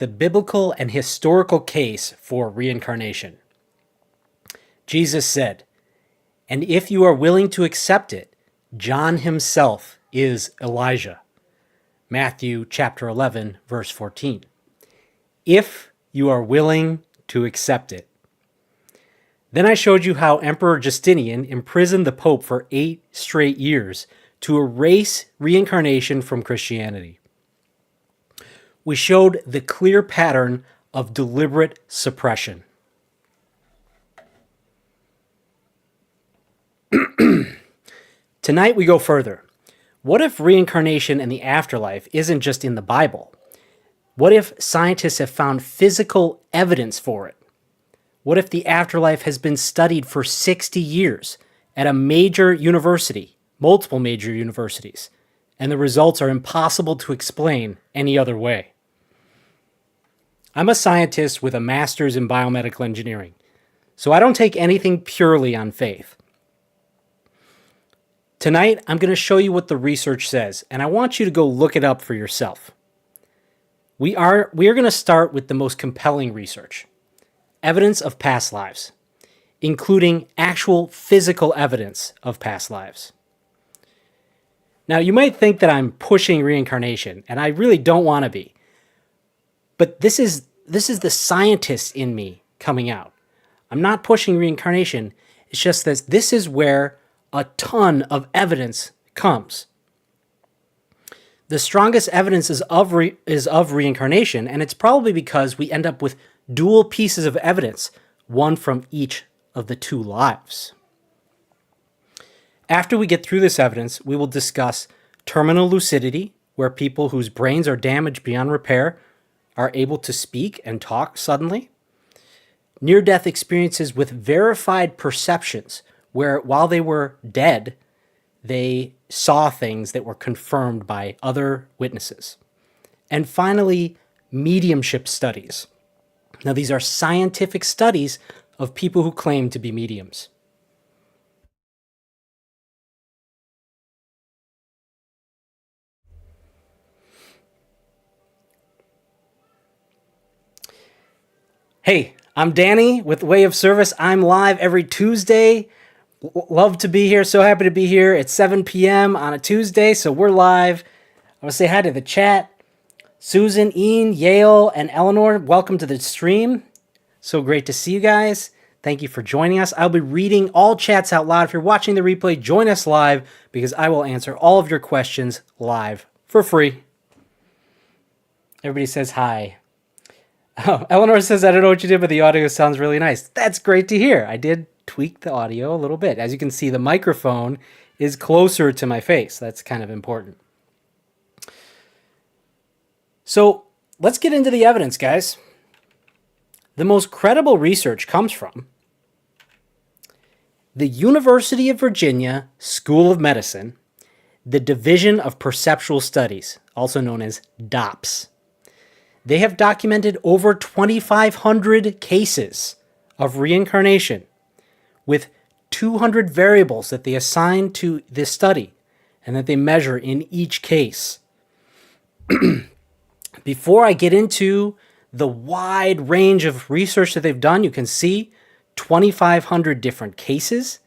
the biblical and historical case for reincarnation. Jesus said, "And if you are willing to accept it, John himself is Elijah." Matthew chapter 11, verse 14. If you are willing to accept it. Then I showed you how Emperor Justinian imprisoned the Pope for 8 straight years to erase reincarnation from Christianity. We showed the clear pattern of deliberate suppression. Tonight we go further. What if reincarnation and the afterlife isn't just in the Bible? What if scientists have found physical evidence for it? What if the afterlife has been studied for 60 years at a major university, multiple major universities, and the results are impossible to explain any other way? I'm a scientist with a master's in biomedical engineering, so I don't take anything purely on faith. Tonight, I'm going to show you what the research says, and I want you to go look it up for yourself. We are going to start with the most compelling research, evidence of past lives, including actual physical evidence of past lives. Now, you might think that I'm pushing reincarnation, and I really don't want to be. But this is the scientist in me coming out. I'm not pushing reincarnation. It's just that this is where a ton of evidence comes. The strongest evidence is of reincarnation, and it's probably because we end up with dual pieces of evidence, one from each of the 2 lives. After we get through this evidence, we will discuss terminal lucidity, where people whose brains are damaged beyond repair are able to speak and talk suddenly. Near-death experiences with verified perceptions, where while they were dead, they saw things that were confirmed by other witnesses. And finally, mediumship studies. Now, these are scientific studies of people who claim to be mediums. Hey, I'm Danny with WayOfService. I'm live every Tuesday. Love to be here. So happy to be here. It's 7 p.m. on a Tuesday, so we're live. I want to say hi to the chat. Susan, Ian, Yale, and Eleanor, welcome to the stream. So great to see you guys. Thank you for joining us. I'll be reading all chats out loud. If you're watching the replay, join us live because I will answer all of your questions live for free. Everybody says hi. Oh, Eleanor says, I don't know what you did, but the audio sounds really nice. That's great to hear. I did tweak the audio a little bit. As you can see, the microphone is closer to my face. That's kind of important. So let's get into the evidence, guys. The most credible research comes from the University of Virginia School of Medicine, the Division of Perceptual Studies, also known as DOPS. They have documented over 2,500 cases of reincarnation with 200 variables that they assign to this study and that they measure in each case. Before I get into the wide range of research that they've done, you can see 2,500 different cases.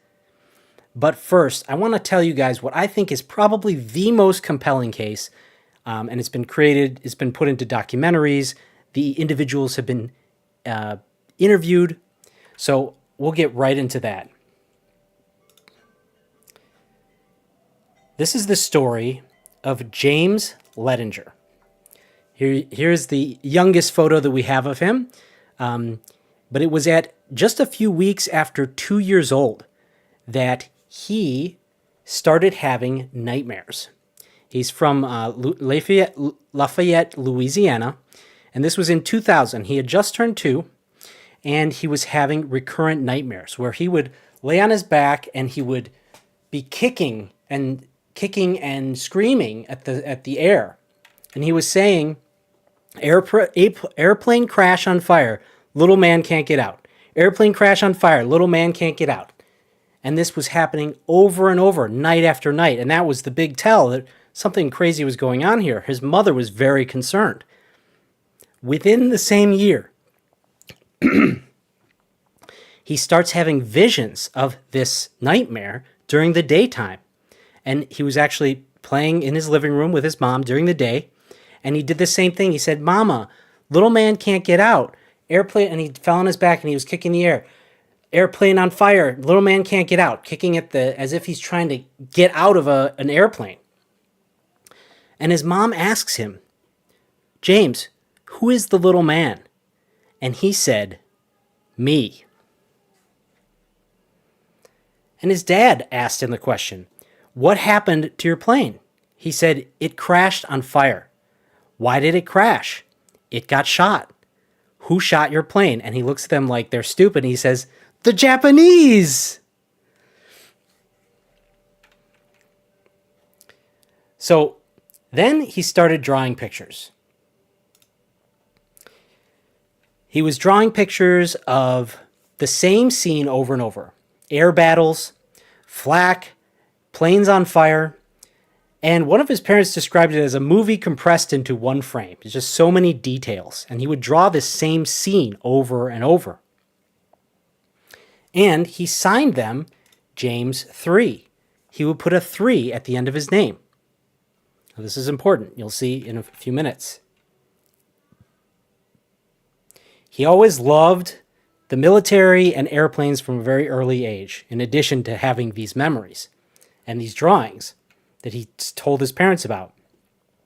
But first, I want to tell you guys what I think is probably the most compelling case. And it's been put into documentaries. The individuals have been interviewed. So we'll get right into that. This is the story of James Leininger. Here's the youngest photo that we have of him. But it was at just a few weeks after 2 years old that he started having nightmares. He's from Lafayette, Louisiana, and this was in 2000. He had just turned 2, and he was having recurrent nightmares where he would lay on his back and he would be kicking and screaming at the air. And he was saying, airplane crash on fire, little man can't get out. Airplane crash on fire, little man can't get out. And this was happening over and over, night after night. And that was the big tell that something crazy was going on here. His mother was very concerned. Within the same year, he starts having visions of this nightmare during the daytime. And he was actually playing in his living room with his mom during the day. And he did the same thing. He said, "Mama, little man can't get out. Airplane," and he fell on his back and he was kicking the air. "Airplane on fire. Little man can't get out." Kicking at as if he's trying to get out of an airplane. And his mom asks him, "James, who is the little man?" And he said, "Me." And his dad asked him the question, "What happened to your plane?" He said, "It crashed on fire." "Why did it crash?" "It got shot." "Who shot your plane?" And he looks at them like they're stupid. And he says, "The Japanese." So then he started drawing pictures. He was drawing pictures of the same scene over and over. Air battles, flak, planes on fire. And one of his parents described it as a movie compressed into one frame. There's just so many details. And he would draw this same scene over and over. And he signed them James 3. He would put a 3 at the end of his name. Now, this is important. You'll see in a few minutes. He always loved the military and airplanes from a very early age, in addition to having these memories and these drawings that he told his parents about.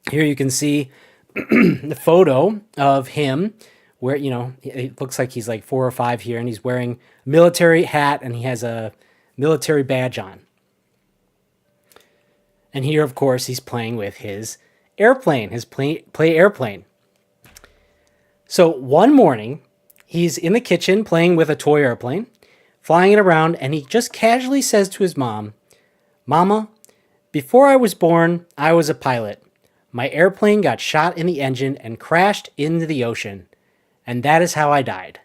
Here you can see the photo of him where, it looks like he's like 4 or 5 here, and he's wearing a military hat and he has a military badge on. And here, of course, he's playing with his airplane, his play airplane. So one morning, he's in the kitchen playing with a toy airplane, flying it around, and he just casually says to his mom, "Mama, before I was born, I was a pilot. My airplane got shot in the engine and crashed into the ocean, and that is how I died."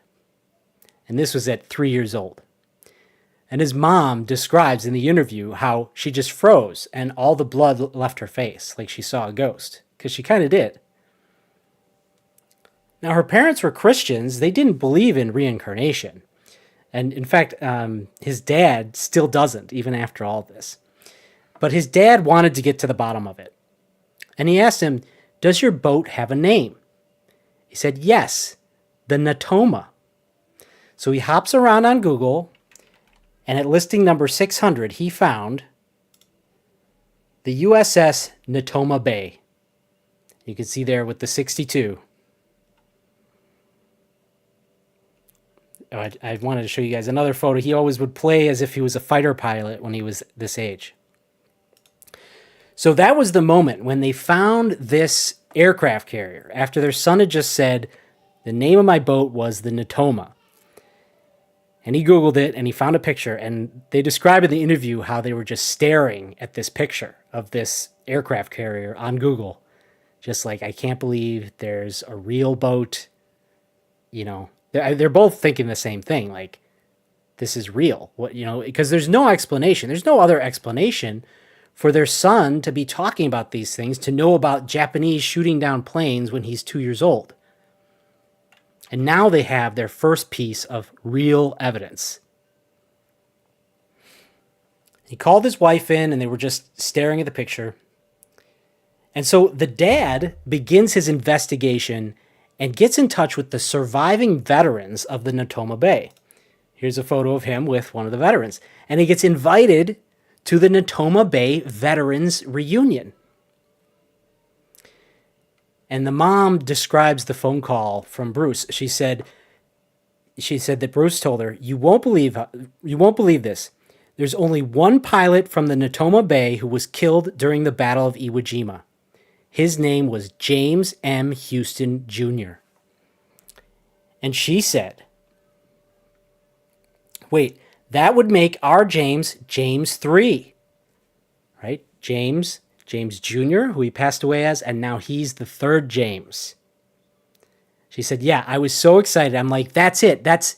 And this was at 3 years old. And his mom describes in the interview how she just froze and all the blood left her face, like she saw a ghost, because she kind of did. Now, her parents were Christians. They didn't believe in reincarnation. And in fact, his dad still doesn't, even after all this. But his dad wanted to get to the bottom of it. And he asked him, "Does your boat have a name?" He said, "Yes, the Natoma." So he hops around on Google, and at listing number 600, he found the USS Natoma Bay. You can see there with the 62. I wanted to show you guys another photo. He always would play as if he was a fighter pilot when he was this age. So that was the moment when they found this aircraft carrier after their son had just said, "The name of my boat was the Natoma." And he Googled it and he found a picture, and they describe in the interview how they were just staring at this picture of this aircraft carrier on Google. Just like, I can't believe there's a real boat. They're both thinking the same thing. Like, this is real. Because there's no explanation. There's no other explanation for their son to be talking about these things, to know about Japanese shooting down planes when he's 2 years old. And now they have their first piece of real evidence. He called his wife in, and they were just staring at the picture. And so the dad begins his investigation and gets in touch with the surviving veterans of the Natoma Bay. Here's a photo of him with one of the veterans. And he gets invited to the Natoma Bay Veterans Reunion. And the mom describes the phone call from Bruce. She said that Bruce told her, you won't believe this. There's only one pilot from the Natoma Bay who was killed during the Battle of Iwo Jima. His name was James M. Houston, Jr. And she said, wait, that would make our James 3, right? James Jr., who he passed away as, and now he's the third James. She said, yeah, I was so excited. I'm like, that's it. That's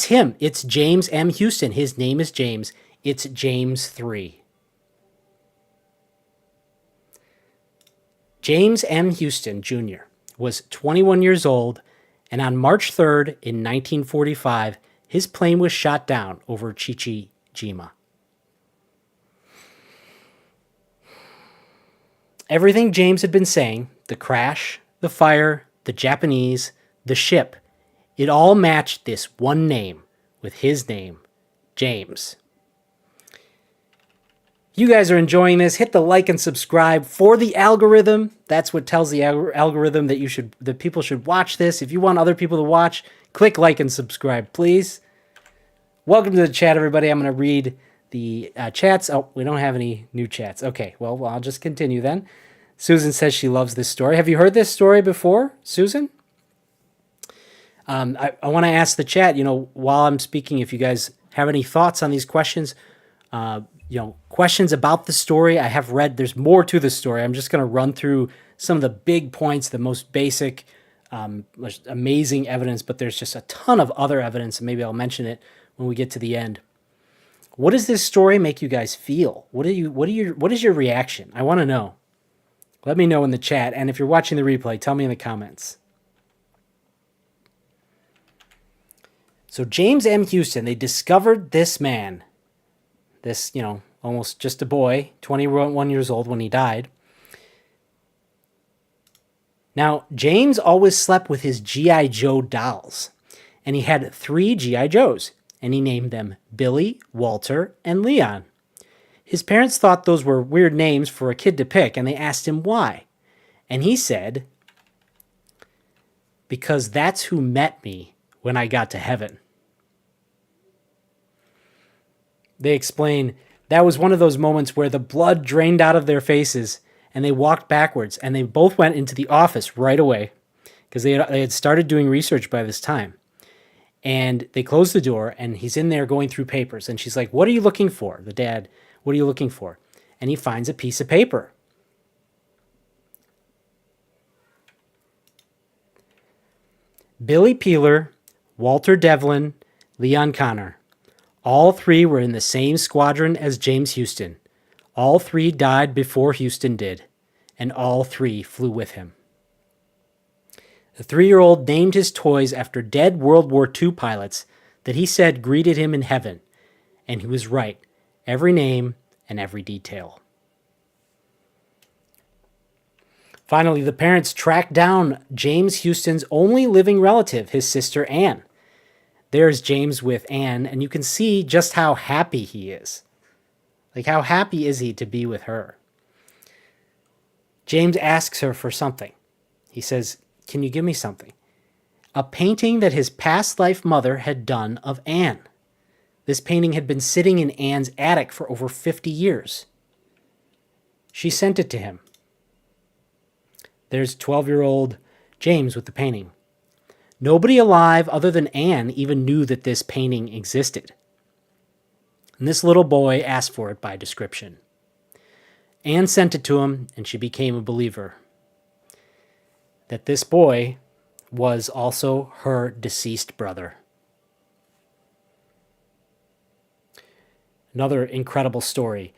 him. It's James M. Houston. His name is James. It's James 3. James M. Houston, Jr. was 21 years old, and on March 3rd in 1945, his plane was shot down over Chichijima. Everything James had been saying, the crash, the fire, the Japanese, the ship, it all matched this one name with his name, James. If you guys are enjoying this, hit the like and subscribe for the algorithm. That's what tells the algorithm that people should watch this. If you want other people to watch, click like and subscribe, please. Welcome to the chat, everybody. I'm going to read the chats. Oh, we don't have any new chats. Okay, well, I'll just continue then. Susan says she loves this story. Have you heard this story before, Susan? I want to ask the chat, while I'm speaking, if you guys have any thoughts on these questions, questions about the story. I have read, there's more to the story. I'm just going to run through some of the big points, the most basic, most amazing evidence, but there's just a ton of other evidence, and maybe I'll mention it when we get to the end. What does this story make you guys feel? What is your reaction? I want to know. Let me know in the chat, and if you're watching the replay, tell me in the comments. So James M. Houston, they discovered this man, this, almost just a boy, 21 years old when he died. Now, James always slept with his G.I. Joe dolls, and he had 3 G.I. Joes, and he named them Billy, Walter, and Leon. His parents thought those were weird names for a kid to pick, and they asked him why. And he said, because that's who met me when I got to heaven. They explain that was one of those moments where the blood drained out of their faces, and they walked backwards, and they both went into the office right away, because they had started doing research by this time. And they closed the door, and he's in there going through papers, and she's like, what are you looking for? The dad, what are you looking for? And he finds a piece of paper. Billy Peeler, Walter Devlin, Leon Connor. All 3 were in the same squadron as James Houston. All 3 died before Houston did, and all 3 flew with him. The 3-year-old named his toys after dead World War II pilots that he said greeted him in heaven, and he was right, every name and every detail. Finally, the parents tracked down James Houston's only living relative, his sister Anne. There's James with Anne, and you can see just how happy he is. Like, how happy is he to be with her? James asks her for something. He says, can you give me something? A painting that his past life mother had done of Anne. This painting had been sitting in Anne's attic for over 50 years. She sent it to him. There's 12-year-old James with the painting. Nobody alive other than Anne even knew that this painting existed. And this little boy asked for it by description. Anne sent it to him, and she became a believer. That this boy was also her deceased brother. Another incredible story.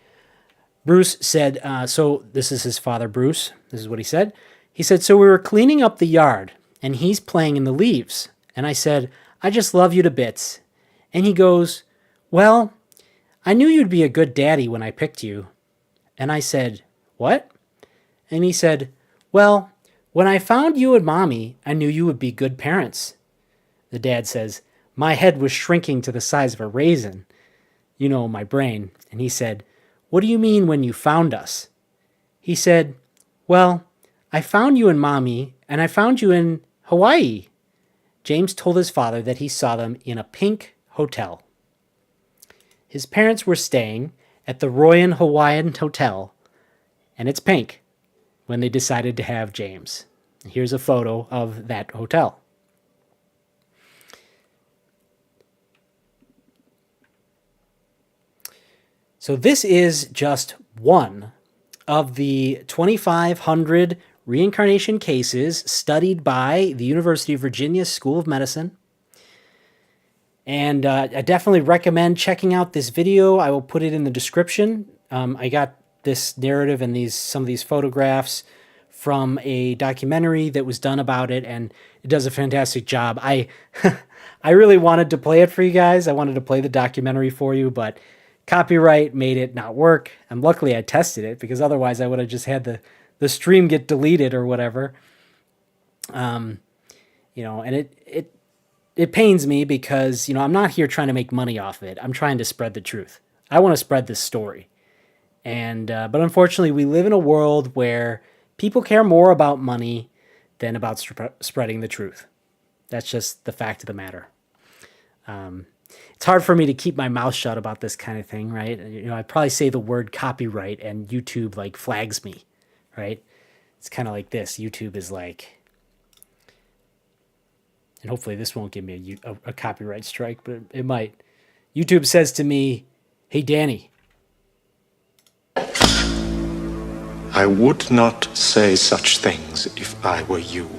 Bruce said, so this is his father, Bruce. This is what he said. He said, so we were cleaning up the yard, and he's playing in the leaves. And I said, I just love you to bits. And he goes, well, I knew you'd be a good daddy when I picked you. And I said, what? And he said, well, when I found you and Mommy, I knew you would be good parents. The dad says, my head was shrinking to the size of a raisin. My brain. And he said, what do you mean when you found us? He said, well, I found you and Mommy, and I found you in Hawaii. James told his father that he saw them in a pink hotel. His parents were staying at the Royal Hawaiian Hotel, and it's pink, when they decided to have James. Here's a photo of that hotel. So this is just one of the 2,500 reincarnation cases studied by the University of Virginia School of Medicine. And I definitely recommend checking out this video. I will put it in the description. I got this narrative and some of these photographs from a documentary that was done about it, and it does a fantastic job. I I really wanted to play it for you guys. I wanted to play the documentary for you, but copyright made it not work. And luckily I tested it, because otherwise I would have just had the stream get deleted or whatever. And it pains me because, I'm not here trying to make money off of it. I'm trying to spread the truth. I want to spread this story. And but unfortunately, we live in a world where people care more about money than about spreading the truth. That's just the fact of the matter. It's hard for me to keep my mouth shut about this kind of thing, right? I probably say the word copyright and YouTube like flags me, right? It's kind of like this. YouTube is like, and hopefully this won't give me a copyright strike, but it might. YouTube says to me, "Hey, Danny." I would not say such things if I were you.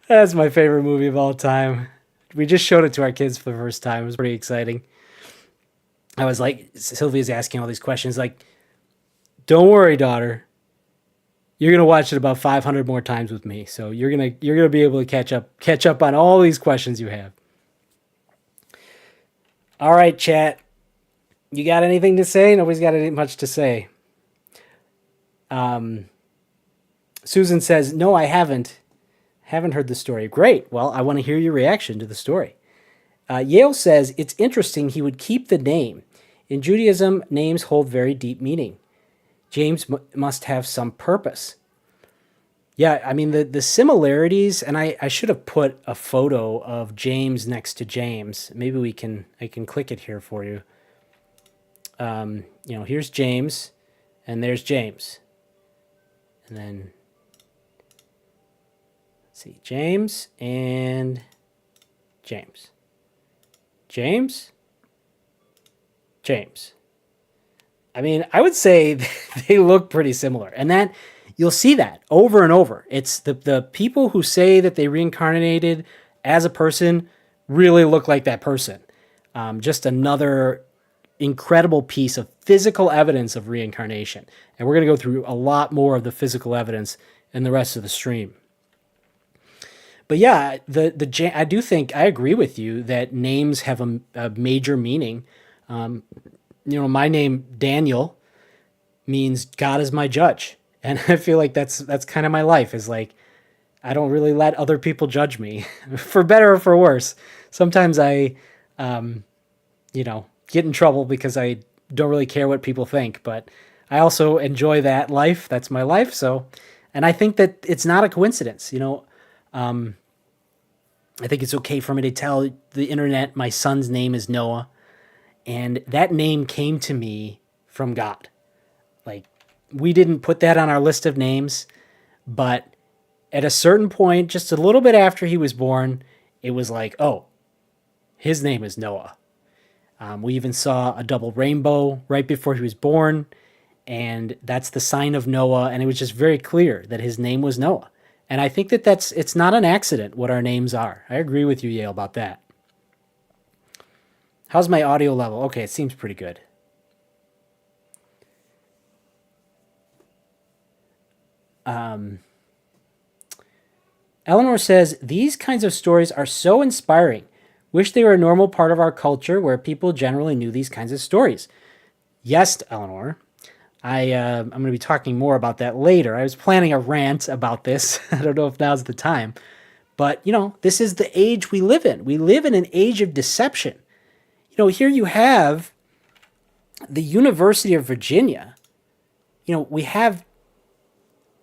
That's my favorite movie of all time. We just showed it to our kids for the first time. It was pretty exciting. I was like, Sylvia's asking all these questions, like, don't worry, daughter. You're gonna watch it about 500 more times with me, so you're gonna be able to catch up on all these questions you have. All right, chat. You got anything to say? Nobody's got much to say. Susan says, no, I haven't. Haven't heard the story. Great. Well, I want to hear your reaction to the story. Yale says, it's interesting he would keep the name. In Judaism, names hold very deep meaning. James must have some purpose. Yeah, I mean, the similarities, and I should have put a photo of James next to James. Maybe I can click it here for you. Here's James, and there's James. And then, let's see, James and James. James. I mean, I would say they look pretty similar. And that, you'll see that over and over. It's the people who say that they reincarnated as a person really look like that person. Just another incredible piece of physical evidence of reincarnation. And we're going to go through a lot more of the physical evidence in the rest of the stream. But yeah, I do think, I agree with you that names have a major meaning. My name, Daniel, means God is my judge. And I feel like that's kind of my life, is like, I don't really let other people judge me, for better or for worse. Sometimes I, get in trouble because I don't really care what people think, but I also enjoy that life. That's my life. So, and I think that it's not a coincidence. I think it's okay for me to tell the internet my son's name is Noah, and that name came to me from God. Like, we didn't put that on our list of names, but at a certain point, just a little bit after he was born, it was like, oh, his name is Noah. We even saw a double rainbow right before he was born, and that's the sign of Noah, and it was just very clear that his name was Noah. And I think that it's not an accident what our names are. I agree with you, Yale, about that. How's my audio level? Okay, it seems pretty good. Eleanor says, these kinds of stories are so inspiring. Wish they were a normal part of our culture where people generally knew these kinds of stories. Yes, Eleanor. I'm going to be talking more about that later. I was planning a rant about this. I don't know if now's the time. But, this is the age we live in. We live in an age of deception. Here you have the University of Virginia. We have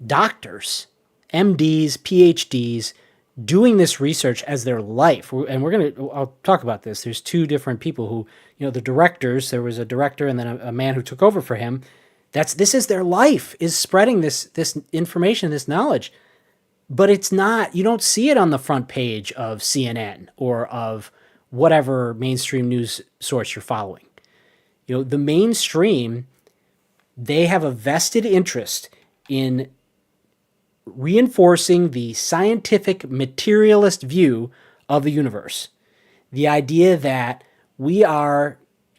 doctors, MDs, PhDs, doing this research as their life. And I'll talk about this. There's two different people who, the directors, there was a director and then a man who took over for him. This is their life, is spreading this information, this knowledge. But it's not, you don't see it on the front page of CNN or of whatever mainstream news source you're following. The mainstream, they have a vested interest in reinforcing the scientific materialist view of the universe. The idea that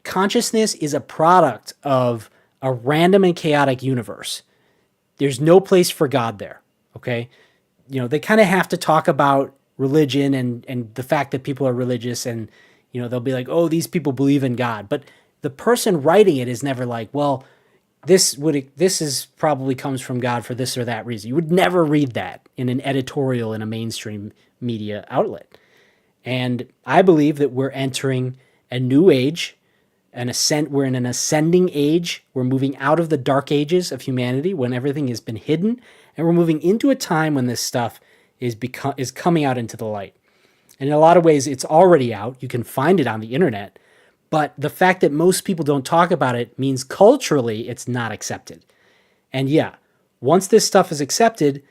consciousness is a product of a random and chaotic universe. There's no place for God there, okay? They kind of have to talk about religion and the fact that people are religious, and, they'll be like, oh, these people believe in God. But the person writing it is never like, well, this is probably comes from God for this or that reason. You would never read that in an editorial in a mainstream media outlet. And I believe that we're entering a new age, we're in an ascending age. We're moving out of the dark ages of humanity when everything has been hidden, and we're moving into a time when this stuff is coming out into the light. And in a lot of ways, it's already out. You can find it on the internet. But the fact that most people don't talk about it means culturally it's not accepted. And yeah, once this stuff is accepted,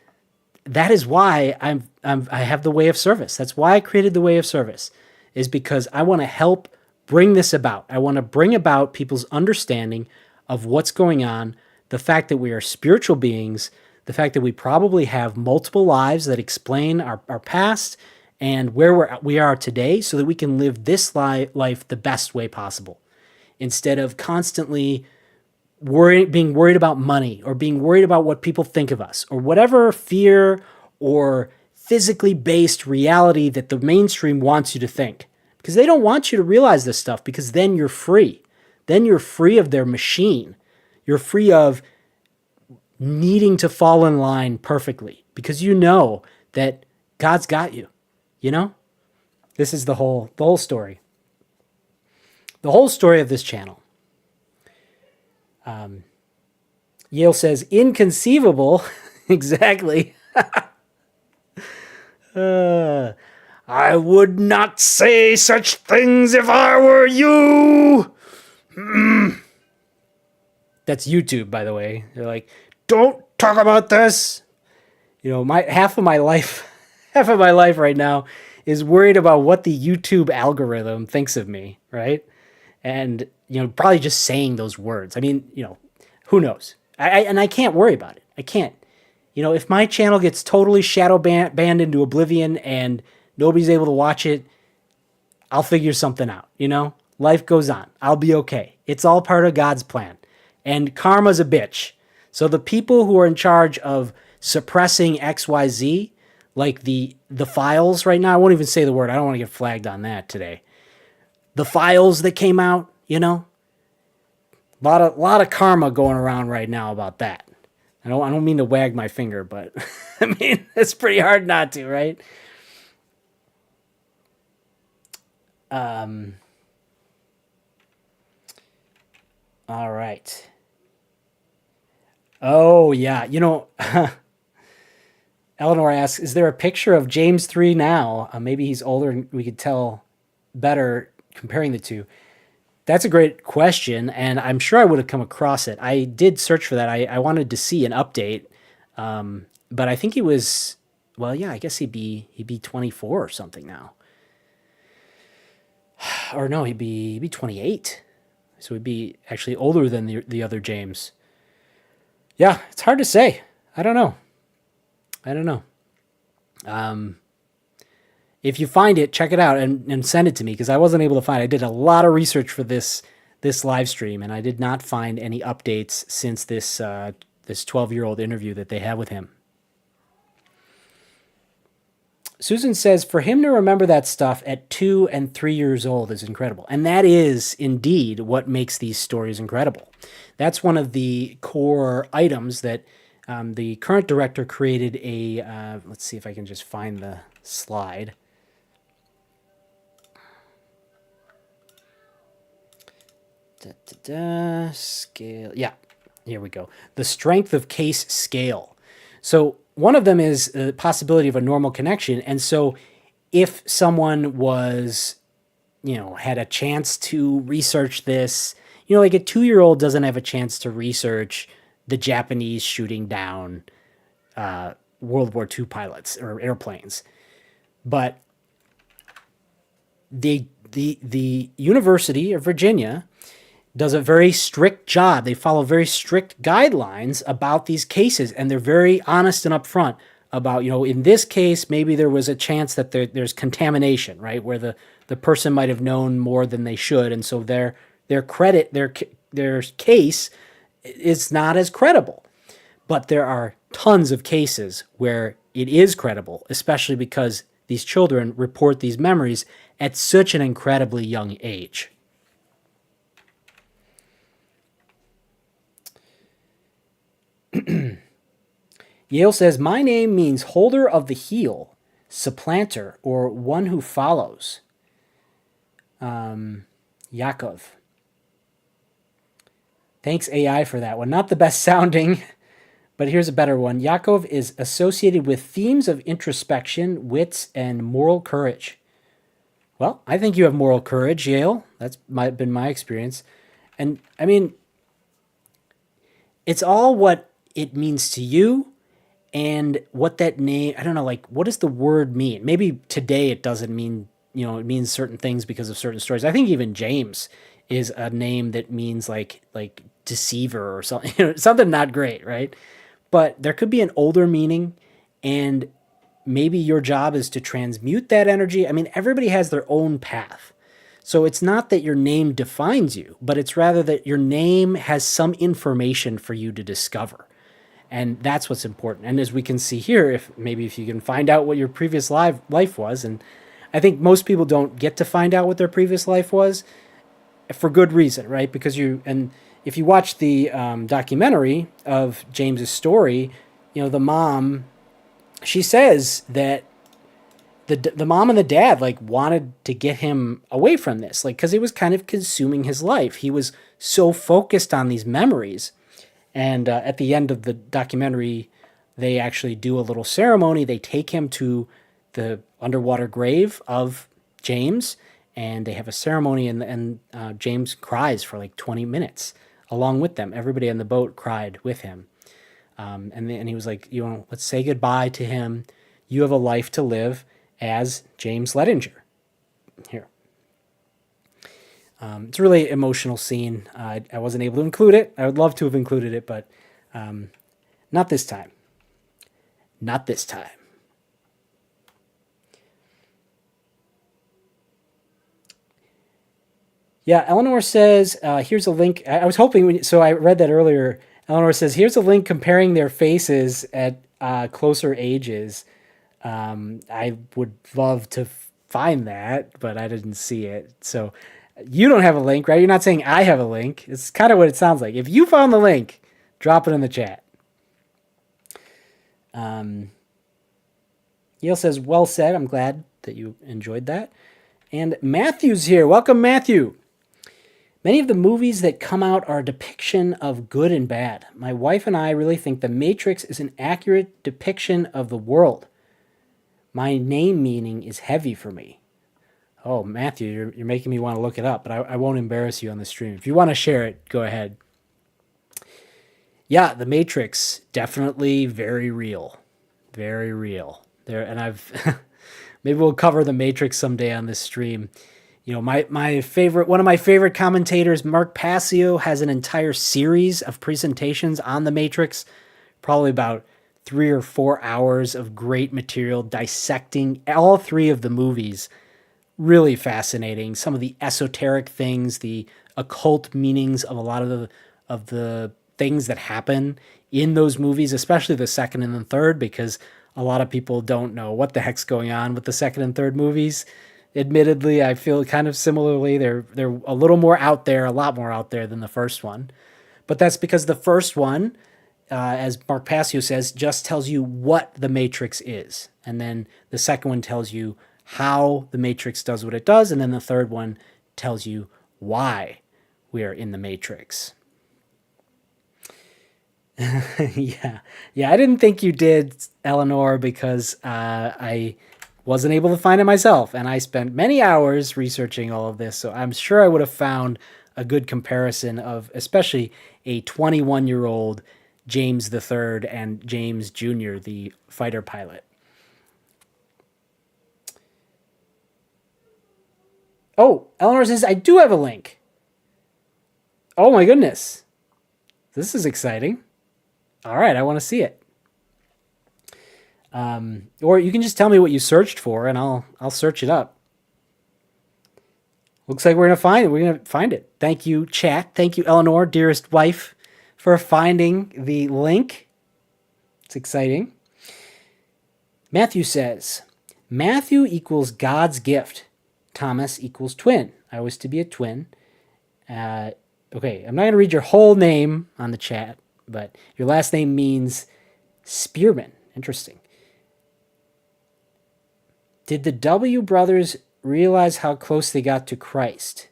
that is why I have the Way of Service. That's why I created the Way of Service, is because I want to help bring this about. I want to bring about people's understanding of what's going on, the fact that we are spiritual beings, the fact that we probably have multiple lives that explain our past and where we are today, so that we can live this life the best way possible, instead of constantly being worried about money, or being worried about what people think of us, or whatever fear or physically based reality that the mainstream wants you to think. Because they don't want you to realize this stuff, because then you're free. Then you're free of their machine. You're free of needing to fall in line perfectly, because you know that God's got you. This is the whole story. The whole story of this channel. Yale says, inconceivable. Exactly. I would not say such things if I were you. That's YouTube, by the way. They're like, don't talk about this. Half of my life right now is worried about what the YouTube algorithm thinks of me, right? And, probably just saying those words. I mean, who knows? I can't worry about it. I can't. If my channel gets totally shadow banned into oblivion and nobody's able to watch it, I'll figure something out, Life goes on. I'll be okay. It's all part of God's plan. And karma's a bitch. So the people who are in charge of suppressing XYZ, like the files right now, I won't even say the word. I don't want to get flagged on that today. The files that came out, a lot of karma going around right now about that. I don't mean to wag my finger, but I mean, it's pretty hard not to, right? All right. Oh, yeah. Eleanor asks, is there a picture of James 3 now? Maybe he's older and we could tell better comparing the two. That's a great question, and I'm sure I would have come across it. I did search for that. I wanted to see an update, but I think he was, well, yeah, I guess he'd be 24 or something now. Or no, he'd be 28. So he'd be actually older than the other James. Yeah, it's hard to say. I don't know. If you find it, check it out and send it to me, because I wasn't able to find it. I did a lot of research for this live stream, and I did not find any updates since this 12-year-old interview that they had with him. Susan says, for him to remember that stuff at 2 and 3 years old is incredible. And that is indeed what makes these stories incredible. That's one of the core items that the current director created let's see if I can just find the slide. Scale. Yeah, here we go. The strength of Cayce scale. So one of them is the possibility of a normal connection. And so if someone was, had a chance to research this, like a 2-year-old doesn't have a chance to research the Japanese shooting down World War II pilots or airplanes. But the University of Virginia does a very strict job. They follow very strict guidelines about these cases, and they're very honest and upfront about, in this case, maybe there was a chance that there's contamination, right, where the person might have known more than they should, and so their case it's not as credible. But there are tons of cases where it is credible, especially because these children report these memories at such an incredibly young age. Yale says, my name means holder of the heel, supplanter, or one who follows. Yakov. Thanks, AI, for that one. Not the best sounding, but here's a better one. Yakov is associated with themes of introspection, wits, and moral courage. Well, I think you have moral courage, Yale. That's been my experience. And, I mean, it's all what it means to you and what that name, I don't know, like, what does the word mean? Maybe today it doesn't mean, it means certain things because of certain stories. I think even James is a name that means like deceiver or something, something not great, right? But there could be an older meaning, and maybe your job is to transmute that energy. I mean, everybody has their own path. So it's not that your name defines you, but it's rather that your name has some information for you to discover. And that's what's important. And as we can see here, if you can find out what your previous life was, and I think most people don't get to find out what their previous life was for good reason, right? Because if you watch the documentary of James's story, the mom, she says that the mom and the dad wanted to get him away from this, because it was kind of consuming his life. He was so focused on these memories. And at the end of the documentary, they actually do a little ceremony. They take him to the underwater grave of James, and they have a ceremony, and James cries for 20 minutes along with them. Everybody on the boat cried with him. And he was like, let's say goodbye to him. You have a life to live as James Leininger. Here. It's a really emotional scene. I wasn't able to include it. I would love to have included it, but not this time. Not this time. Yeah, Eleanor says, here's a link. I was hoping, so I read that earlier. Eleanor says, here's a link comparing their faces at closer ages. I would love to find that, but I didn't see it. So you don't have a link, right? You're not saying I have a link. It's kind of what it sounds like. If you found the link, drop it in the chat. Yale says, well said. I'm glad that you enjoyed that. And Matthew's here. Welcome, Matthew. Many of the movies that come out are a depiction of good and bad. My wife and I really think The Matrix is an accurate depiction of the world. My name meaning is heavy for me. Oh, Matthew, you're making me want to look it up, but I won't embarrass you on the stream. If you want to share it, go ahead. Yeah, The Matrix, definitely very real. Very real. And I've maybe we'll cover The Matrix someday on this stream. My favorite, one of my favorite commentators, Mark Passio, has an entire series of presentations on The Matrix, probably about 3 or 4 hours of great material dissecting all 3 of the movies. Really fascinating. Some of the esoteric things, the occult meanings of a lot of the things that happen in those movies, especially the second and the third, because a lot of people don't know what the heck's going on with the second and third movies. Admittedly, I feel kind of similarly. They're a little more out there, a lot more out there than the first one. But that's because the first one, as Mark Passio says, just tells you what the Matrix is. And then the second one tells you how the Matrix does what it does. And then the third one tells you why we are in the Matrix. Yeah. I didn't think you did, Eleanor, because I wasn't able to find it myself. And I spent many hours researching all of this. So I'm sure I would have found a good comparison of especially a 21-year-old James III and James Jr., the fighter pilot. Oh, Eleanor says, I do have a link. Oh my goodness. This is exciting. All right, I want to see it. Or you can just tell me what you searched for, and I'll search it up. Looks like we're gonna find it. We're gonna find it. Thank you, chat. Thank you, Eleanor, dearest wife, for finding the link. It's exciting. Matthew says, Matthew equals God's gift. Thomas equals twin. I was to be a twin. Okay, I'm not going to read your whole name on the chat, but your last name means spearman. Interesting. Did the W brothers realize how close they got to Christ?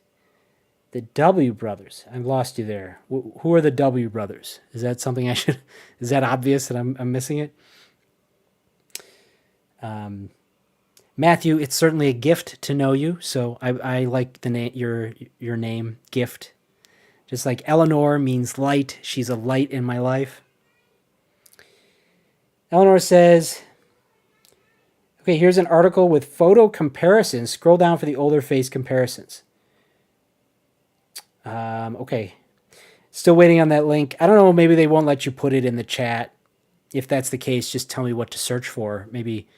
The W brothers. I've lost you there. Who are the W brothers? Is that something I should... Is that obvious that I'm missing it? Matthew, it's certainly a gift to know you, so I like the name, your name, Gift. Just like Eleanor means light. She's a light in my life. Eleanor says, okay, here's an article with photo comparisons. Scroll down for the older face comparisons. Okay. Still waiting on that link. I don't know, maybe they won't let you put it in the chat. If that's the case, just tell me what to search for. Maybe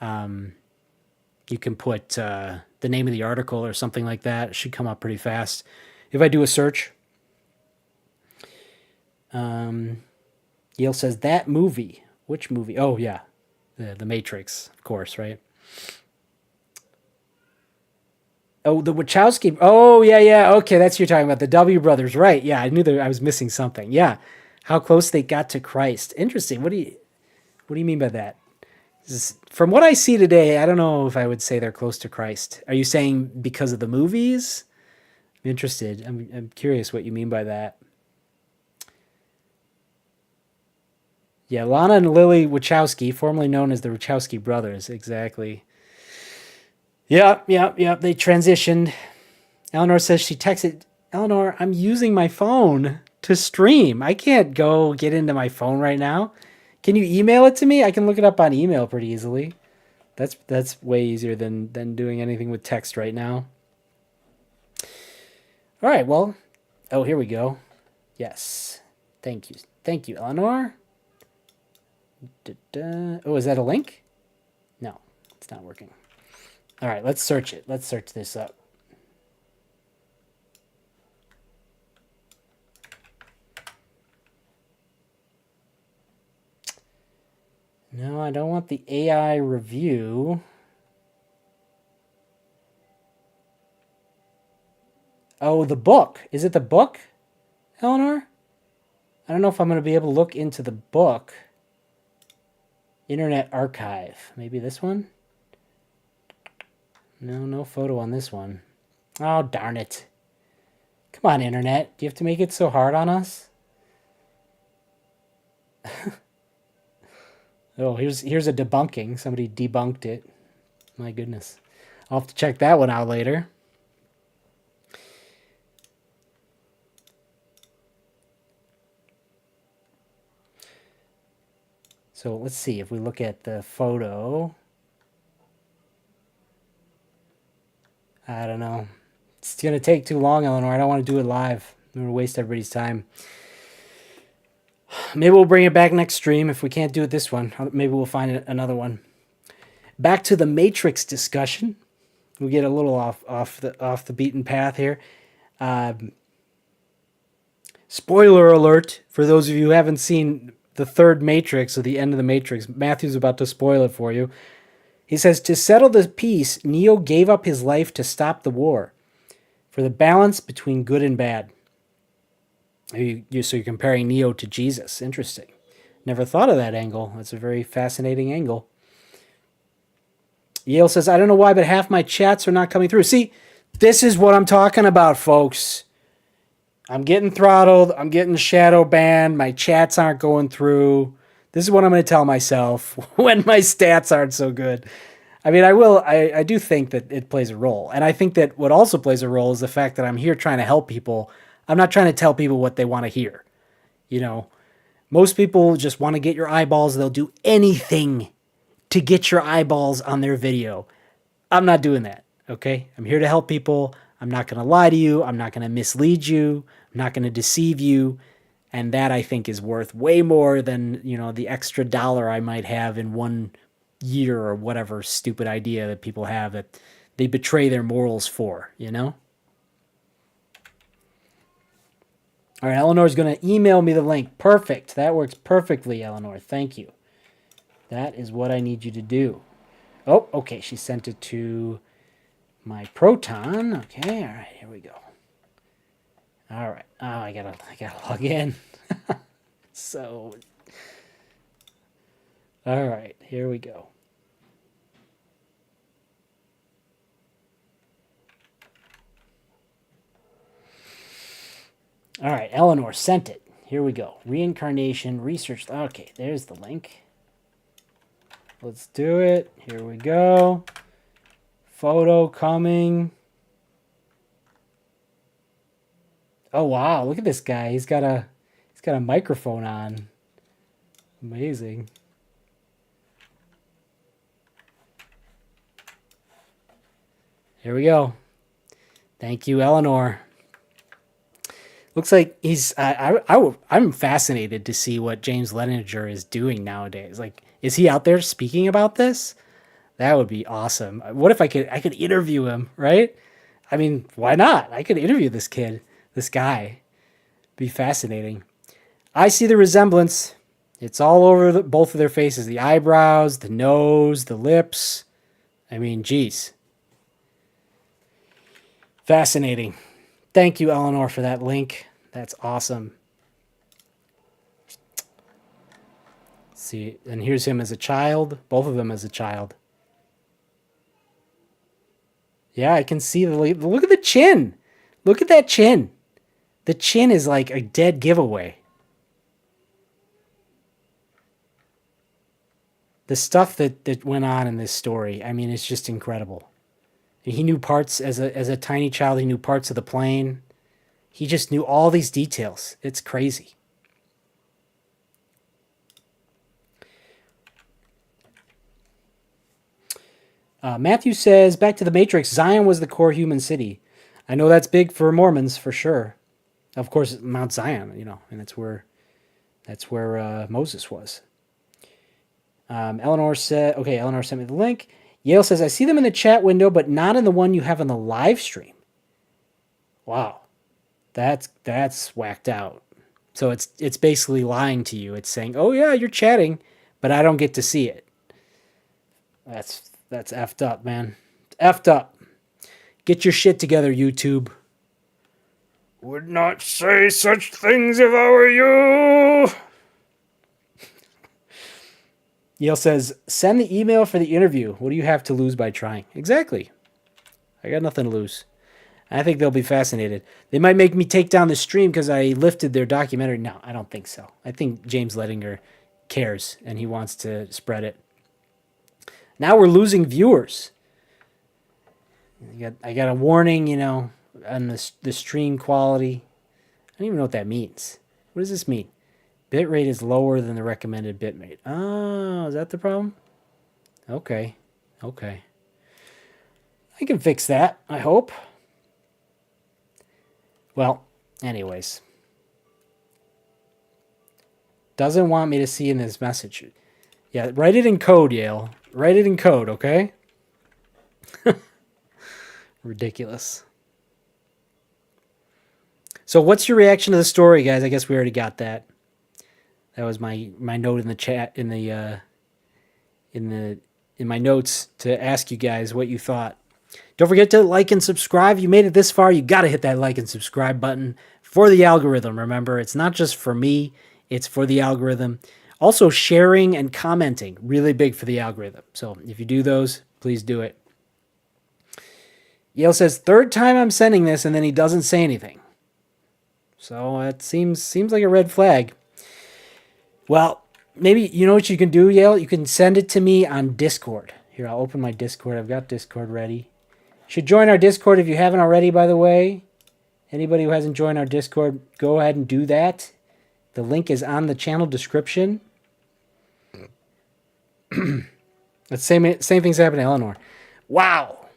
you can put the name of the article or something like that. It should come up pretty fast. If I do a search. Yale says, that movie. Which movie? Oh, yeah. The Matrix, of course, right? Oh, the Wachowski. Oh, yeah. Okay, that's what you're talking about. The W brothers, right? Yeah, I knew that I was missing something. Yeah, how close they got to Christ. Interesting. What do you mean by that? From what I see today, I don't know if I would say they're close to Christ. Are you saying because of the movies? I'm interested. I'm curious what you mean by that. Yeah, Lana and Lily Wachowski, formerly known as the Wachowski brothers. Exactly. Yep. They transitioned. Eleanor says she texted, Eleanor, I'm using my phone to stream. I can't go get into my phone right now. Can you email it to me? I can look it up on email pretty easily. That's way easier than doing anything with text right now. All right, well, oh, here we go. Yes. Thank you, Eleanor. Oh, is that a link? No, it's not working. All right, let's search it. Let's search this up. No, I don't want the AI review. Oh, the book. Is it the book, Eleanor? I don't know if I'm going to be able to look into the book. Internet Archive. Maybe this one? No photo on this one. Oh, darn it. Come on, Internet. Do you have to make it so hard on us? Oh, here's a debunking. Somebody debunked it. My goodness. I'll have to check that one out later. So let's see if we look at the photo. I don't know. It's going to take too long, Eleanor. I don't want to do it live. I'm going to waste everybody's time. Maybe we'll bring it back next stream. If we can't do it this one, maybe we'll find another one. Back to the Matrix discussion. We get a little off the beaten path here. Spoiler alert for those of you who haven't seen the third Matrix or the end of the Matrix. Matthew's about to spoil it for you. He says, to settle the peace, Neo gave up his life to stop the war for the balance between good and bad. So you're comparing Neo to Jesus. Interesting. Never thought of that angle. That's a very fascinating angle. Yale says, I don't know why, but half my chats are not coming through. See, this is what I'm talking about, folks. I'm getting throttled. I'm getting shadow banned. My chats aren't going through. This is what I'm going to tell myself when my stats aren't so good. I mean, I do think that it plays a role. And I think that what also plays a role is the fact that I'm here trying to help people. I'm not trying to tell people what they want to hear. You know, most people just want to get your eyeballs. They'll do anything to get your eyeballs on their video. I'm not doing that, okay? I'm here to help people. I'm not going to lie to you. I'm not going to mislead you. I'm not going to deceive you. And that, I think, is worth way more than, you know, the extra dollar I might have in 1 year or whatever stupid idea that people have that they betray their morals for, you know? All right, Eleanor's going to email me the link. Perfect. That works perfectly, Eleanor. Thank you. That is what I need you to do. Oh, okay. She sent it to my Proton. Okay, all right. Here we go. All right. Oh, I gotta log in. So, all right. Here we go. All right, Eleanor sent it. Here we go. Reincarnation research. Okay, there's the link. Let's do it. Here we go. Photo coming. Oh wow, look at this guy. He's got a microphone on. Amazing. Here we go. Thank you, Eleanor. Looks like he's. I'm fascinated to see what James Leininger is doing nowadays. Like, is he out there speaking about this? That would be awesome. What if I could interview him, right? I mean, why not? I could interview this kid, this guy. Be fascinating. I see the resemblance. It's all over both of their faces. The eyebrows, the nose, the lips. I mean, geez. Fascinating. Thank you, Eleanor, for that link. That's awesome. See, and here's him as a child. Both of them as a child. Yeah, I can see look at the chin. Look at that chin. The chin is like a dead giveaway. The stuff that went on in this story, I mean, it's just incredible. He knew parts as a tiny child. He knew parts of the plane. He just knew all these details. It's crazy. Matthew says, back to the Matrix, Zion was the core human city. I know that's big for Mormons, for sure. Of course, Mount Zion, and that's where Moses was. Eleanor sent me the link. Yale says, I see them in the chat window, but not in the one you have on the live stream. Wow. That's whacked out. So it's basically lying to you. It's saying, oh yeah, you're chatting, but I don't get to see it. That's effed up, man. It's effed up. Get your shit together, YouTube. Would not say such things if I were you. Yale says, send the email for the interview. What do you have to lose by trying? Exactly. I got nothing to lose. I think they'll be fascinated. They might make me take down the stream because I lifted their documentary. No, I don't think so. I think James Leininger cares and he wants to spread it. Now we're losing viewers. I got a warning, on the stream quality. I don't even know what that means. What does this mean? Bitrate is lower than the recommended bitrate. Oh, is that the problem? Okay. I can fix that, I hope. Well, anyways. Doesn't want me to see in this message. Yeah, write it in code, Yale. Write it in code, okay? Ridiculous. So what's your reaction to the story, guys? I guess we already got that. That was my note in the chat in my notes to ask you guys what you thought. Don't forget to like and subscribe. You made it this far, you got to hit that like and subscribe button for the algorithm. Remember, it's not just for me, it's for the algorithm. Also, sharing and commenting, really big for the algorithm. So if you do those, please do it. Yale says, third time I'm sending this, and then he doesn't say anything. So it seems like a red flag. Well, maybe, you know what you can do, Yale? You can send it to me on Discord. Here, I'll open my Discord. I've got Discord ready. You should join our Discord if you haven't already, by the way. Anybody who hasn't joined our Discord, go ahead and do that. The link is on the channel description. The same thing's happened to Eleanor. Wow.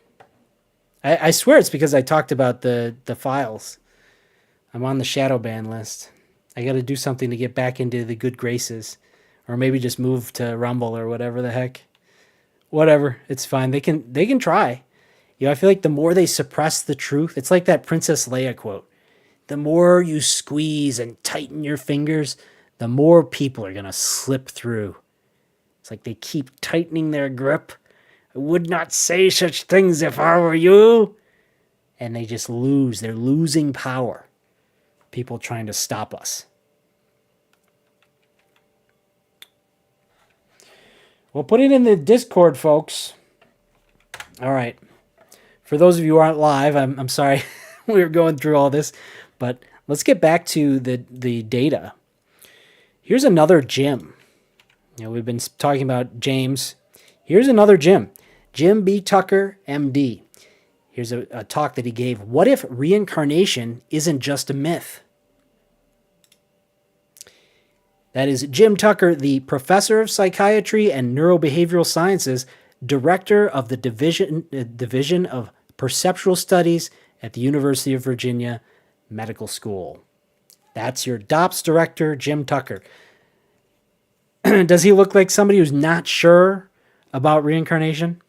I swear it's because I talked about the files. I'm on the shadow ban list. I got to do something to get back into the good graces. Or maybe just move to Rumble or whatever the heck. Whatever. It's fine. They can try. I feel like the more they suppress the truth, it's like that Princess Leia quote. the more you squeeze and tighten your fingers, the more people are going to slip through. It's like they keep tightening their grip. I would not say such things if I were you. And they just lose. They're losing power. People trying to stop us. Well, put it in the Discord, folks. All right. For those of you who aren't live, I'm sorry we were going through all this, but let's get back to the data. Here's another Jim. We've been talking about James. Here's another Jim. Jim B. Tucker, MD. Here's a talk that he gave. What if reincarnation isn't just a myth? That is Jim Tucker, the professor of psychiatry and neurobehavioral sciences, director of the Division of Perceptual Studies at the University of Virginia Medical School. That's your DOPS director, Jim Tucker. Does he look like somebody who's not sure about reincarnation?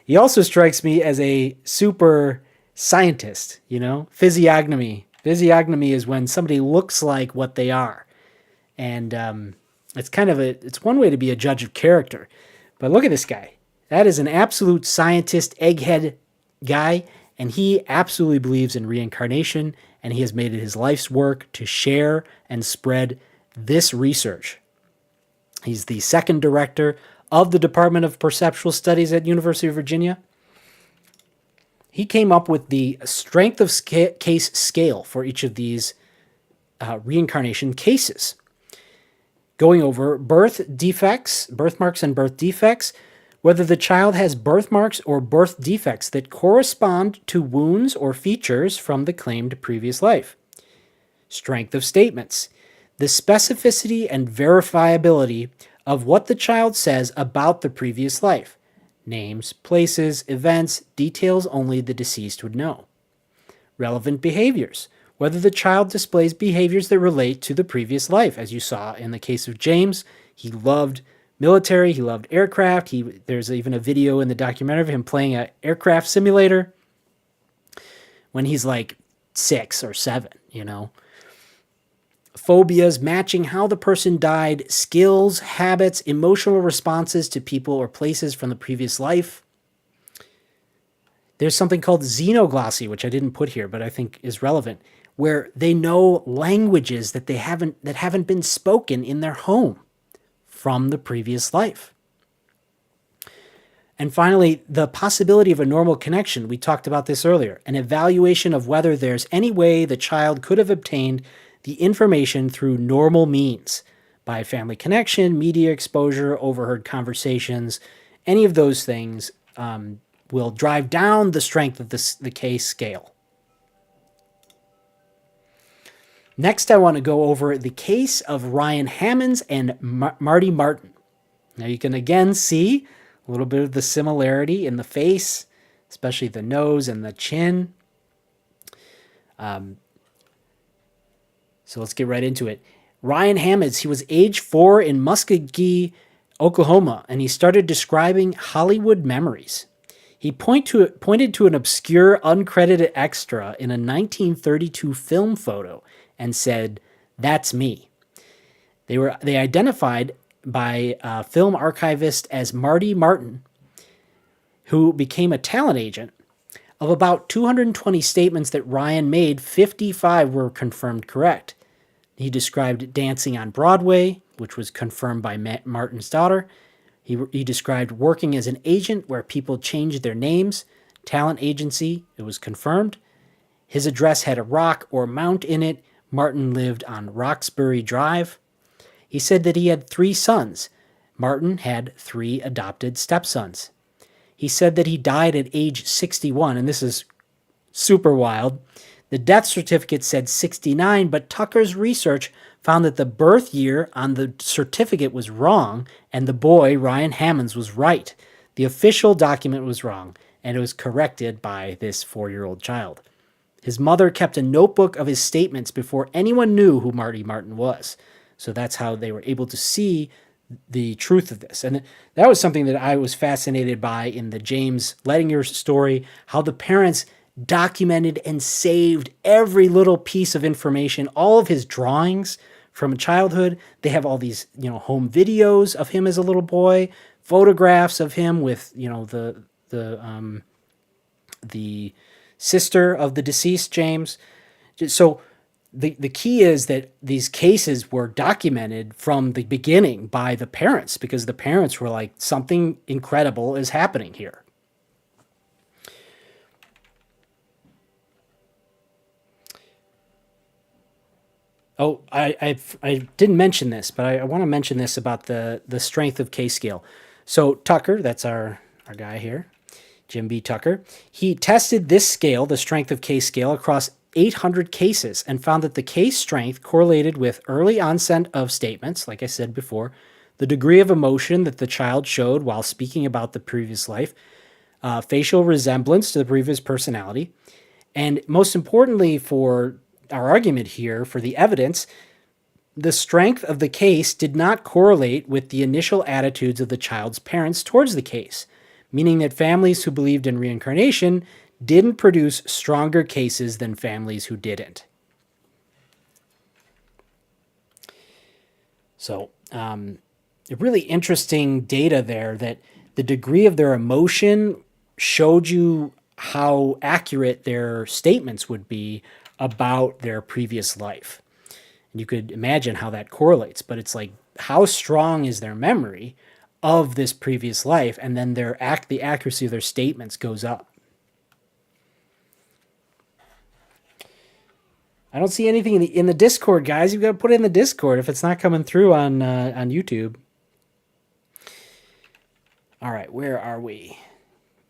He also strikes me as a super scientist, physiognomy. Physiognomy is when somebody looks like what they are. And it's one way to be a judge of character. But look at this guy. That is an absolute scientist, egghead guy, and he absolutely believes in reincarnation, and he has made it his life's work to share and spread this research. He's the second director of the Department of Perceptual Studies at University of Virginia. He came up with the strength of case scale for each of these reincarnation cases, going over birthmarks and birth defects, whether the child has birthmarks or birth defects that correspond to wounds or features from the claimed previous life. Strength of statements, the specificity and verifiability of what the child says about the previous life. Names, places, events, details only the deceased would know. Relevant behaviors, whether the child displays behaviors that relate to the previous life. As you saw in the case of James, he loved military, he loved aircraft. There's even a video in the documentary of him playing an aircraft simulator when he's like 6 or 7, Phobias, matching how the person died, skills, habits, emotional responses to people or places from the previous life. There's something called xenoglossy, which I didn't put here, but I think is relevant, where they know languages that haven't been spoken in their home from the previous life. And finally, the possibility of a normal connection. We talked about this earlier. An evaluation of whether there's any way the child could have obtained the information through normal means, by family connection, media exposure, overheard conversations. Any of those things will drive down the strength of the case scale. Next, I want to go over the case of Ryan Hammons and Marty Martyn. Now you can again see a little bit of the similarity in the face, especially the nose and the chin. So let's get right into it. Ryan Hammons, he was age 4 in Muskogee, Oklahoma, and he started describing Hollywood memories. He pointed to an obscure, uncredited extra in a 1932 film photo and said, "That's me." They identified by a film archivist as Marty Martyn, who became a talent agent. Of about 220 statements that Ryan made, 55 were confirmed correct. He described dancing on Broadway, which was confirmed by Martin's daughter. He described working as an agent where people changed their names. Talent agency, it was confirmed. His address had a rock or mount in it. Martyn lived on Roxbury Drive. He said that he had 3 sons. Martyn had 3 adopted stepsons. He said that he died at age 61, and this is super wild. The death certificate said 69, but Tucker's research found that the birth year on the certificate was wrong, and the boy, Ryan Hammons, was right. The official document was wrong, and it was corrected by this 4-year-old child. His mother kept a notebook of his statements before anyone knew who Marty Martyn was. So that's how they were able to see the truth of this. And that was something that I was fascinated by in the James Leininger story, how the parents documented and saved every little piece of information, all of his drawings from childhood. They have all these, home videos of him as a little boy, photographs of him with, the sister of the deceased James. So the key is that these cases were documented from the beginning by the parents, because the parents were like, something incredible is happening here. Oh, I didn't mention this, but I want to mention this about the strength of Cayce scale. So Tucker, that's our guy here, Jim B. Tucker, he tested this scale, the strength of Cayce scale, across 800 cases and found that the Cayce strength correlated with early onset of statements, like I said before, the degree of emotion that the child showed while speaking about the previous life, facial resemblance to the previous personality, and most importantly for our argument here, for the evidence, the strength of the Cayce did not correlate with the initial attitudes of the child's parents towards the Cayce, meaning that families who believed in reincarnation didn't produce stronger cases than families who didn't. So, really interesting data there, that the degree of their emotion showed you how accurate their statements would be about their previous life. And you could imagine how that correlates, but it's like, how strong is their memory of this previous life, and then the accuracy of their statements goes up. I don't see anything in the Discord, guys. You've got to put it in the Discord if it's not coming through on YouTube. All right, where are we?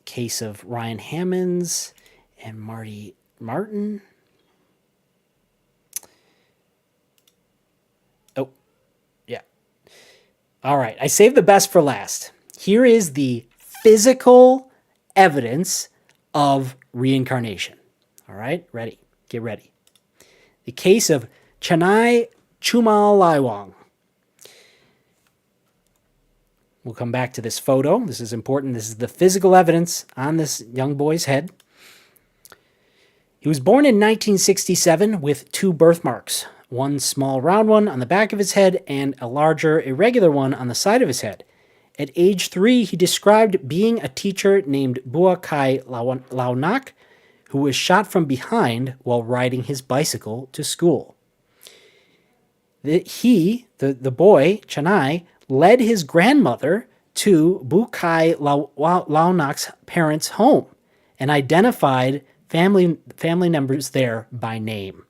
Case of Ryan Hammons and Martyn. Oh, yeah. All right, I saved the best for last. Here is the physical evidence of reincarnation. All right, ready? Get ready. The case of Chanai Chumalaiwang. We'll come back to this photo. This is important. This is the physical evidence on this young boy's head. He was born in 1967 with 2 birthmarks, one small round one on the back of his head and a larger irregular one on the side of his head. At age 3, he described being a teacher named Buakai Launak, who was shot from behind while riding his bicycle to school. The boy, Chanai, led his grandmother to Bukai Launak's parents' home and identified family members there by name.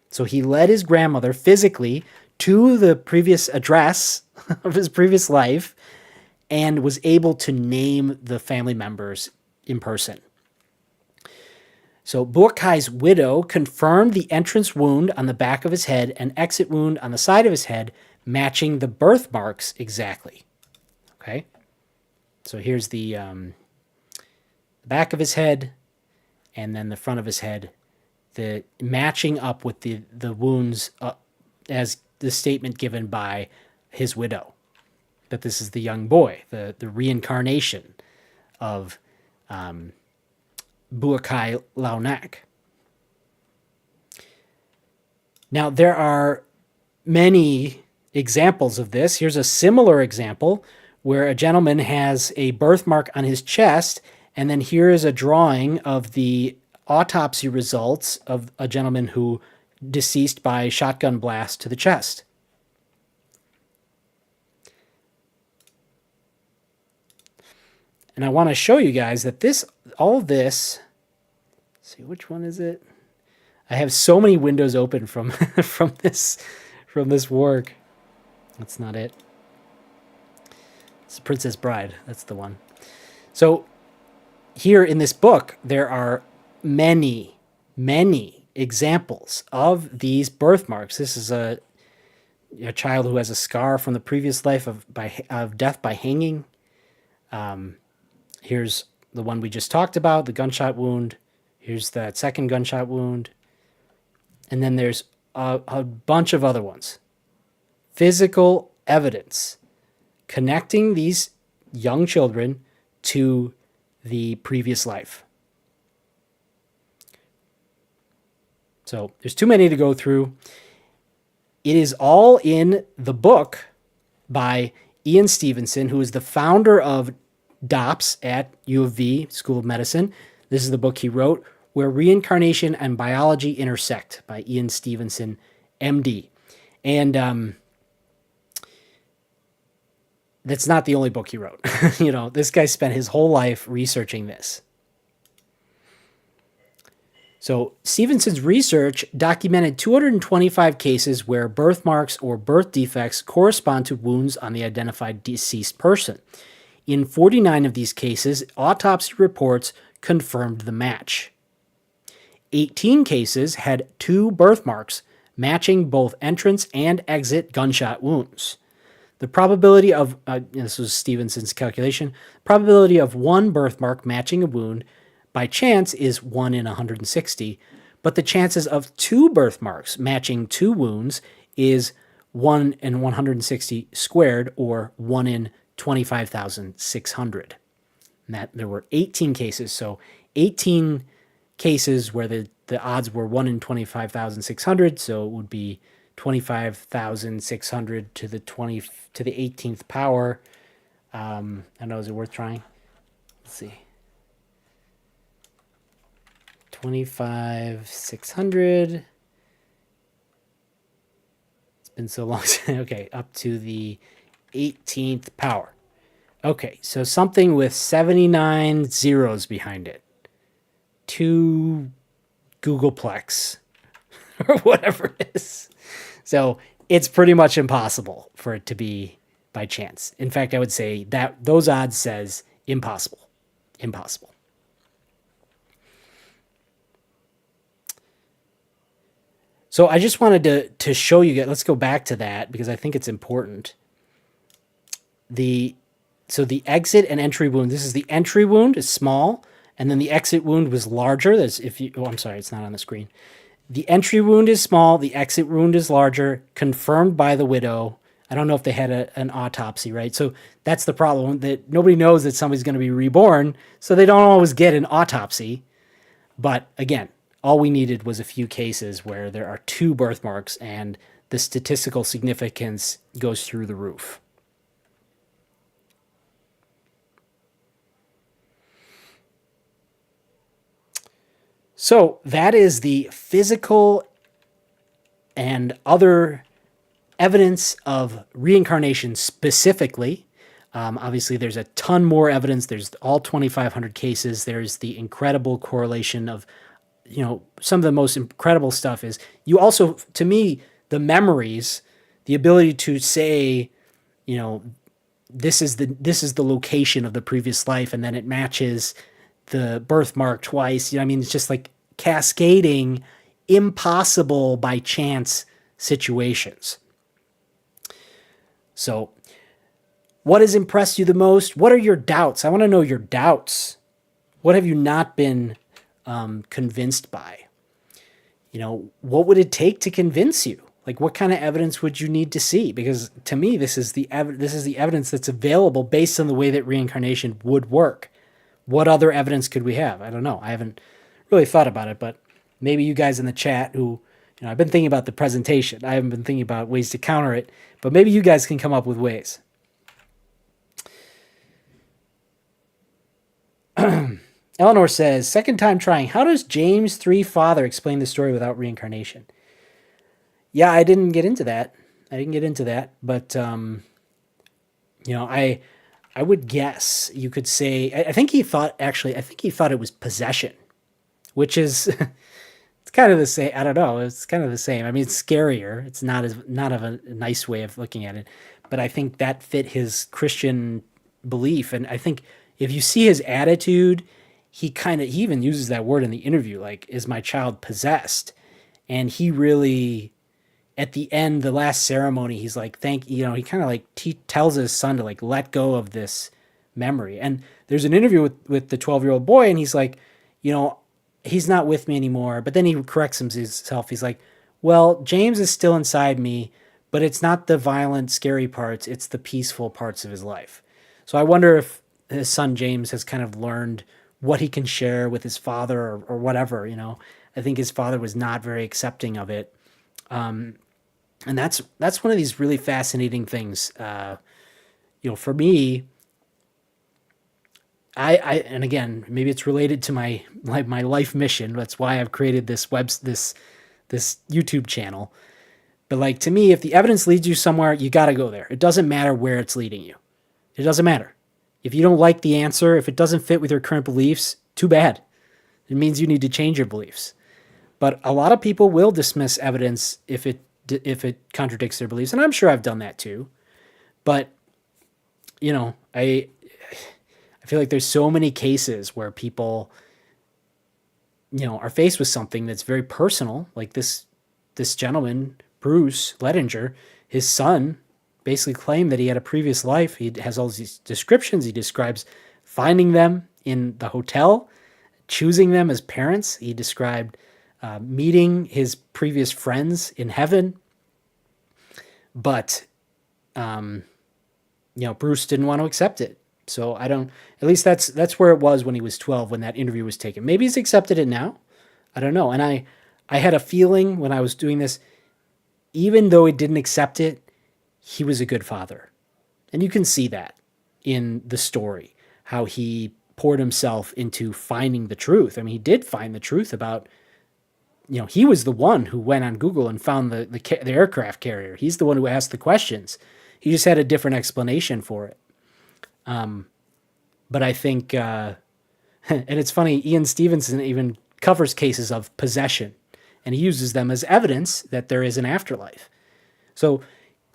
So he led his grandmother physically to the previous address of his previous life and was able to name the family members in person. So Buakai's widow confirmed the entrance wound on the back of his head and exit wound on the side of his head, matching the birthmarks exactly. Okay? So here's the back of his head and then the front of his head, the matching up with the wounds as the statement given by his widow, that this is the young boy, the reincarnation of Buakai Launak. Now, there are many examples of this. Here's a similar example where a gentleman has a birthmark on his chest, and then here is a drawing of the autopsy results of a gentleman who deceased by shotgun blast to the chest. And I want to show you guys that all this, let's see, which one is it? I have so many windows open from from this work. That's not it. It's Princess Bride. That's the one. So here in this book, there are many, many examples of these birthmarks. This is a child who has a scar from the previous life of death by hanging. Here's the one we just talked about, the gunshot wound. Here's that second gunshot wound. And then there's a bunch of other ones. Physical evidence connecting these young children to the previous life. So there's too many to go through. It is all in the book by Ian Stevenson, who is the founder of DOPS at U of V, School of Medicine. This is the book he wrote, Where Reincarnation and Biology Intersect, by Ian Stevenson, MD. And that's not the only book he wrote. This guy spent his whole life researching this. So Stevenson's research documented 225 cases where birthmarks or birth defects correspond to wounds on the identified deceased person. In 49 of these cases, autopsy reports confirmed the match. 18 cases had 2 birthmarks matching both entrance and exit gunshot wounds. The probability of, this was Stevenson's calculation, probability of 1 birthmark matching a wound by chance is 1 in 160, but the chances of 2 birthmarks matching 2 wounds is 1 in 160 squared, or 1 in 25,600. And that there were 18 cases, so 18 cases where the odds were 1 in 25,600, so it would be 25,600 to the 18th power. I don't know, is it worth trying? Let's see. 25,600. It's been so long. Okay, up to the 18th power. Okay, so something with 79 zeros behind it. 2 Googleplex or whatever it is. So it's pretty much impossible for it to be by chance. In fact, I would say that those odds says impossible. Impossible. So I just wanted to show you guys, let's go back to that because I think it's important. So the exit and entry wound, this is the entry wound is small, and then the exit wound was larger. I'm sorry, it's not on the screen. The entry wound is small, the exit wound is larger, confirmed by the widow. I don't know if they had an autopsy, right? So that's the problem, that nobody knows that somebody's going to be reborn, so they don't always get an autopsy. But again, all we needed was a few cases where there are 2 birthmarks and the statistical significance goes through the roof. So that is the physical and other evidence of reincarnation specifically. Obviously, there's a ton more evidence. There's all 2,500 cases. There's the incredible correlation of, some of the most incredible stuff is you also, to me, the memories, the ability to say, this is the location of the previous life, and then it matches the birthmark twice. It's just like cascading impossible by chance situations. So what has impressed you the most? What are your doubts? I want to know your doubts. What have you not been convinced by? What would it take to convince you? Like, what kind of evidence would you need to see? Because to me, this is the evidence that's available based on the way that reincarnation would work. What other evidence could we have? I don't know. I haven't really thought about it, but maybe you guys in the chat who, I've been thinking about the presentation. I haven't been thinking about ways to counter it, but maybe you guys can come up with ways. Eleanor says, second time trying, how does James 3 Father explain the story without reincarnation? Yeah, I didn't get into that. But, I would guess you could say, I think he thought it was possession, which is, it's kind of the same. I don't know. It's kind of the same. It's scarier. It's not of a nice way of looking at it, but I think that fit his Christian belief. And I think if you see his attitude, he even uses that word in the interview, like, is my child possessed? And he really, at the end, the last ceremony, he's like, he kind of like tells his son to like let go of this memory. And there's an interview with the 12-year-old boy, and he's like, he's not with me anymore. But then he corrects himself. He's like, well, James is still inside me, but it's not the violent, scary parts. It's the peaceful parts of his life. So I wonder if his son James has kind of learned what he can share with his father or whatever, I think his father was not very accepting of it. And that's one of these really fascinating things. For me, I and again, maybe it's related to my life mission. That's why I've created this YouTube channel. But to me, if the evidence leads you somewhere, you got to go there. It doesn't matter where it's leading you. It doesn't matter. If you don't like the answer, if it doesn't fit with your current beliefs, too bad. It means you need to change your beliefs. But a lot of people will dismiss evidence if it contradicts their beliefs, and I'm sure I've done that too. But I feel like there's so many cases where people are faced with something that's very personal, like this gentleman, Bruce Leininger. His son basically claimed that he had a previous life. He has all these descriptions. He describes finding them in the hotel, choosing them as parents. He described meeting his previous friends in heaven. But, Bruce didn't want to accept it. So at least that's where it was when he was 12, when that interview was taken. Maybe he's accepted it now. I don't know. And I had a feeling when I was doing this, even though he didn't accept it, he was a good father. And you can see that in the story, how he poured himself into finding the truth. I mean, he did find the truth about, he was the one who went on Google and found the aircraft carrier. He's the one who asked the questions. He just had a different explanation for it. But I think, and it's funny, Ian Stevenson even covers cases of possession, and he uses them as evidence that there is an afterlife. So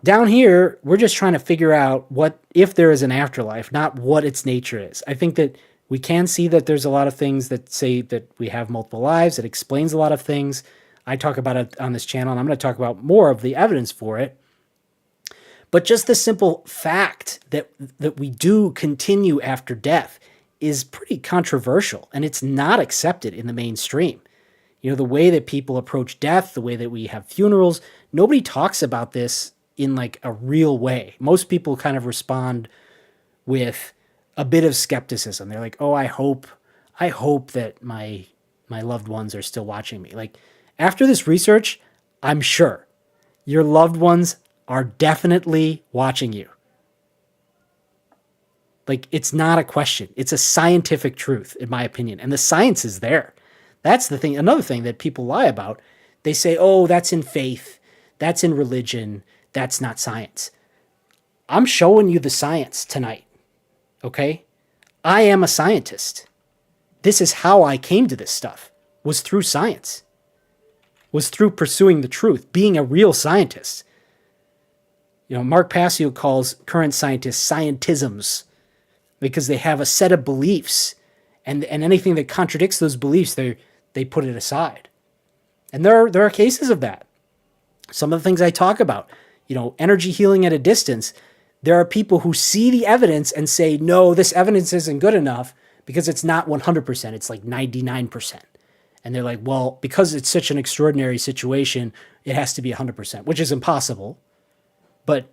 down here, we're just trying to figure out what if there is an afterlife, not what its nature is. I think that we can see that there's a lot of things that say that we have multiple lives. It explains a lot of things. I talk about it on this channel, and I'm going to talk about more of the evidence for it. But just the simple fact that we do continue after death is pretty controversial, and it's not accepted in the mainstream. The way that people approach death, the way that we have funerals, nobody talks about this in a real way. Most people kind of respond with a bit of skepticism. They're like, oh, I hope that my loved ones are still watching me. After this research, I'm sure your loved ones are definitely watching you. It's not a question. It's a scientific truth, in my opinion. And the science is there. That's the thing. Another thing that people lie about, they say, oh, that's in faith. That's in religion. That's not science. I'm showing you the science tonight. Okay? I am a scientist. This is how I came to this stuff, was through science, was through pursuing the truth, being a real scientist. Mark Passio calls current scientists scientisms because they have a set of beliefs, and anything that contradicts those beliefs, they put it aside. And there are cases of that. Some of the things I talk about, energy healing at a distance, there are people who see the evidence and say, no, this evidence isn't good enough because it's not 100%, it's 99%. And they're like, well, because it's such an extraordinary situation, it has to be 100%, which is impossible. But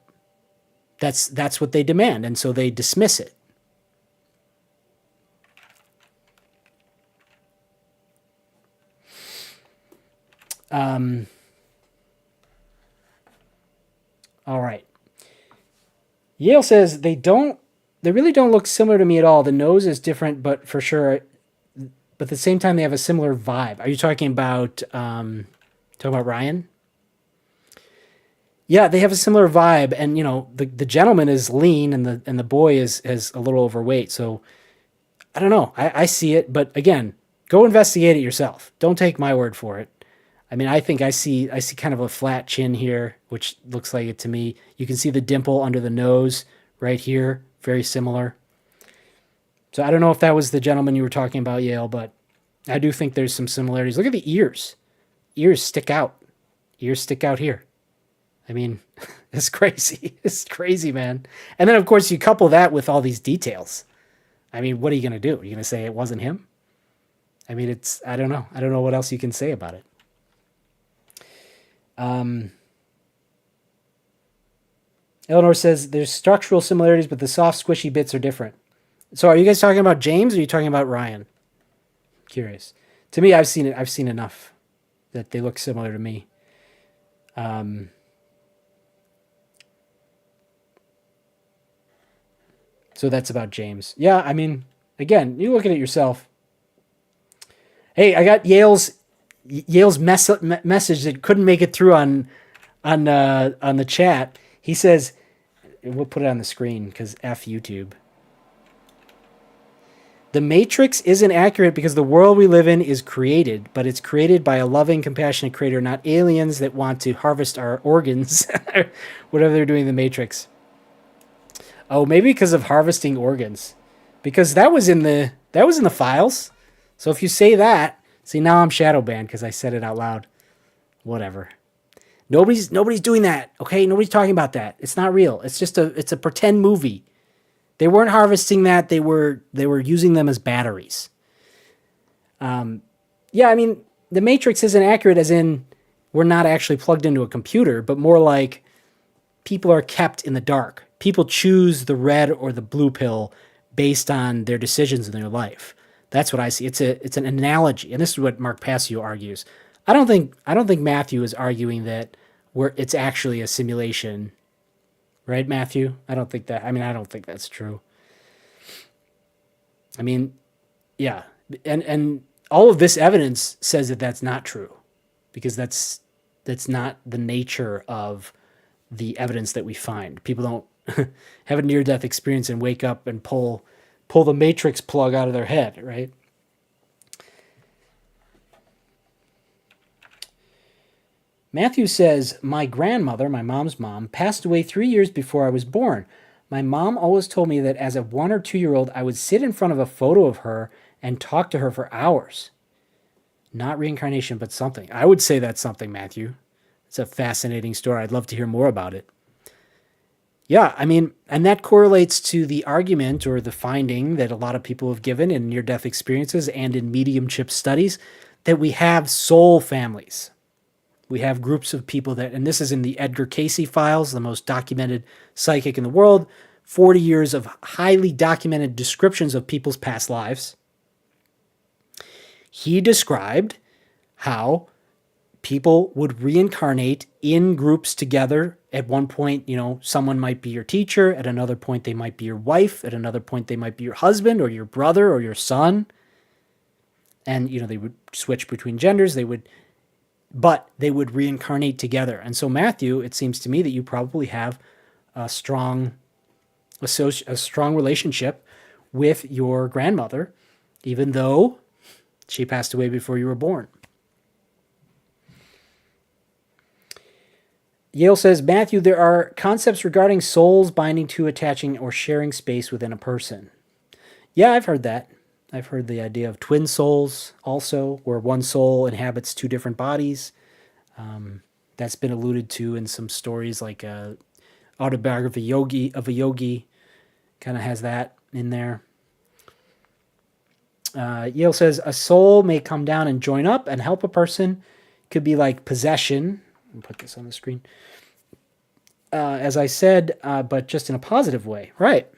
that's what they demand, and so they dismiss it. All right. Yale says they really don't look similar to me at all. The nose is different, but for sure, but at the same time, they have a similar vibe. Are you talking about Ryan? Yeah, they have a similar vibe, and the gentleman is lean, and the boy is a little overweight. So I don't know. I see it, but again, go investigate it yourself. Don't take my word for it. I mean, I think I see kind of a flat chin here, which looks like it to me. You can see the dimple under the nose right here, very similar. So I don't know if that was the gentleman you were talking about, Yale, but I do think there's some similarities. Look at the ears. Ears stick out. Ears stick out here. I mean, it's crazy. It's crazy, man. And then, of course, you couple that with all these details. I mean, what are you going to do? Are you going to say it wasn't him? I mean, I don't know. I don't know what else you can say about it. Eleanor says there's structural similarities, but the soft, squishy bits are different. So are you guys talking about James or are you talking about Ryan? Curious. To me, I've seen enough that they look similar to me. So that's about James. Yeah, I mean, again, you look at it yourself. Hey, I got Yale's message that couldn't make it through on the chat. He says, we'll put it on the screen because F YouTube. The Matrix isn't accurate because the world we live in is created, but it's created by a loving, compassionate creator, not aliens that want to harvest our organs. Whatever they're doing in the Matrix. Oh, maybe because of harvesting organs, because that was in the files. So if you say that, see, now I'm shadow banned because I said it out loud. Whatever. Nobody's doing that. Okay, nobody's talking about that. It's not real. It's just a pretend movie. They weren't harvesting that. They were using them as batteries. Yeah, I mean, the Matrix isn't accurate as in we're not actually plugged into a computer, but more like people are kept in the dark. People choose the red or the blue pill based on their decisions in their life. That's what I see. It's an analogy, and this is what Mark Passio argues. I don't think Matthew is arguing that it's actually a simulation, right, Matthew? I don't think that. I mean, I don't think that's true. I mean, yeah, and all of this evidence says that that's not true, because that's not the nature of the evidence that we find. People don't have a near-death experience and wake up and pull the Matrix plug out of their head, right? Matthew says, my grandmother, my mom's mom, passed away 3 years before I was born. My mom always told me that as a 1 or 2 year old, I would sit in front of a photo of her and talk to her for hours. Not reincarnation, but something. I would say that's something, Matthew. It's a fascinating story. I'd love to hear more about it. Yeah, I mean, and that correlates to the argument or the finding that a lot of people have given in near-death experiences and in mediumship studies, that we have soul families. We have groups of people that, and this is in the Edgar Cayce files, the most documented psychic in the world, 40 years of highly documented descriptions of people's past lives. He described how people would reincarnate in groups together. At one point, someone might be your teacher. At another point, they might be your wife. At another point, they might be your husband or your brother or your son. And, they would switch between genders. But they would reincarnate together. And so, Matthew, it seems to me that you probably have a strong relationship with your grandmother, even though she passed away before you were born. Yale says, Matthew, there are concepts regarding souls binding to, attaching, or sharing space within a person. Yeah, I've heard that. I've heard the idea of twin souls also, where one soul inhabits two different bodies. That's been alluded to in some stories, like Autobiography of a Yogi kind of has that in there. Yale says, a soul may come down and join up and help a person. Could be like possession. I'll put this on the screen. As I said, but just in a positive way. Right.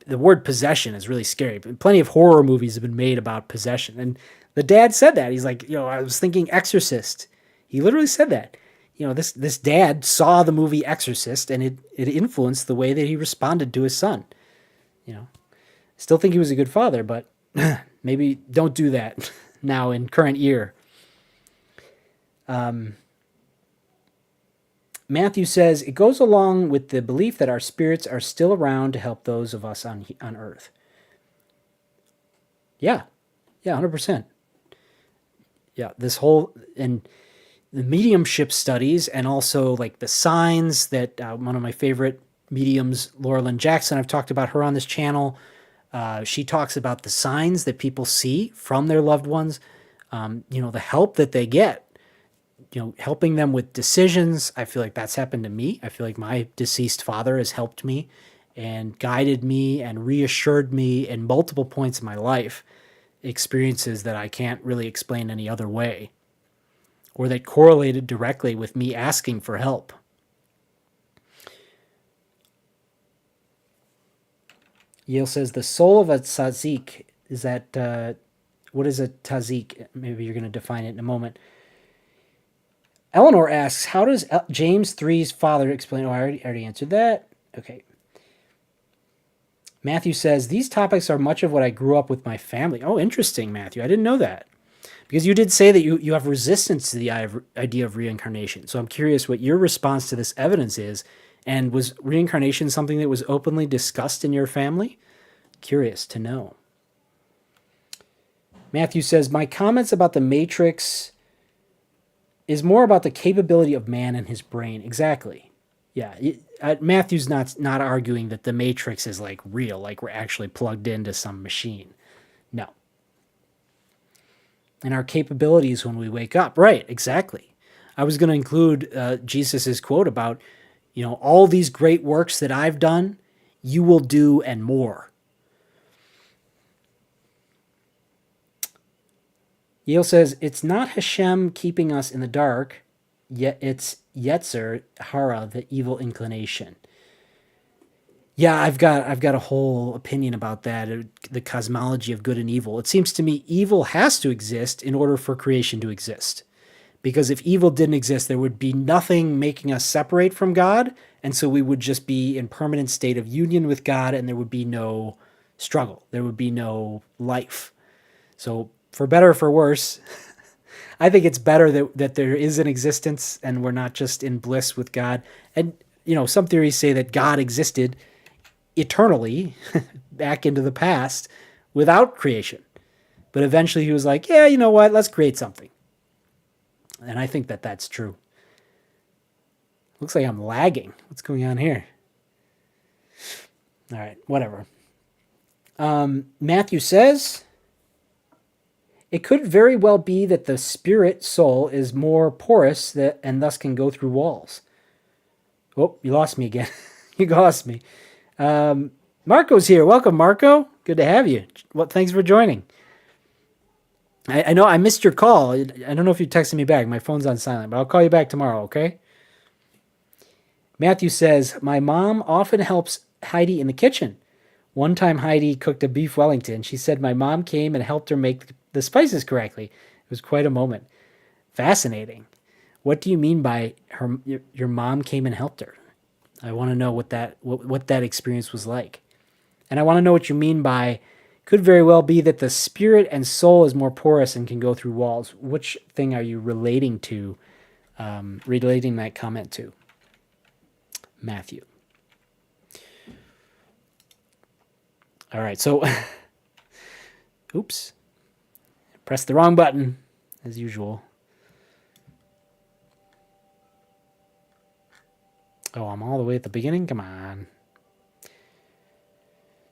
The word possession is really scary. Plenty of horror movies have been made about possession. And the dad said that. He's like, I was thinking Exorcist. He literally said that. This dad saw the movie Exorcist, and it influenced the way that he responded to his son. Still think he was a good father, but maybe don't do that now in current year. Matthew says, it goes along with the belief that our spirits are still around to help those of us on Earth. Yeah, 100%. Yeah, this whole, and the mediumship studies, and also like the signs that one of my favorite mediums, Laura Lynn Jackson, I've talked about her on this channel. She talks about the signs that people see from their loved ones, the help that they get. Helping them with decisions. I feel like that's happened to me. I feel like my deceased father has helped me and guided me and reassured me in multiple points in my life, experiences that I can't really explain any other way, or that correlated directly with me asking for help. Yale says, the soul of a tzazik is that, what is a tzazik? Maybe you're going to define it in a moment. Eleanor asks, how does James 3's father explain? Oh, I already answered that. Okay. Matthew says, these topics are much of what I grew up with my family. Oh, interesting, Matthew. I didn't know that. Because you did say that you have resistance to the idea of reincarnation. So I'm curious what your response to this evidence is. And was reincarnation something that was openly discussed in your family? Curious to know. Matthew says, my comments about the Matrix is more about the capability of man and his brain. Exactly. Yeah. Matthew's not arguing that the Matrix is like real, like we're actually plugged into some machine. No. And our capabilities when we wake up. Right, exactly. I was going to include Jesus's quote about, all these great works that I've done, you will do and more. Yale says, it's not Hashem keeping us in the dark, yet it's Yetzer Hara, the evil inclination. Yeah, I've got a whole opinion about that, the cosmology of good and evil. It seems to me evil has to exist in order for creation to exist. Because if evil didn't exist, there would be nothing making us separate from God, and so we would just be in permanent state of union with God, and there would be no struggle. There would be no life. So for better or for worse, I think it's better that there is an existence and we're not just in bliss with God. And, some theories say that God existed eternally back into the past without creation. But eventually he was like, yeah, you know what? Let's create something. And I think that that's true. Looks like I'm lagging. What's going on here? All right, whatever. Matthew says, it could very well be that the spirit soul is more porous and thus can go through walls. Oh, you lost me again. You lost me. Marco's here. Welcome, Marco. Good to have you. Well, thanks for joining. I know I missed your call. I don't know if you texted me back. My phone's on silent, but I'll call you back tomorrow, okay? Matthew says, my mom often helps Heidi in the kitchen. One time Heidi cooked a beef Wellington. She said my mom came and helped her make the spices correctly. It was quite a moment. Fascinating. What do you mean by your mom came and helped her? I want to know what that experience was like. And I want to know what you mean by could very well be that the spirit and soul is more porous and can go through walls. Which thing are you relating that comment to? Matthew. All right, so, oops, pressed the wrong button, as usual. Oh, I'm all the way at the beginning? Come on.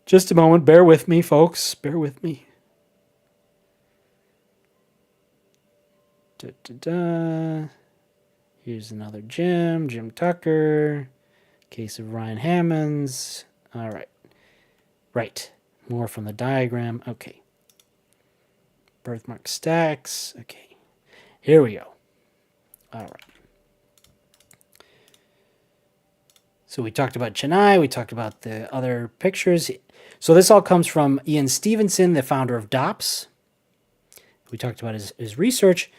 Just a moment. Bear with me, folks. Bear with me. Here's another Jim Tucker. Case of Ryan Hammons. All right. Right. More from the diagram. Okay. Birthmark stacks. Okay. Here we go. All right. So we talked about Chennai. We talked about the other pictures. So this all comes from Ian Stevenson, the founder of DOPS. We talked about his research.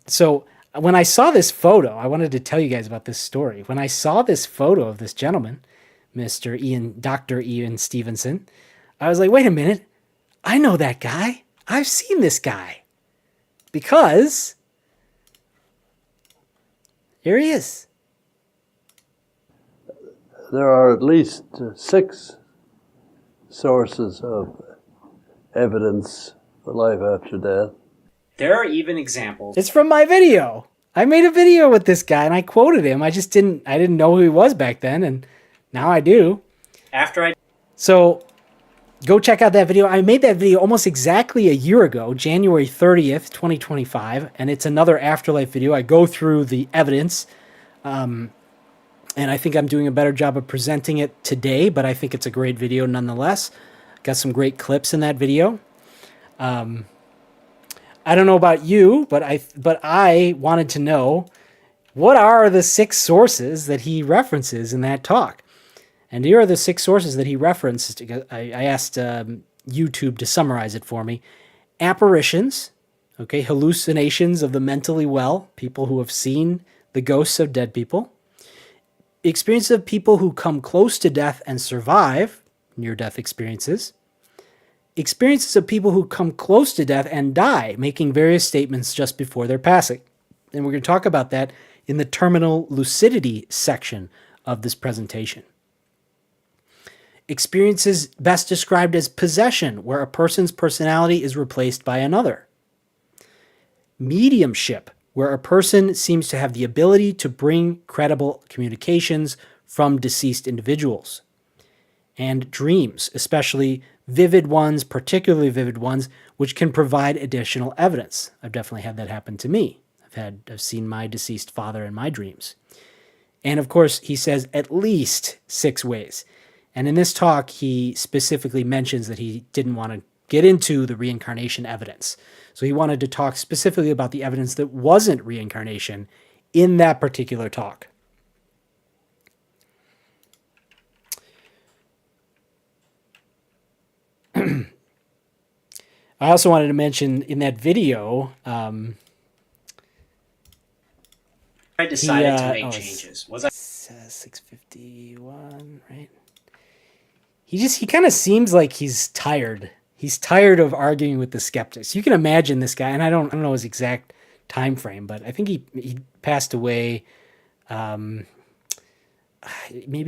So when I saw this photo, I wanted to tell you guys about this story. When I saw this photo of this gentleman, Dr. Ian Stevenson, I was like, wait a minute. I know that guy. I've seen this guy. Because here he is. There are at least 6 sources of evidence for life after death. There are even examples. It's from my video. I made a video with this guy and I quoted him. I didn't know who he was back then, and now I do. So go check out that video. I made that video almost exactly a year ago, January 30th, 2025, and it's another Afterlife video. I go through the evidence, and I think I'm doing a better job of presenting it today, but I think it's a great video nonetheless. Got some great clips in that video. I don't know about you, but I wanted to know, what are the 6 sources that he references in that talk? And here are the 6 sources that he referenced. I asked YouTube to summarize it for me. Apparitions. Okay, hallucinations of the mentally well, people who have seen the ghosts of dead people. Experiences of people who come close to death and survive, near-death experiences. Experiences of people who come close to death and die, making various statements just before their passing. And we're going to talk about that in the terminal lucidity section of this presentation. Experiences best described as possession, where a person's personality is replaced by another. Mediumship, where a person seems to have the ability to bring credible communications from deceased individuals. And dreams, especially vivid ones, particularly vivid ones, which can provide additional evidence. I've definitely had that happen to me. I've seen my deceased father in my dreams. And of course, he says at least 6 ways. And in this talk, he specifically mentions that he didn't want to get into the reincarnation evidence. So he wanted to talk specifically about the evidence that wasn't reincarnation in that particular talk. I also wanted to mention in that video, I decided to make changes. Was I 651, right? He kind of seems like he's tired. He's tired of arguing with the skeptics. You can imagine this guy, and I don't know his exact time frame, but I think he passed away maybe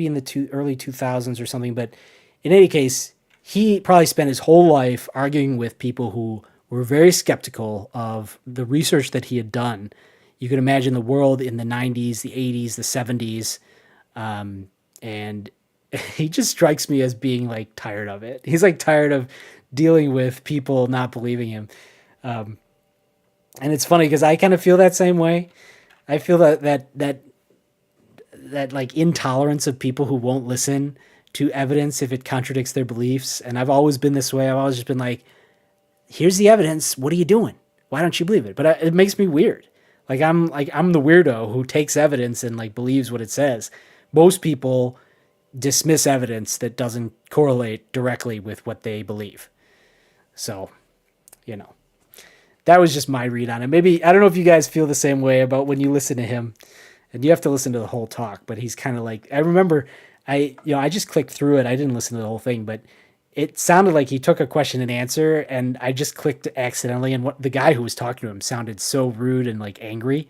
in the early 2000s or something. But in any case, he probably spent his whole life arguing with people who were very skeptical of the research that he had done. You can imagine the world in the 90s, the 80s, the 70s, and he just strikes me as being like tired of it. He's like tired of dealing with people not believing him. And it's funny because I kind of feel that same way. I feel that like intolerance of people who won't listen to evidence if it contradicts their beliefs. And I've always been this way. I've always just been like, here's the evidence. What are you doing? Why don't you believe it? But it makes me weird. I'm the weirdo who takes evidence and like believes what it says. Most people dismiss evidence that doesn't correlate directly with what they believe. So, that was just my read on it. Maybe, I don't know if you guys feel the same way about when you listen to him, and you have to listen to the whole talk, but he's kind of like, I remember I just clicked through it. I didn't listen to the whole thing, but it sounded like he took a question and answer, and I just clicked accidentally, and the guy who was talking to him sounded so rude and like angry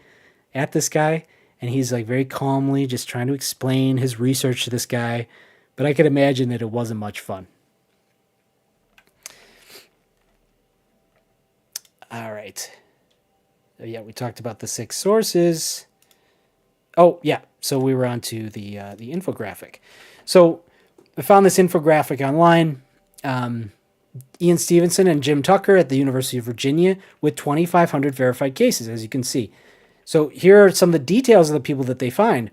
at this guy. And he's like very calmly just trying to explain his research to this guy. But I could imagine that it wasn't much fun. All right. Yeah, we talked about the 6 sources. Oh, yeah. So we were on to the infographic. So I found this infographic online. Ian Stevenson and Jim Tucker at the University of Virginia with 2,500 verified cases, as you can see. So here are some of the details of the people that they find.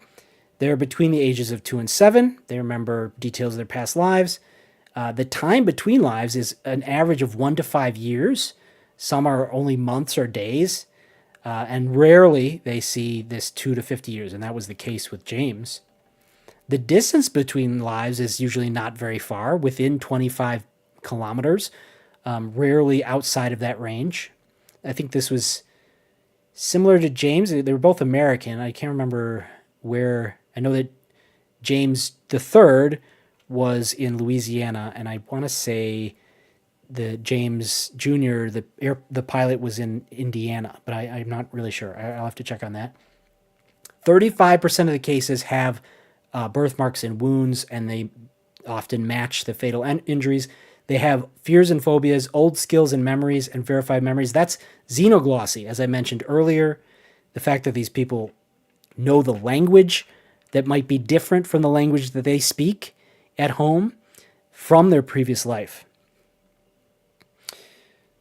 They're between the ages of 2 and 7. They remember details of their past lives. The time between lives is an average of 1 to 5 years. Some are only months or days. And rarely they see this 2 to 50 years. And that was the case with James. The distance between lives is usually not very far, within 25 kilometers, rarely outside of that range. I think this was similar to James. They were both American. I can't remember where. I know that James III was in Louisiana, and I want to say the James Jr., the pilot, was in Indiana, but I'm not really sure. I'll have to check on that. 35% of the cases have birthmarks and wounds, and they often match the fatal injuries. They have fears and phobias, old skills and memories, and verified memories. That's xenoglossy, as I mentioned earlier. The fact that these people know the language that might be different from the language that they speak at home from their previous life.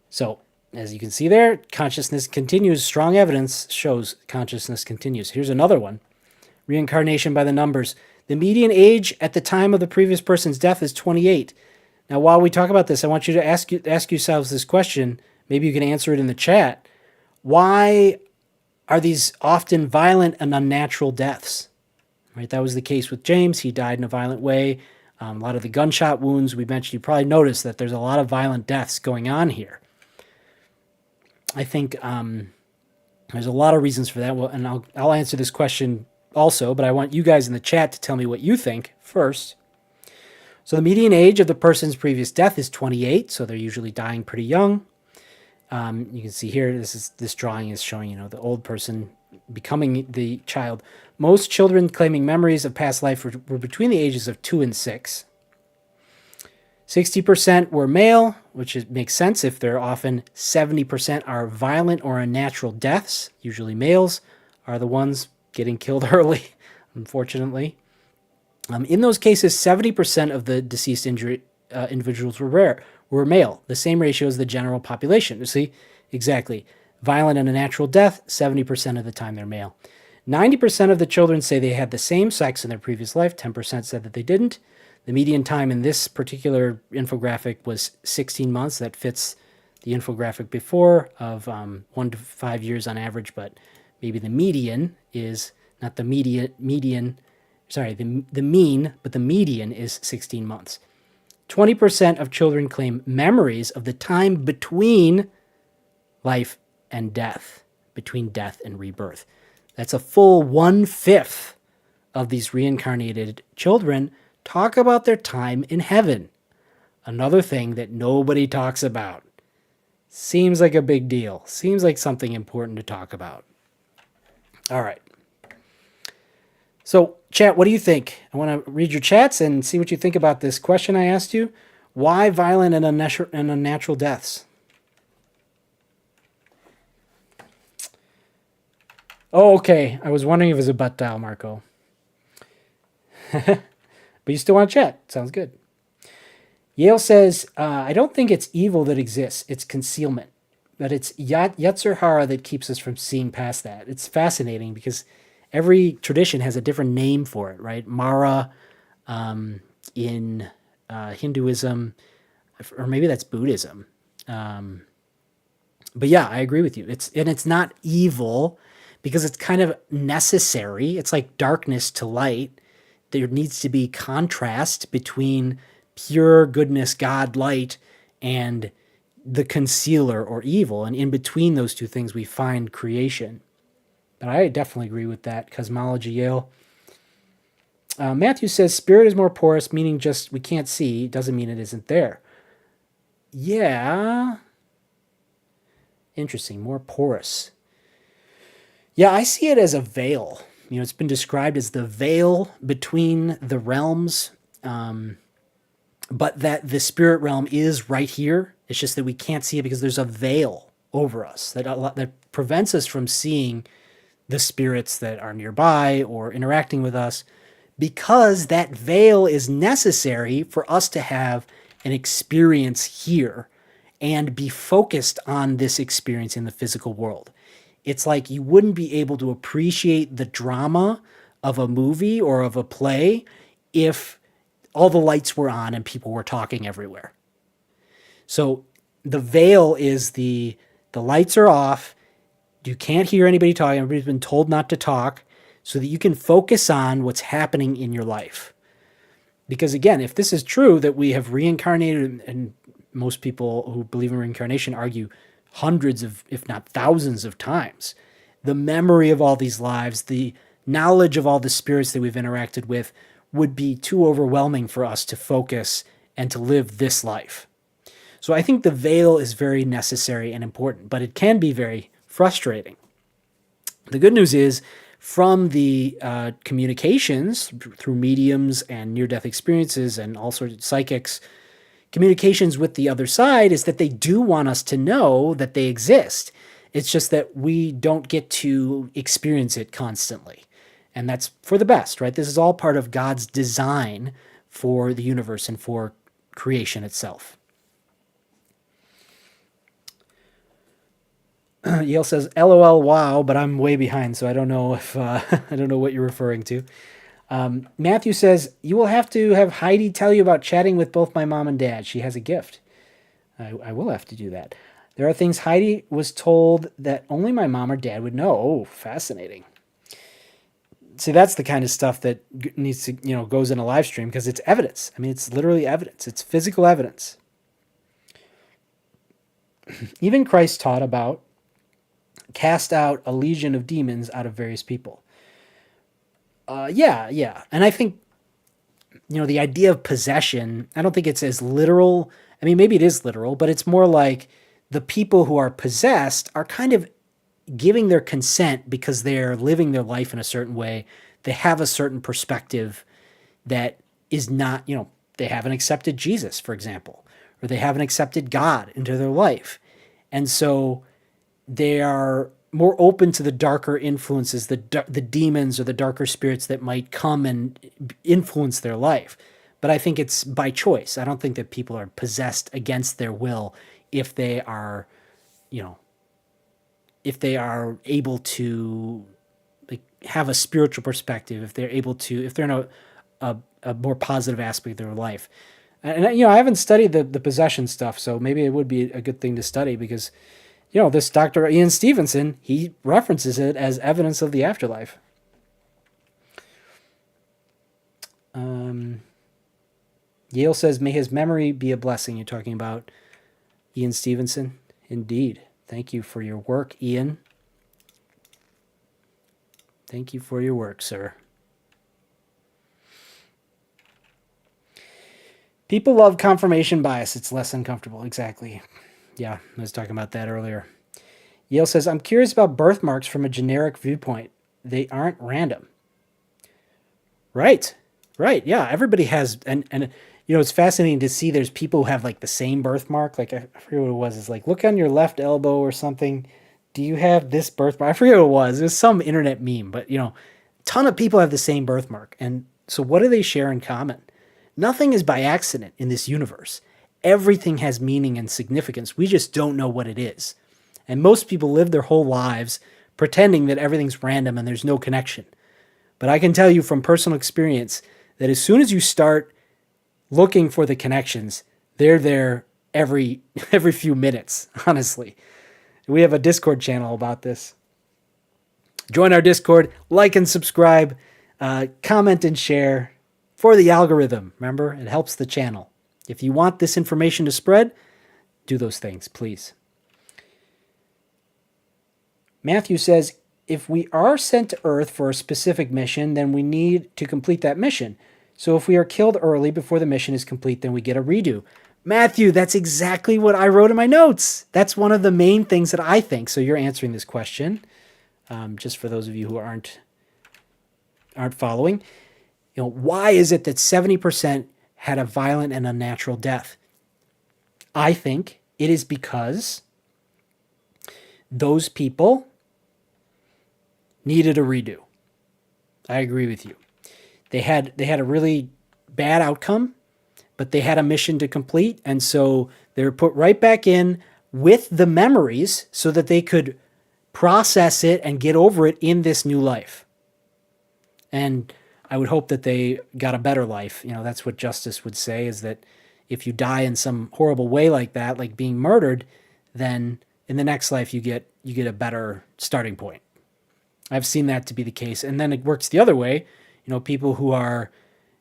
So, as you can see there, consciousness continues. Strong evidence shows consciousness continues. Here's another one. Reincarnation by the numbers. The median age at the time of the previous person's death is 28. Now, while we talk about this, I want you to ask yourselves this question. Maybe you can answer it in the chat. Why are these often violent and unnatural deaths? Right, that was the case with James. He died in a violent way. A lot of the gunshot wounds we mentioned, you probably noticed that there's a lot of violent deaths going on here. I think there's a lot of reasons for that. Well, and I'll answer this question also, but I want you guys in the chat to tell me what you think first. So the median age of the person's previous death is 28, so they're usually dying pretty young. You can see here, this drawing is showing, the old person becoming the child. Most children claiming memories of past life were between the ages of 2 and 6. 60% were male, which makes sense if they're often 70% are violent or unnatural deaths. Usually males are the ones getting killed early, unfortunately. In those cases, 70% of the deceased individuals were male, the same ratio as the general population. You see, exactly. Violent and unnatural death, 70% of the time they're male. 90% of the children say they had the same sex in their previous life. 10% said that they didn't. The median time in this particular infographic was 16 months. That fits the infographic before of 1 to 5 years on average, but maybe the median is not the median. Sorry, the mean, but the median is 16 months. 20% of children claim memories of the time between life and death, between death and rebirth. That's a full 1/5 of these reincarnated children talk about their time in heaven. Another thing that nobody talks about. Seems like a big deal. Seems like something important to talk about. All right. So, chat, what do you think? I want to read your chats and see what you think about this question I asked you. Why violent and unnatural deaths? Oh, okay. I was wondering if it was a butt dial, Marco. But you still want to chat. Sounds good. Yale says, I don't think it's evil that exists. It's concealment. But it's Yetzer Hara that keeps us from seeing past that. It's fascinating because every tradition has a different name for it, right? Mara in Hinduism, or maybe that's Buddhism. But yeah, I agree with you. It's not evil because it's kind of necessary. It's like darkness to light. There needs to be contrast between pure goodness, God, light, and the concealer or evil. And in between those two things, we find creation. But I definitely agree with that. Cosmology, Yale. Matthew says, spirit is more porous, meaning just we can't see. Doesn't mean it isn't there. Yeah. Interesting. More porous. Yeah, I see it as a veil. It's been described as the veil between the realms, but that the spirit realm is right here. It's just that we can't see it because there's a veil over us that prevents us from seeing the spirits that are nearby or interacting with us, because that veil is necessary for us to have an experience here and be focused on this experience in the physical world. It's like you wouldn't be able to appreciate the drama of a movie or of a play if all the lights were on and people were talking everywhere. So the veil is the lights are off. You can't hear anybody talking. Everybody's been told not to talk so that you can focus on what's happening in your life. Because again, if this is true that we have reincarnated, and most people who believe in reincarnation argue hundreds of, if not thousands of times, the memory of all these lives, the knowledge of all the spirits that we've interacted with would be too overwhelming for us to focus and to live this life. So I think the veil is very necessary and important, but it can be very frustrating. The good news is, from the communications through mediums and near-death experiences and all sorts of psychics, communications with the other side is that they do want us to know that they exist. It's just that we don't get to experience it constantly. And that's for the best, right? This is all part of God's design for the universe and for creation itself. Yale says, LOL, wow, but I'm way behind, so I don't know if I don't know what you're referring to. Matthew says, you will have to have Heidi tell you about chatting with both my mom and dad. She has a gift. I will have to do that. There are things Heidi was told that only my mom or dad would know. Oh, fascinating. See, that's the kind of stuff that needs to, goes in a live stream because it's evidence. I mean, it's literally evidence. It's physical evidence. Even Christ taught about cast out a legion of demons out of various people. Yeah. And I think, the idea of possession, I don't think it's as literal. I mean, maybe it is literal, but it's more like the people who are possessed are kind of giving their consent because they're living their life in a certain way. They have a certain perspective that is not, they haven't accepted Jesus, for example, or they haven't accepted God into their life. And so they are more open to the darker influences, the demons or the darker spirits that might come and influence their life. But I think it's by choice. I don't think that people are possessed against their will if they are, if they are able to have a spiritual perspective, if they're in a more positive aspect of their life. And I haven't studied the possession stuff, so maybe it would be a good thing to study because, this Dr. Ian Stevenson, he references it as evidence of the afterlife. Yale says, may his memory be a blessing. You're talking about Ian Stevenson? Indeed. Thank you for your work, Ian. Thank you for your work, sir. People love confirmation bias. It's less uncomfortable. Exactly. Yeah, I was talking about that earlier. Yale says, I'm curious about birthmarks from a generic viewpoint. They aren't random. Right. Yeah, everybody has, and it's fascinating to see there's people who have the same birthmark. I forget what it was. It's look on your left elbow or something. Do you have this birthmark? I forget what it was. It was some internet meme, but a ton of people have the same birthmark. And so what do they share in common? Nothing is by accident in this universe. Everything has meaning and significance. We just don't know what it is. And most people live their whole lives pretending that everything's random and there's no connection. But I can tell you from personal experience that as soon as you start looking for the connections, they're there every few minutes, honestly. We have a Discord channel about this. Join our Discord, like and subscribe, comment and share for the algorithm. Remember, it helps the channel. If you want this information to spread, do those things, please. Matthew says, if we are sent to Earth for a specific mission, then we need to complete that mission. So if we are killed early before the mission is complete, then we get a redo. Matthew, that's exactly what I wrote in my notes. That's one of the main things that I think. So you're answering this question, just for those of you who aren't following. Why is it that 70% had a violent and unnatural death? I think it is because those people needed a redo. I agree with you. They had a really bad outcome, but they had a mission to complete, and so they were put right back in with the memories so that they could process it and get over it in this new life. And I would hope that they got a better life. That's what justice would say, is that if you die in some horrible way like that, like being murdered, then in the next life you get a better starting point. I've seen that to be the case. And then it works the other way. People who are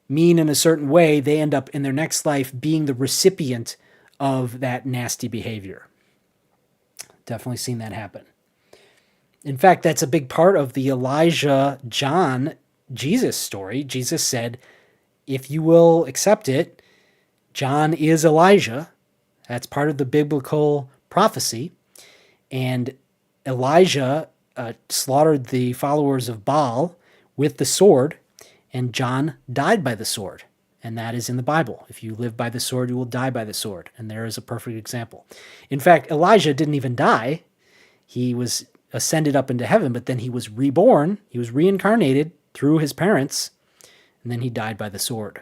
mean in a certain way, they end up in their next life being the recipient of that nasty behavior. Definitely seen that happen. In fact, that's a big part of the Elijah, John, Jesus story. Jesus said, if you will accept it, John is Elijah. That's part of the biblical prophecy. And Elijah slaughtered the followers of Baal with the sword, and John died by the sword. And that is in the Bible. If you live by the sword, you will die by the sword. And there is a perfect example. In fact, Elijah didn't even die. He was ascended up into heaven, but then he was reborn. He was reincarnated through his parents, and then he died by the sword.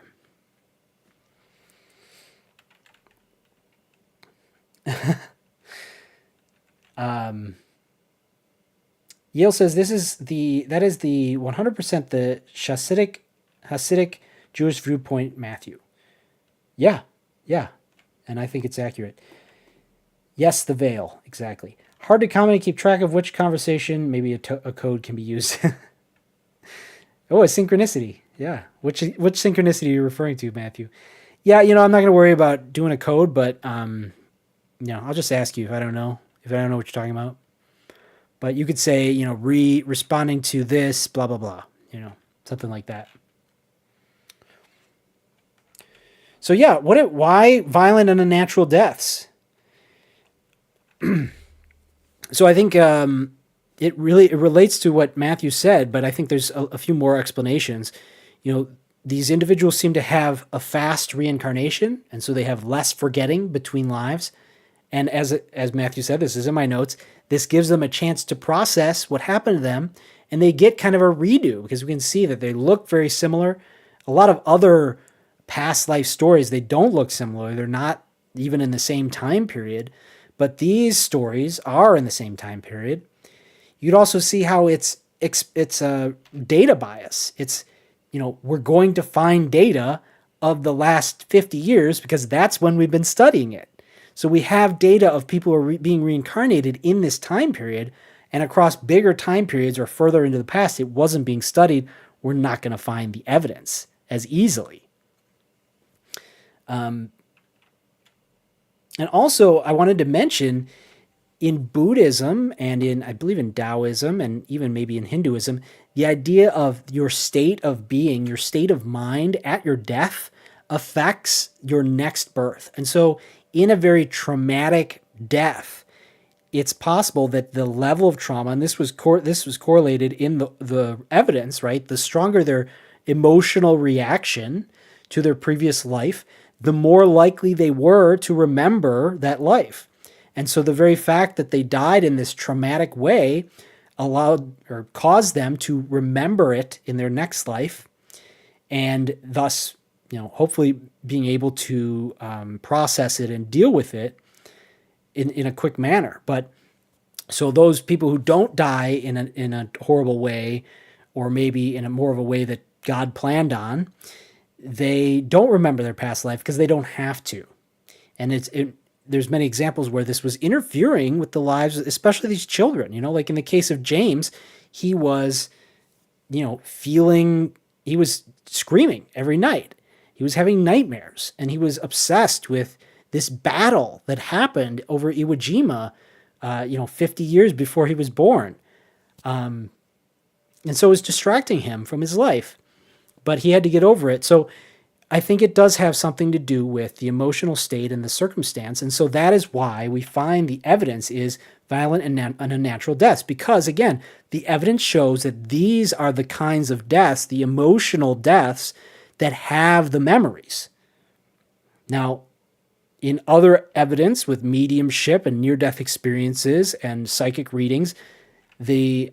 Yale says that is the 100% the Hasidic Jewish viewpoint, Matthew. Yeah, and I think it's accurate. Yes, the veil, exactly. Hard to comment and keep track of which conversation. Maybe a code can be used. Oh, a synchronicity. Yeah, which synchronicity are you referring to, Matthew? Yeah, I'm not going to worry about doing a code, but I'll just ask you if I don't know what you're talking about. But you could say, responding to this, blah, blah, blah, something like that. So yeah, why violent and unnatural deaths? So I think it relates to what Matthew said, but I think there's a few more explanations. These individuals seem to have a fast reincarnation, and so they have less forgetting between lives. And as Matthew said, this is in my notes, this gives them a chance to process what happened to them, and they get kind of a redo because we can see that they look very similar. A lot of other past life stories, they don't look similar. They're not even in the same time period, but these stories are in the same time period. You'd also see how it's a data bias. It's, we're going to find data of the last 50 years because that's when we've been studying it. So we have data of people who are being reincarnated in this time period, and across bigger time periods or further into the past, it wasn't being studied. We're not going to find the evidence as easily. And also, I wanted to mention, in Buddhism and I believe in Taoism and even maybe in Hinduism, the idea of your state of being, your state of mind at your death affects your next birth. And so in a very traumatic death, it's possible that the level of trauma, and this was correlated in the evidence, right? The stronger their emotional reaction to their previous life, the more likely they were to remember that life. And so the very fact that they died in this traumatic way allowed or caused them to remember it in their next life, and thus, hopefully being able to process it and deal with it in a quick manner. But so those people who don't die in a horrible way, or maybe in a more of a way that God planned on, they don't remember their past life because they don't have to. And there's many examples where this was interfering with the lives, especially these children. Like in the case of James, he was, he was screaming every night. He was having nightmares, and he was obsessed with this battle that happened over Iwo Jima, 50 years before he was born. And so it was distracting him from his life, but he had to get over it. So I think it does have something to do with the emotional state and the circumstance. And so that is why we find the evidence is violent and unnatural deaths. Because again, the evidence shows that these are the kinds of deaths, the emotional deaths, that have the memories. Now, in other evidence with mediumship and near-death experiences and psychic readings, there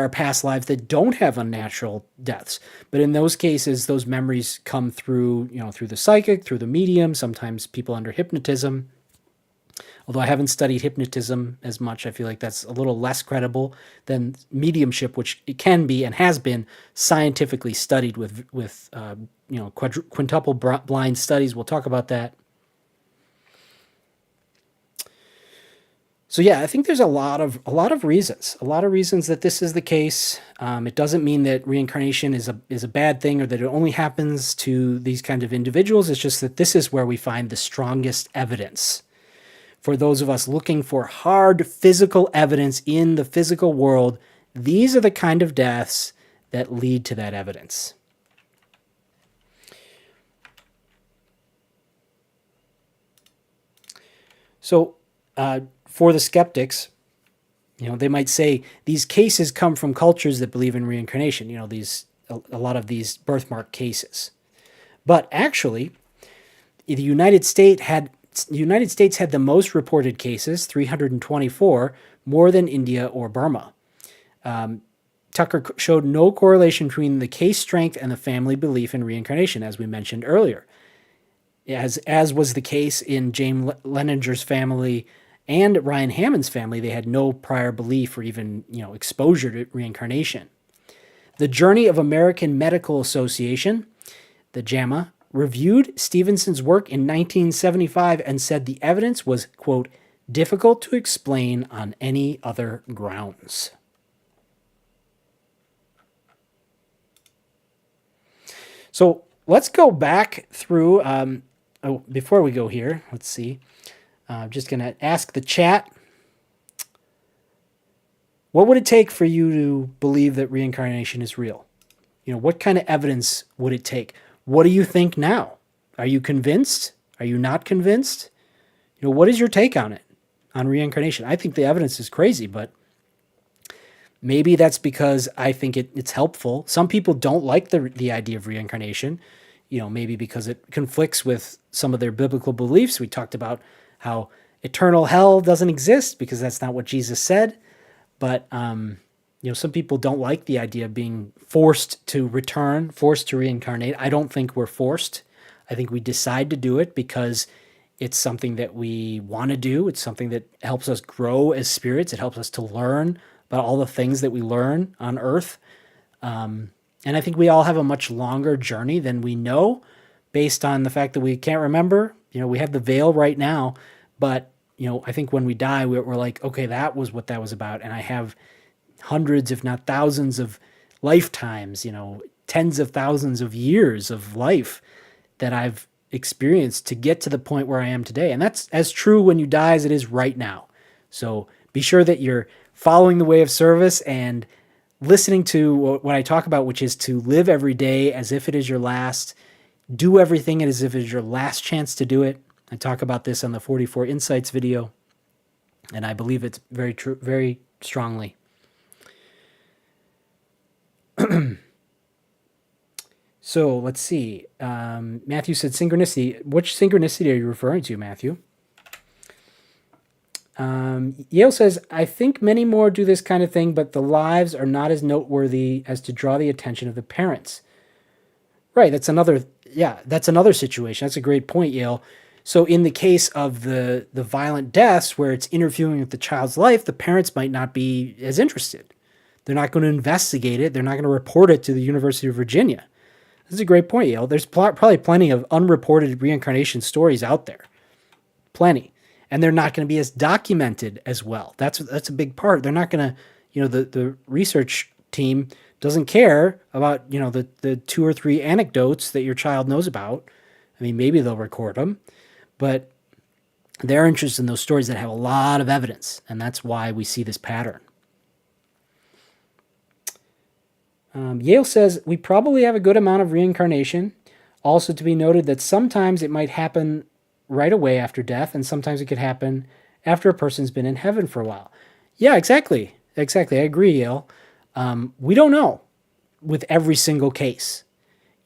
are past lives that don't have unnatural deaths. But in those cases, those memories come through, through the psychic, through the medium, sometimes people under hypnotism. Although I haven't studied hypnotism as much, I feel like that's a little less credible than mediumship, which it can be and has been scientifically studied with quintuple blind studies. We'll talk about that. So yeah, I think there's a lot of reasons that this is the case. It doesn't mean that reincarnation is a bad thing or that it only happens to these kind of individuals. It's just that this is where we find the strongest evidence. For those of us looking for hard physical evidence in the physical world, these are the kind of deaths that lead to that evidence. So, for the skeptics, they might say these cases come from cultures that believe in reincarnation, a lot of these birthmark cases. But actually, the United States had the most reported cases, 324, more than India or Burma. Tucker showed no correlation between the case strength and the family belief in reincarnation, as we mentioned earlier. As was the case in James Leininger's family and Ryan Hammons' family, they had no prior belief or even exposure to reincarnation. The Journey of American Medical Association, the JAMA, reviewed Stevenson's work in 1975 and said the evidence was, quote, difficult to explain on any other grounds. So let's go back through, before we go here, let's see. I'm just going to ask the chat What would it take for you to believe that reincarnation is real? What kind of evidence would it take? What do you think now? Are you convinced? Are you not convinced? What is your take on it, on reincarnation? I think the evidence is crazy, but maybe that's because I think it's helpful. Some people don't like the idea of reincarnation, maybe because it conflicts with some of their biblical beliefs. We talked about how eternal hell doesn't exist because that's not what Jesus said. But, some people don't like the idea of being forced to return, forced to reincarnate. I don't think we're forced. I think we decide to do it because it's something that we want to do. It's something that helps us grow as spirits. It helps us to learn about all the things that we learn on Earth. And I think we all have a much longer journey than we know based on the fact that we can't remember. We have the veil right now, but I think when we die, we're like, okay, that was what that was about. And I have hundreds, if not thousands of lifetimes, tens of thousands of years of life that I've experienced to get to the point where I am today. And that's as true when you die as it is right now. So be sure that you're following the way of service and listening to what I talk about, which is to live every day as if it is your last, do everything as if it is your last chance to do it. I talk about this on the 44 Insights video, and I believe it's very true, very strongly. So let's see. Matthew said synchronicity. Which synchronicity are you referring to, Matthew? Yale says, I think many more do this kind of thing, but the lives are not as noteworthy as to draw the attention of the parents. Right, that's another situation. That's a great point, Yale. So in the case of the violent deaths where it's interfering with the child's life, the parents might not be as interested. They're not going to investigate it. They're not going to report it to the University of Virginia. This is a great point, Yale. There's probably plenty of unreported reincarnation stories out there. Plenty. And they're not going to be as documented as well. That's a big part. They're not going to, the research team doesn't care about, the 2 or 3 anecdotes that your child knows about. I mean, maybe they'll record them, but they're interested in those stories that have a lot of evidence, and that's why we see this pattern. Yale says, we probably have a good amount of reincarnation. Also to be noted that sometimes it might happen right away after death, and sometimes it could happen after a person's been in heaven for a while. Yeah, exactly. I agree, Yale. We don't know with every single case.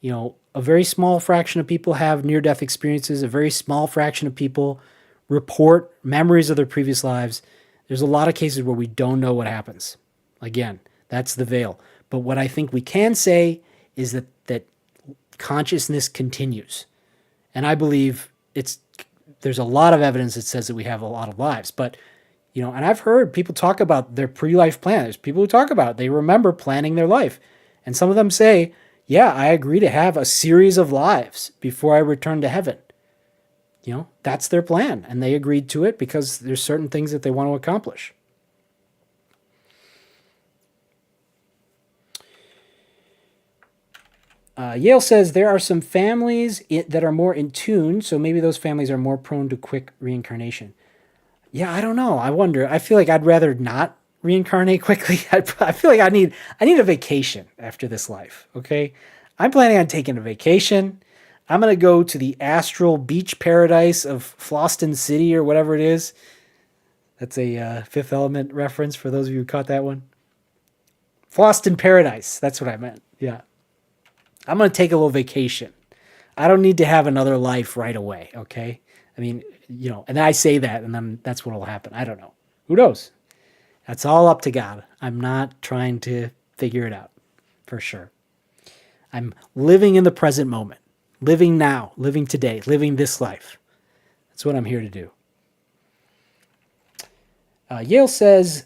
A very small fraction of people have near-death experiences. A very small fraction of people report memories of their previous lives. There's a lot of cases where we don't know what happens. Again, that's the veil. But what I think we can say is that consciousness continues. And I believe there's a lot of evidence that says that we have a lot of lives. But, and I've heard people talk about their pre-life plan. There's people who talk about it. They remember planning their life. And some of them say, yeah, I agree to have a series of lives before I return to heaven. That's their plan. And they agreed to it because there's certain things that they want to accomplish. Yale says there are some families that are more in tune, so maybe those families are more prone to quick reincarnation. Yeah, I don't know. I wonder. I feel like I'd rather not reincarnate quickly. I feel like I need a vacation after this life, okay? I'm planning on taking a vacation. I'm going to go to the astral beach paradise of Floston City or whatever it is. That's a Fifth Element reference for those of you who caught that one. Floston Paradise. That's what I meant. Yeah. I'm going to take a little vacation. I don't need to have another life right away, okay? I mean, and I say that, and then that's what will happen. I don't know. Who knows? That's all up to God. I'm not trying to figure it out, for sure. I'm living in the present moment, living now, living today, living this life. That's what I'm here to do. Yale says,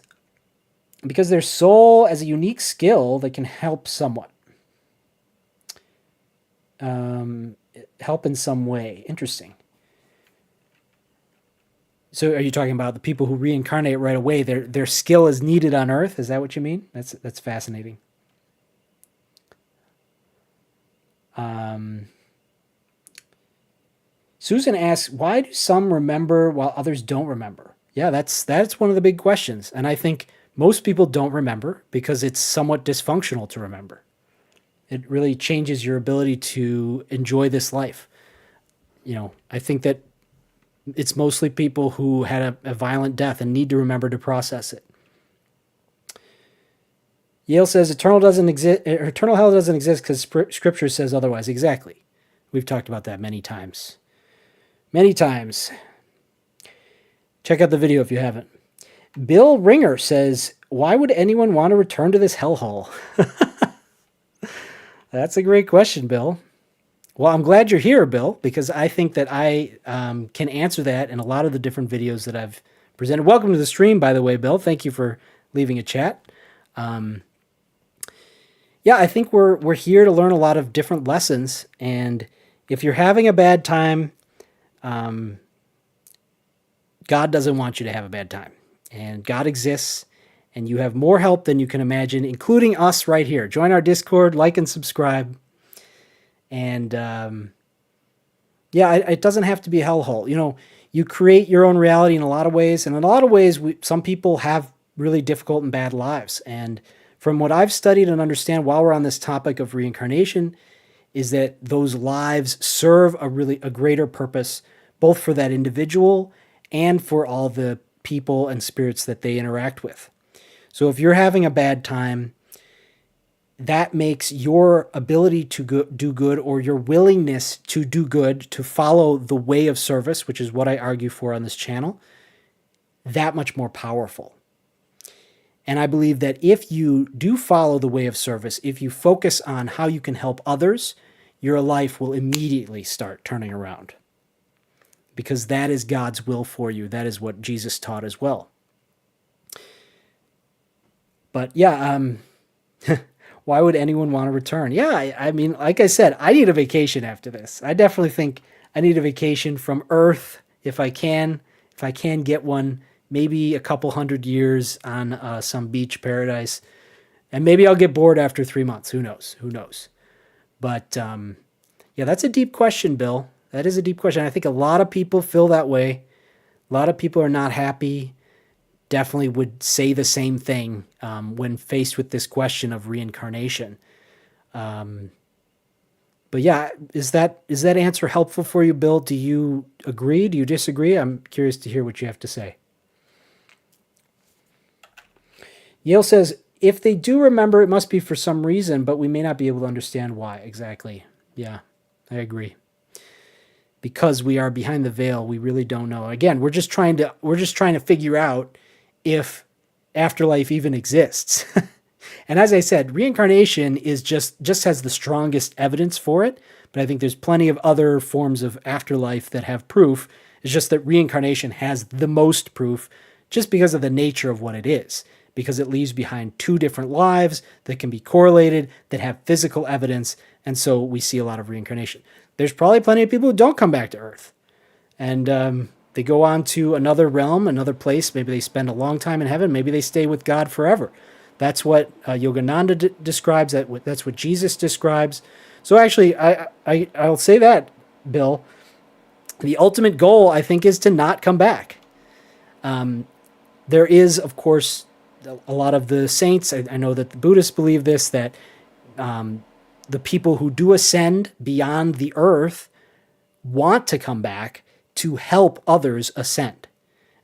because their soul has a unique skill that can help somewhat. Help in some way. Interesting. So are you talking about the people who reincarnate right away? Their skill is needed on Earth? Is that what you mean? That's fascinating. Susan asks, why do some remember while others don't remember? Yeah, that's one of the big questions. And I think most people don't remember because it's somewhat dysfunctional to remember. It really changes your ability to enjoy this life. I think that it's mostly people who had a violent death and need to remember to process it. Yale says eternal hell doesn't exist because Scripture says otherwise. Exactly. We've talked about that many times. Many times. Check out the video if you haven't. Bill Ringer says, why would anyone want to return to this hellhole? That's a great question, Bill. Well, I'm glad you're here, Bill, because I think that I can answer that in a lot of the different videos that I've presented. Welcome to the stream, by the way, Bill. Thank you for leaving a chat. Yeah, I think we're here to learn a lot of different lessons. And if you're having a bad time, God doesn't want you to have a bad time. And God exists, and you have more help than you can imagine, including us right here. Join our Discord, like and subscribe. And it doesn't have to be a hellhole. You create your own reality in a lot of ways. And in a lot of ways, some people have really difficult and bad lives. And from what I've studied and understand while we're on this topic of reincarnation, is that those lives serve a greater purpose, both for that individual and for all the people and spirits that they interact with. So if you're having a bad time, that makes your ability to do good, or your willingness to do good, to follow the way of service, which is what I argue for on this channel, that much more powerful. And I believe that if you do follow the way of service, if you focus on how you can help others, your life will immediately start turning around. Because that is God's will for you. That is what Jesus taught as well. But yeah, why would anyone want to return? Yeah, I mean, like I said, I need a vacation after this. I definitely think I need a vacation from Earth if I can get one, maybe a couple 100 years on some beach paradise. And maybe I'll get bored after 3 months. Who knows? But yeah, that's a deep question, Bill. That is a deep question. I think a lot of people feel that way. A lot of people are not happy. Definitely would say the same thing when faced with this question of reincarnation. But yeah, is that answer helpful for you, Bill? Do you agree? Do you disagree? I'm curious to hear what you have to say. Yale says, if they do remember, it must be for some reason, but we may not be able to understand why exactly. Yeah, I agree. Because we are behind the veil, we really don't know. Again, we're just trying to figure out if afterlife even exists. And as I said, reincarnation is just has the strongest evidence for it, but I think there's plenty of other forms of afterlife that have proof. It's just that reincarnation has the most proof just because of the nature of what it is, because it leaves behind two different lives that can be correlated, that have physical evidence, and so we see a lot of reincarnation. There's probably plenty of people who don't come back to Earth, and they go on to another realm, another place. Maybe they spend a long time in heaven. Maybe they stay with God forever. That's what Yogananda describes. That's what Jesus describes. So actually, I'll say that, Bill. The ultimate goal, I think, is to not come back. There is, of course, a lot of the saints. I know that the Buddhists believe this, that the people who do ascend beyond the earth want to come back to help others ascend.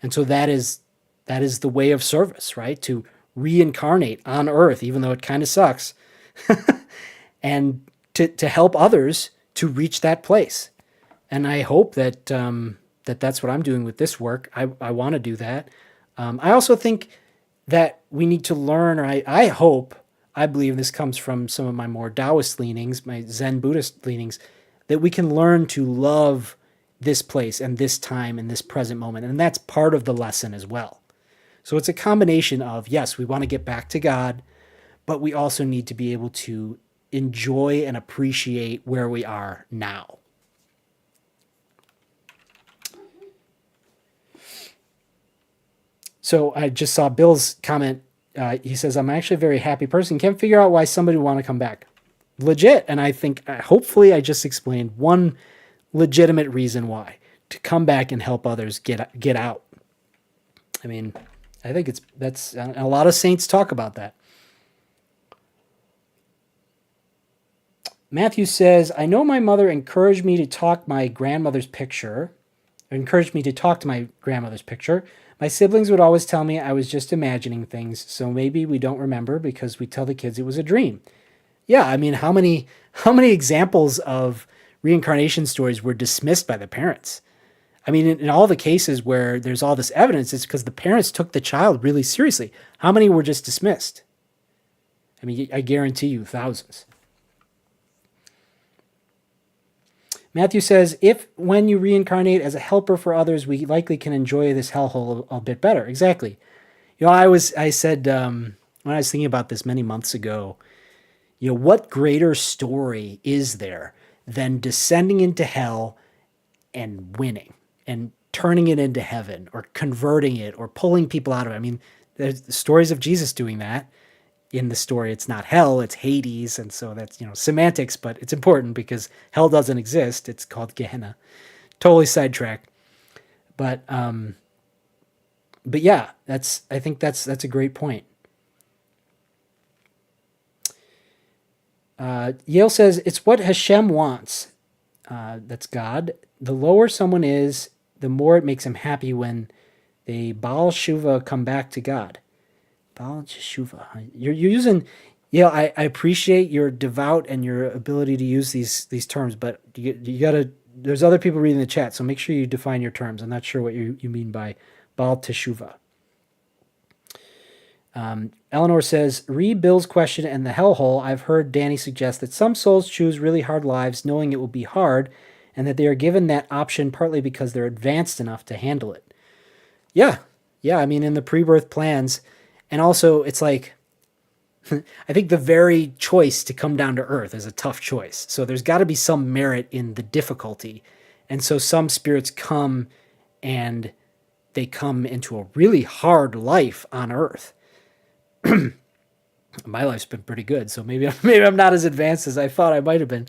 And so that is the way of service, right? To reincarnate on earth, even though it kind of sucks, and to help others to reach that place. And I hope that that's what I'm doing with this work. I want to do that. I also think that we need to learn, or I believe this comes from some of my more Taoist leanings, my Zen Buddhist leanings, that we can learn to love this place and this time and this present moment. And that's part of the lesson as well. So it's a combination of, yes, we want to get back to God, but we also need to be able to enjoy and appreciate where we are now. So I just saw Bill's comment. He says, I'm actually a very happy person. Can't figure out why somebody would want to come back. Legit. And I think, hopefully I just explained one legitimate reason why. To come back and help others get out. I mean, I think that's a lot of saints talk about that. Matthew says, I know my mother encouraged me to talk to my grandmother's picture. My siblings would always tell me I was just imagining things, so maybe we don't remember because we tell the kids it was a dream. Yeah, I mean, how many examples of reincarnation stories were dismissed by the parents? I mean, in all the cases where there's all this evidence, it's because the parents took the child really seriously. How many were just dismissed? I mean, I guarantee you thousands. Matthew says, if when you reincarnate as a helper for others, we likely can enjoy this hellhole a bit better. Exactly. You know, I said, when I was thinking about this many months ago, you know, what greater story is there than descending into hell and winning and turning it into heaven or converting it or pulling people out of it? I mean, there's the stories of Jesus doing that. In the story, it's not hell, it's Hades. And so that's, you know, semantics, but it's important because hell doesn't exist. It's called Gehenna. Totally sidetracked. But yeah, I think that's a great point. Yale says, it's what Hashem wants. That's God. The lower someone is, the more it makes him happy when they Baal Shuva come back to God. Baal Shuva. You're using, yeah, I appreciate your devout and your ability to use these terms, but you gotta, there's other people reading the chat, so make sure you define your terms. I'm not sure what you mean by Baal Teshuva. Eleanor says, read Bill's question and the hellhole. I've heard Danny suggest that some souls choose really hard lives knowing it will be hard and that they are given that option partly because they're advanced enough to handle it. Yeah, I mean, in the pre-birth plans, and also it's like, I think the very choice to come down to earth is a tough choice. So there's got to be some merit in the difficulty. And so some spirits come and they come into a really hard life on earth. My life's been pretty good, so maybe I'm not as advanced as I thought I might have been.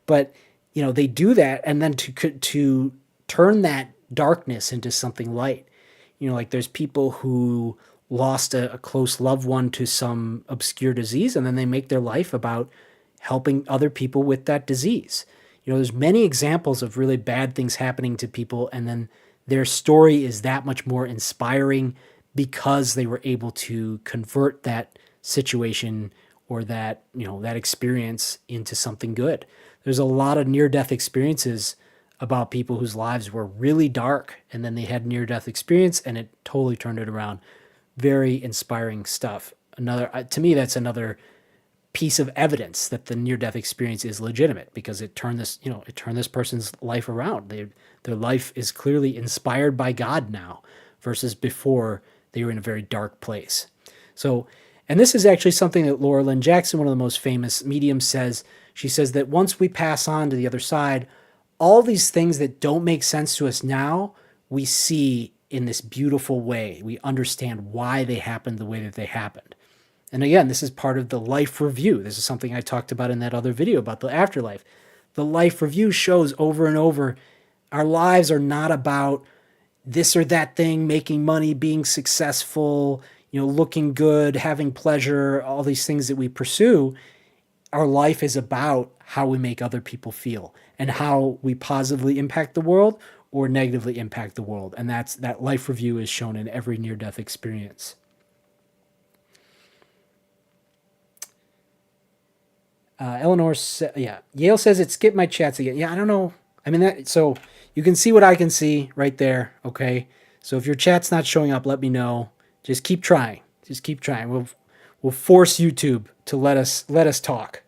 But, you know, they do that, and then to turn that darkness into something light. You know, like there's people who lost a close loved one to some obscure disease, and then they make their life about helping other people with that disease. You know, there's many examples of really bad things happening to people, and then their story is that much more inspiring because they were able to convert that situation or that, you know, that experience into something good. There's a lot of near-death experiences about people whose lives were really dark, and then they had near-death experience, and it totally turned it around. Very inspiring stuff. To me, that's another piece of evidence that the near-death experience is legitimate because it turned this person's life around. Their life is clearly inspired by God now versus before they were in a very dark place. So, and this is actually something that Laura Lynn Jackson, one of the most famous mediums, says. She says that once we pass on to the other side, all these things that don't make sense to us now, we see in this beautiful way. We understand why they happened the way that they happened. And again, this is part of the life review. This is something I talked about in that other video about the afterlife. The life review shows over and over, our lives are not about this or that thing, making money, being successful, you know, looking good, having pleasure, all these things that we pursue. Our life is about how we make other people feel and how we positively impact the world or negatively impact the world. And that life review is shown in every near-death experience. Yale says it skipped my chats again. Yeah, I don't know. I mean, so you can see what I can see right there, okay? So if your chat's not showing up, let me know. Just keep trying. We'll force YouTube to let us talk.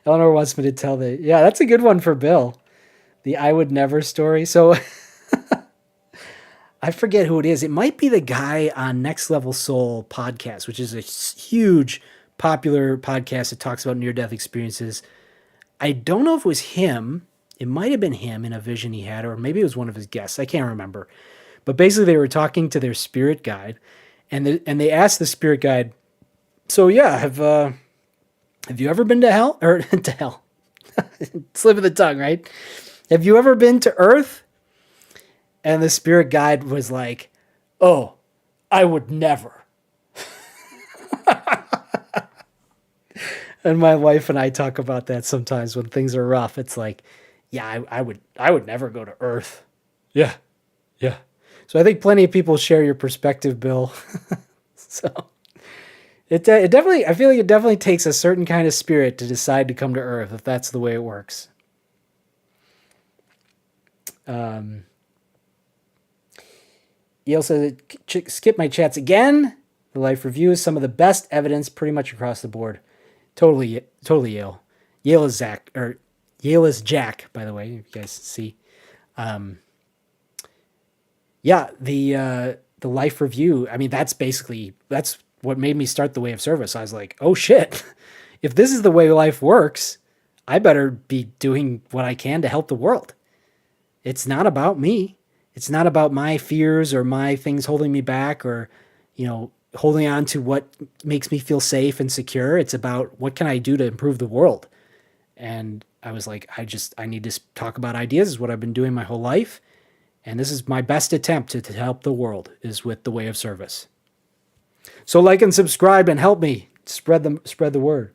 Eleanor wants me to tell that's a good one for Bill. The I would never story. So I forget who it is. It might be the guy on Next Level Soul podcast, which is a huge popular podcast that talks about near-death experiences. I don't know if it was him. It might have been him in a vision he had, or maybe it was one of his guests. I can't remember. But basically they were talking to their spirit guide, and they asked the spirit guide, so yeah, have you ever been to hell? Or to hell. Slip of the tongue, right? Have you ever been to Earth? And the spirit guide was like, oh, I would never. And my wife and I talk about that sometimes when things are rough. It's like, yeah, I would never go to Earth. Yeah. Yeah. So I think plenty of people share your perspective, Bill. So it definitely, I feel like it definitely takes a certain kind of spirit to decide to come to Earth, if that's the way it works. Yale says, skip my chats again. The life review is some of the best evidence pretty much across the board. Totally Yale. Yale is Jack, by the way, if you guys see. Yeah, the life review, I mean, that's what made me start the Way of Service. I was like, oh shit, if this is the way life works, I better be doing what I can to help the world. It's not about me. It's not about my fears or my things holding me back or, holding on to what makes me feel safe and secure. It's about what can I do to improve the world? And I was like, I need to talk about ideas. This is what I've been doing my whole life. And this is my best attempt to help the world is with the Way of Service. So like and subscribe and help me spread the word.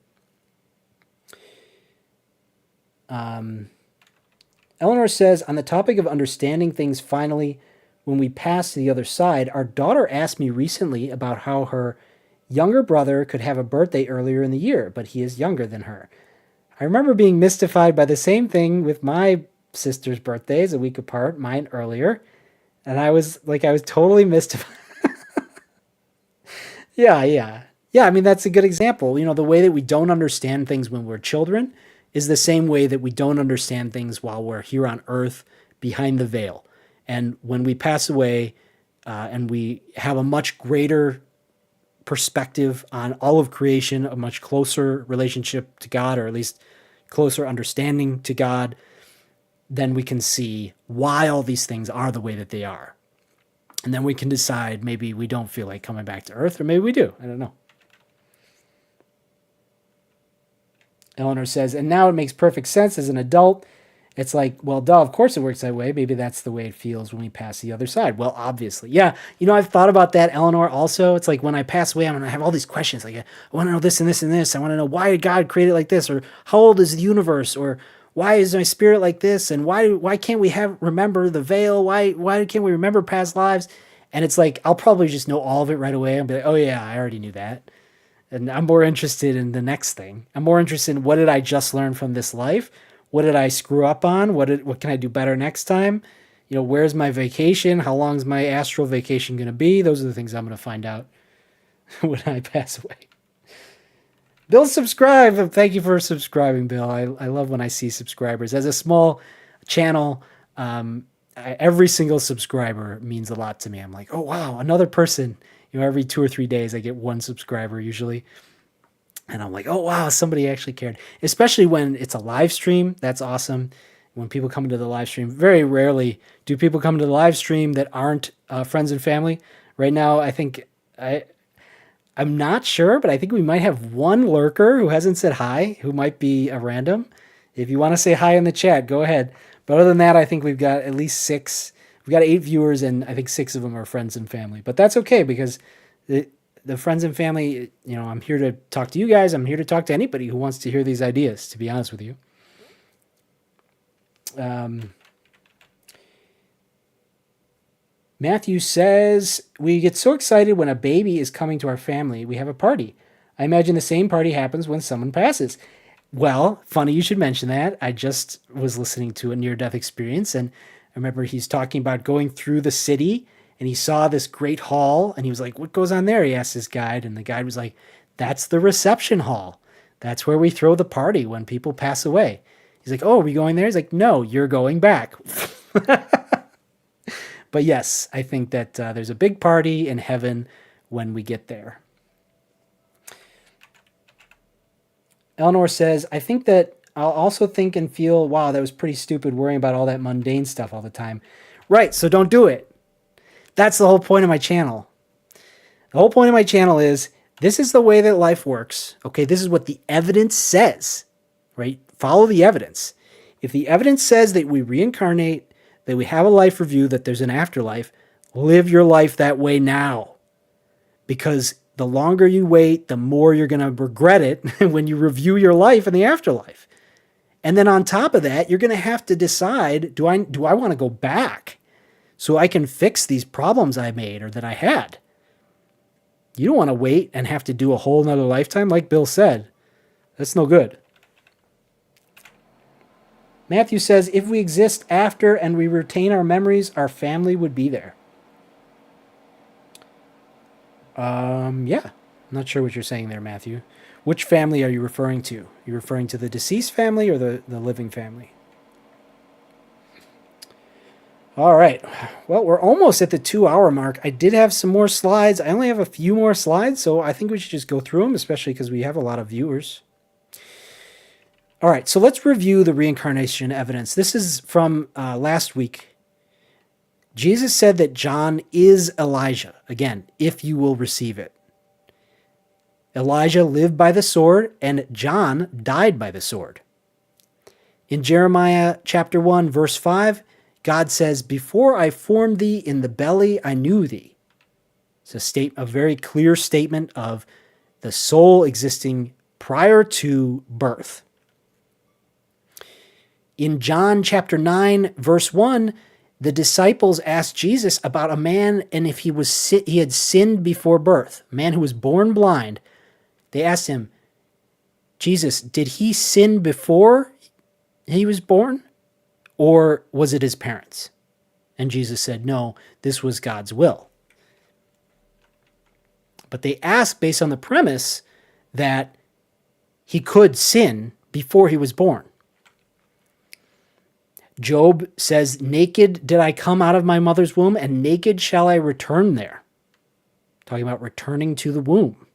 Eleanor says, on the topic of understanding things finally, when we pass to the other side, our daughter asked me recently about how her younger brother could have a birthday earlier in the year, but he is younger than her. I remember being mystified by the same thing with my sister's birthdays a week apart, mine earlier, and I was totally mystified. Yeah. I mean, that's a good example. The way that we don't understand things when we're children is the same way that we don't understand things while we're here on Earth behind the veil. And when we pass away and we have a much greater perspective on all of creation, a much closer relationship to God, or at least closer understanding to God, then we can see why all these things are the way that they are. And then we can decide maybe we don't feel like coming back to Earth, or maybe we do. I don't know. Eleanor says, and now it makes perfect sense as an adult. It's like, well, duh, of course it works that way. Maybe that's the way it feels when we pass the other side. Well, obviously. Yeah, I've thought about that, Eleanor, also. It's like when I pass away, I'm going to have all these questions. Like, I want to know this and this and this. I want to know why did God create it like this? Or how old is the universe? Or why is my spirit like this? And why can't we remember the veil? Why can't we remember past lives? And it's like, I'll probably just know all of it right away. I'll be like, oh yeah, I already knew that. And I'm more interested in the next thing. I'm more interested in what did I just learn from this life? What did I screw up on? What can I do better next time? Where's my vacation? How long is my astral vacation going to be? Those are the things I'm going to find out when I pass away. Bill, subscribe. Thank you for subscribing, Bill. I love when I see subscribers. As a small channel, every single subscriber means a lot to me. I'm like, oh, wow, another person. Every 2 or 3 days, I get one subscriber usually. And I'm like, oh, wow, somebody actually cared. Especially when it's a live stream. That's awesome. When people come to the live stream, very rarely do people come to the live stream that aren't friends and family. Right now, I think, I'm not sure, but I think we might have one lurker who hasn't said hi, who might be a random. If you want to say hi in the chat, go ahead. But other than that, I think we've got at least 6. We've got 8 viewers, and I think 6 of them are friends and family. But that's okay, because the friends and family, I'm here to talk to you guys. I'm here to talk to anybody who wants to hear these ideas, to be honest with you. Matthew says, we get so excited when a baby is coming to our family. We have a party. I imagine the same party happens when someone passes. Well, funny you should mention that. I just was listening to a near-death experience, and I remember he's talking about going through the city, and he saw this great hall, and he was like, what goes on there? He asked his guide, and the guide was like, that's the reception hall. That's where we throw the party when people pass away. He's like, oh, are we going there? He's like, no, you're going back. But yes, I think that there's a big party in heaven when we get there. Eleanor says, I think that I'll also think and feel, wow, that was pretty stupid worrying about all that mundane stuff all the time. Right, so don't do it. That's the whole point of my channel. The whole point of my channel is, this is the way that life works. Okay, this is what the evidence says, right? Follow the evidence. If the evidence says that we reincarnate, that we have a life review, that there's an afterlife, live your life that way now. Because the longer you wait, the more you're going to regret it when you review your life in the afterlife. And then on top of that, you're going to have to decide, do I want to go back so I can fix these problems I made or that I had? You don't want to wait and have to do a whole nother lifetime, like Bill said. That's no good. Matthew says, if we exist after and we retain our memories, our family would be there. Yeah. I'm not sure what you're saying there, Matthew. Which family are you referring to? Are you referring to the deceased family or the living family? All right. Well, we're almost at the 2-hour mark. I did have some more slides. I only have a few more slides, so I think we should just go through them, especially because we have a lot of viewers. All right, so let's review the reincarnation evidence. This is from last week. Jesus said that John is Elijah. Again, if you will receive it. Elijah lived by the sword, and John died by the sword. In Jeremiah chapter 1, verse 5, God says, before I formed thee in the belly, I knew thee. It's a very clear statement of the soul existing prior to birth. In John chapter 9, verse 1, the disciples asked Jesus about a man and if he had sinned before birth, a man who was born blind. They asked him, Jesus, did he sin before he was born? Or was it his parents? And Jesus said, no, this was God's will. But they asked based on the premise that he could sin before he was born. Job says, naked did I come out of my mother's womb, and naked shall I return there. Talking about returning to the womb.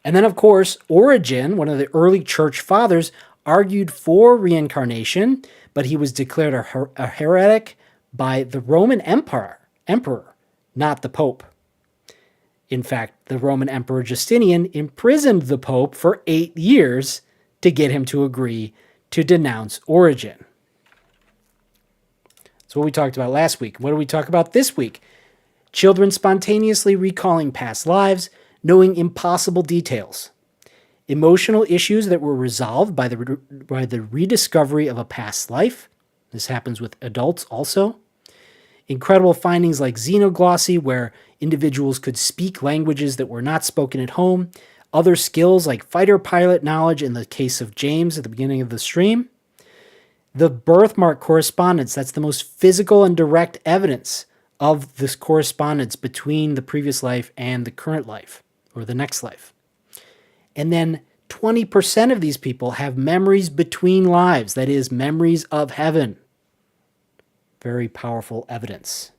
And then, of course, Origen, one of the early church fathers, argued for reincarnation, but he was declared a heretic by the Roman emperor, not the Pope. In fact, the Roman Emperor Justinian imprisoned the Pope for 8 years to get him to agree to denounce Origen. That's what we talked about last week. What do we talk about this week? Children spontaneously recalling past lives, knowing impossible details. Emotional issues that were resolved by the rediscovery of a past life. This happens with adults also. Incredible findings like xenoglossy, where individuals could speak languages that were not spoken at home. Other skills like fighter pilot knowledge in the case of James at the beginning of the stream. The birthmark correspondence, that's the most physical and direct evidence of this correspondence between the previous life and the current life, or the next life. And then 20% of these people have memories between lives, that is, memories of heaven. Very powerful evidence.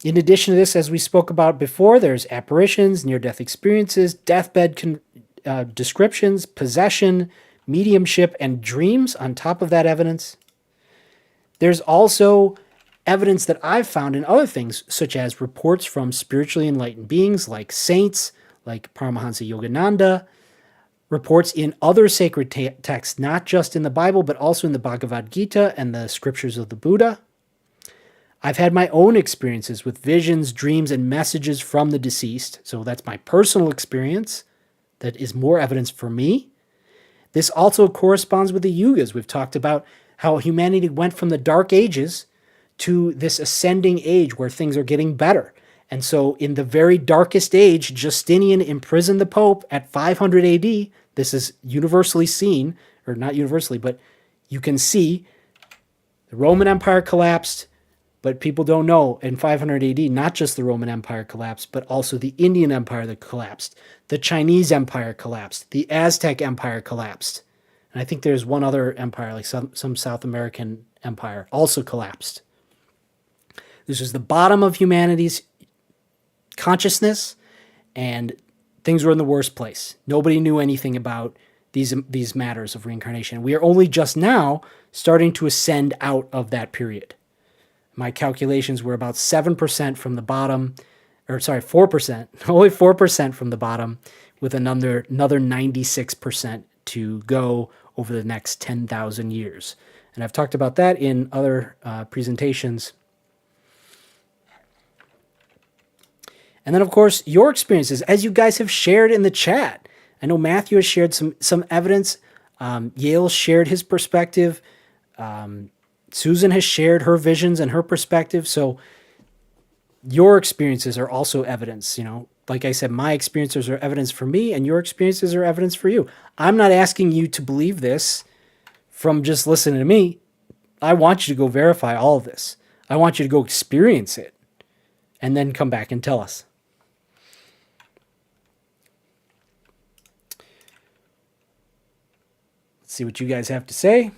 In addition to this, as we spoke about before, there's apparitions, near-death experiences, deathbed descriptions, possession, mediumship, and dreams on top of that evidence. There's also evidence that I've found in other things, such as reports from spiritually enlightened beings like saints, like Paramahansa Yogananda, reports in other sacred texts, not just in the Bible, but also in the Bhagavad Gita and the scriptures of the Buddha. I've had my own experiences with visions, dreams, and messages from the deceased. So that's my personal experience. That is more evidence for me. This also corresponds with the Yugas. We've talked about how humanity went from the Dark Ages to this ascending age where things are getting better. And so in the very darkest age, Justinian imprisoned the Pope at 500 AD. This is universally seen, or not universally, but you can see the Roman Empire collapsed. But people don't know, in 500 AD, not just the Roman Empire collapsed, but also the Indian Empire that collapsed. The Chinese Empire collapsed. The Aztec Empire collapsed. And I think there's one other empire, like some South American empire, also collapsed. This was the bottom of humanity's consciousness, and things were in the worst place. Nobody knew anything about these matters of reincarnation. We are only just now starting to ascend out of that period. My calculations were about 7% from the bottom, 4%, only 4% from the bottom, with another 96% to go over the next 10,000 years. And I've talked about that in other presentations. And then, of course, your experiences, as you guys have shared in the chat. I know Matthew has shared some evidence. Yale shared his perspective. Susan has shared her visions and her perspective. So your experiences are also evidence. You know, like I said, my experiences are evidence for me, and your experiences are evidence for you. I'm not asking you to believe this from just listening to me. I want you to go verify all of this. I want you to go experience it and then come back and tell us. Let's see what you guys have to say.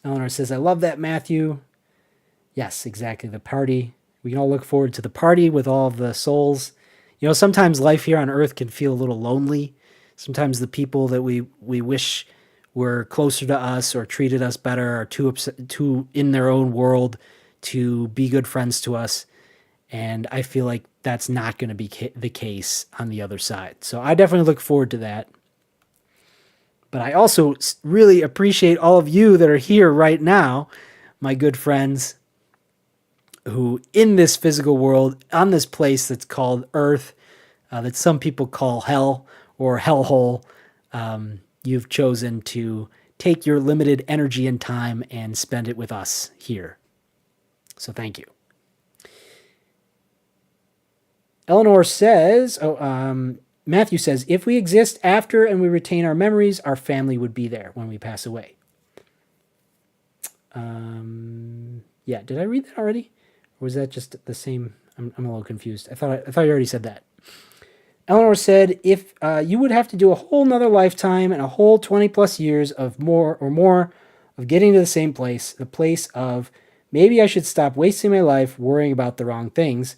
Eleanor says, I love that, Matthew. Yes, exactly. The party. We can all look forward to the party with all of the souls. You know, sometimes life here on Earth can feel a little lonely. Sometimes the people that we wish were closer to us or treated us better are too in their own world to be good friends to us. And I feel like that's not going to be the case on the other side. So I definitely look forward to that. But I also really appreciate all of you that are here right now, my good friends, who in this physical world, on this place that's called Earth, that some people call hell or hellhole, you've chosen to take your limited energy and time and spend it with us here. So thank you. Eleanor says, Matthew says, if we exist after and we retain our memories, our family would be there when we pass away. Yeah, did I read that already? Or was that just the same? I'm a little confused. I thought you already said that. Eleanor said, if you would have to do a whole nother lifetime and a whole 20 plus years of more of getting to the same place, the place of maybe I should stop wasting my life worrying about the wrong things.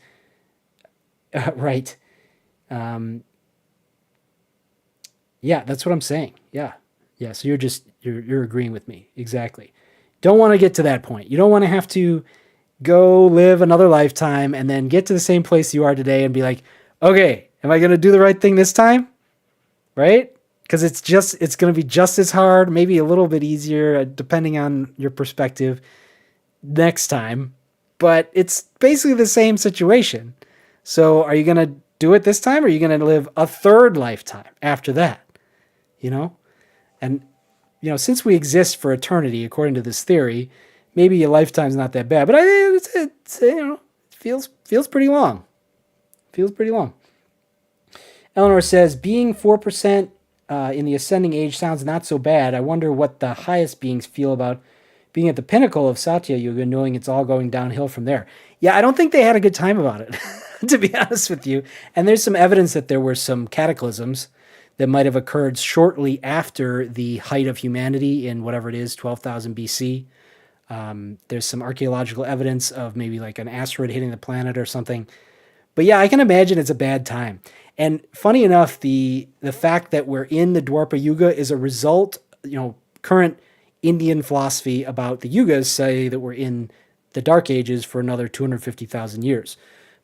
Right. Yeah, that's what I'm saying. Yeah. So you're agreeing with me. Exactly. Don't want to get to that point. You don't want to have to go live another lifetime and then get to the same place you are today and be like, okay, am I going to do the right thing this time? Right? Because it's going to be just as hard, maybe a little bit easier, depending on your perspective next time. But it's basically the same situation. So are you going to do it this time, or are you going to live a third lifetime after that? You know? And, you know, since we exist for eternity, according to this theory, maybe a lifetime's not that bad. But I think it's you know, it feels pretty long. Feels pretty long. Eleanor says, being 4% in the ascending age sounds not so bad. I wonder what the highest beings feel about being at the pinnacle of Satya Yuga, knowing it's all going downhill from there. Yeah, I don't think they had a good time about it, to be honest with you. And there's some evidence that there were some cataclysms that might have occurred shortly after the height of humanity in whatever it is, 12,000 BC. There's some archaeological evidence of maybe like an asteroid hitting the planet or something. But yeah, I can imagine it's a bad time. And funny enough, the fact that we're in the Dwapara Yuga is a result, you know, current Indian philosophy about the Yugas say that we're in the Dark Ages for another 250,000 years.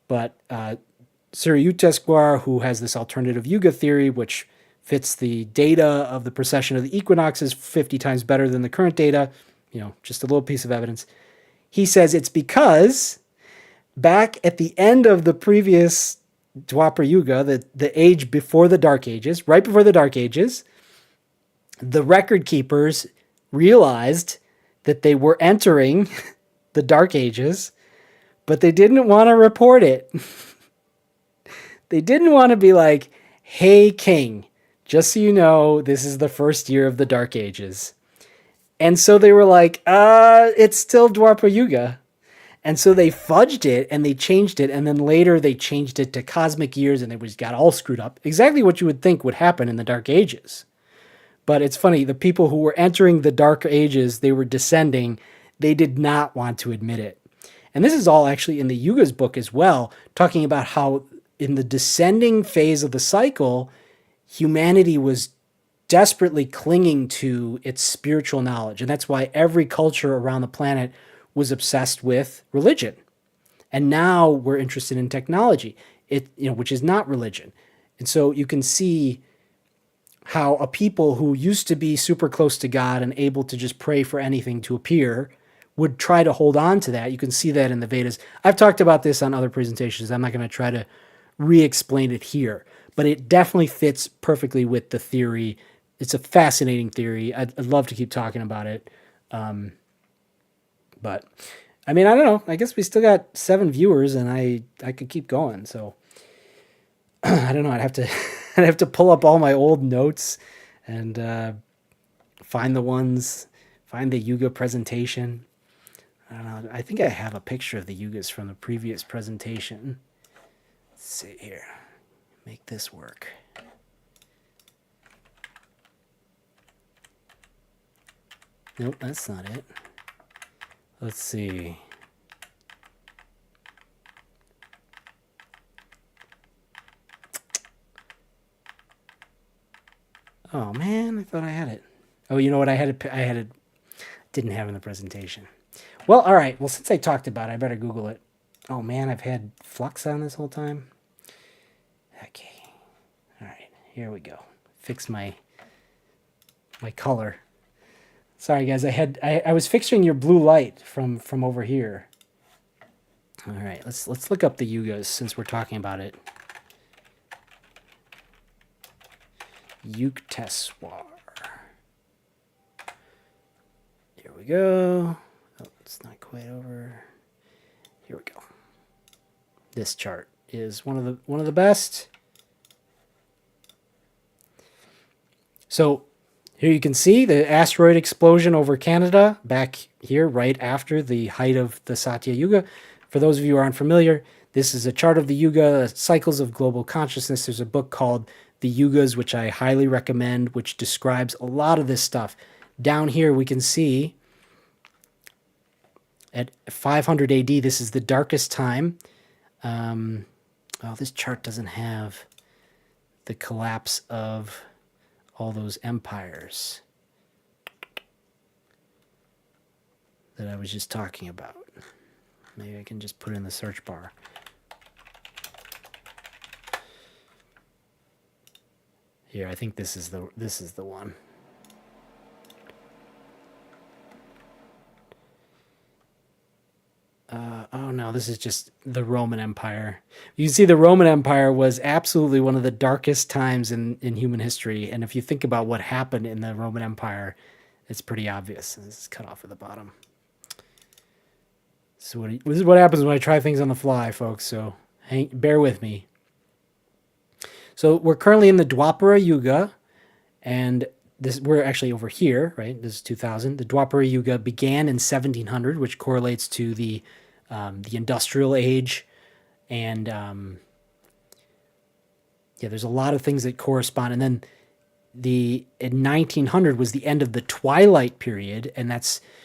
But Suryukteswar, who has this alternative Yuga theory, which fits the data of the precession of the equinoxes 50 times better than the current data, you know, just a little piece of evidence. He says it's because back at the end of the previous Dwapara Yuga, the age before the Dark Ages, right before the Dark Ages, the record keepers realized that they were entering the Dark Ages, but they didn't want to report it. They didn't want to be like, hey, king, just so you know, this is the first year of the Dark Ages. And so they were like, it's still Dwapara Yuga. And so they fudged it and they changed it. And then later they changed it to cosmic years and it got all screwed up. Exactly what you would think would happen in the Dark Ages. But it's funny, the people who were entering the Dark Ages, they were descending. They did not want to admit it. And this is all actually in the Yugas book as well, talking about how in the descending phase of the cycle, humanity was desperately clinging to its spiritual knowledge. And that's why every culture around the planet was obsessed with religion. And now we're interested in technology, which is not religion. And so you can see how a people who used to be super close to God and able to just pray for anything to appear would try to hold on to that. You can see that in the Vedas. I've talked about this on other presentations. I'm not going to try to re-explain it here, but it definitely fits perfectly with the theory. It's a fascinating theory. I'd love to keep talking about it. But I mean, I don't know. I guess we still got 7 viewers and I could keep going. So I don't know. I'd have to pull up all my old notes and find the Yuga presentation. I don't know. I think I have a picture of the Yugas from the previous presentation. Let's see here. Make this work. Nope, that's not it. Let's see. Oh man, I thought I had it. Oh, you know what? I had it. Didn't have in the presentation. Well, all right. Well, since I talked about it, I better Google it. Oh man, I've had flux on this whole time. Okay. All right. Here we go. Fix my color. Sorry guys, I was fixing your blue light from over here. All right, let's look up the Yugas since we're talking about it. Yukteswar. Here we go. Oh, it's not quite over. Here we go. This chart is one of the best. So here you can see the asteroid explosion over Canada back here right after the height of the Satya Yuga. For those of you who aren't familiar, this is a chart of the Yuga cycles of global consciousness. There's a book called The Yugas, which I highly recommend, which describes a lot of this stuff. Down here we can see at 500 AD, this is the darkest time. Oh, this chart doesn't have the collapse of all those empires that I was just talking about. Maybe I can just put it in the search bar. Here, I think this is the one. Oh no, this is just the Roman Empire. You can see the Roman Empire was absolutely one of the darkest times in human history. And if you think about what happened in the Roman Empire, it's pretty obvious. This is cut off at the bottom. So this is what happens when I try things on the fly, folks. So bear with me. So we're currently in the Dwapara Yuga, and we're actually over here, right? This is 2000. The Dwapara Yuga began in 1700, which correlates to the industrial age, and there's a lot of things that correspond. And then in 1900 was the end of the Twilight period, and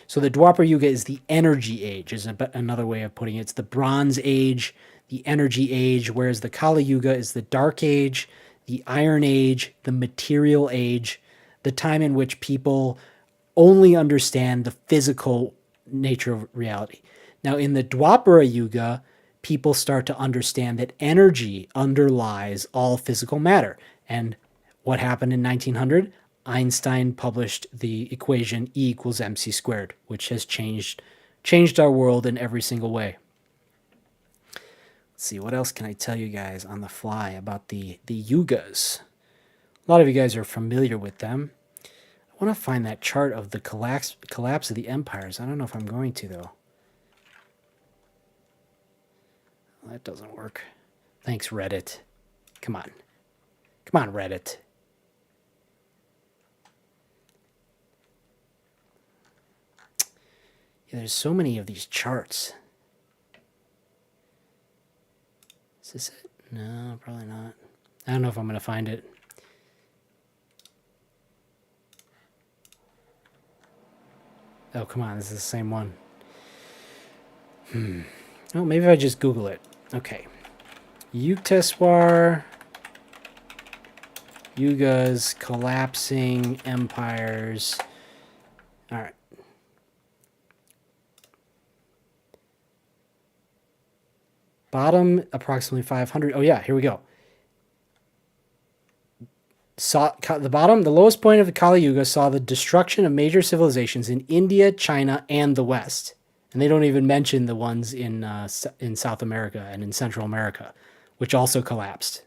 so the Dwapara Yuga is the energy age, is another way of putting it. It's the Bronze Age, the energy age, whereas the Kali Yuga is the Dark Age, the Iron Age, the Material Age, the time in which people only understand the physical nature of reality. Now, in the Dwapara Yuga, people start to understand that energy underlies all physical matter. And what happened in 1900? Einstein published the equation E equals mc squared, which has changed our world in every single way. Let's see, what else can I tell you guys on the fly about the Yugas? A lot of you guys are familiar with them. I want to find that chart of the collapse of the empires. I don't know if I'm going to, though. Well, that doesn't work. Thanks, Reddit. Come on. Come on, Reddit. Yeah, there's so many of these charts. Is this it? No, probably not. I don't know if I'm going to find it. Oh, come on. This is the same one. Oh, maybe if I just Google it. Okay. Yukteswar Yugas collapsing empires. All right. Bottom, approximately 500. Oh, yeah, here we go. The bottom, the lowest point of the Kali Yuga saw the destruction of major civilizations in India, China, and the West. And they don't even mention the ones in South America and in Central America, which also collapsed.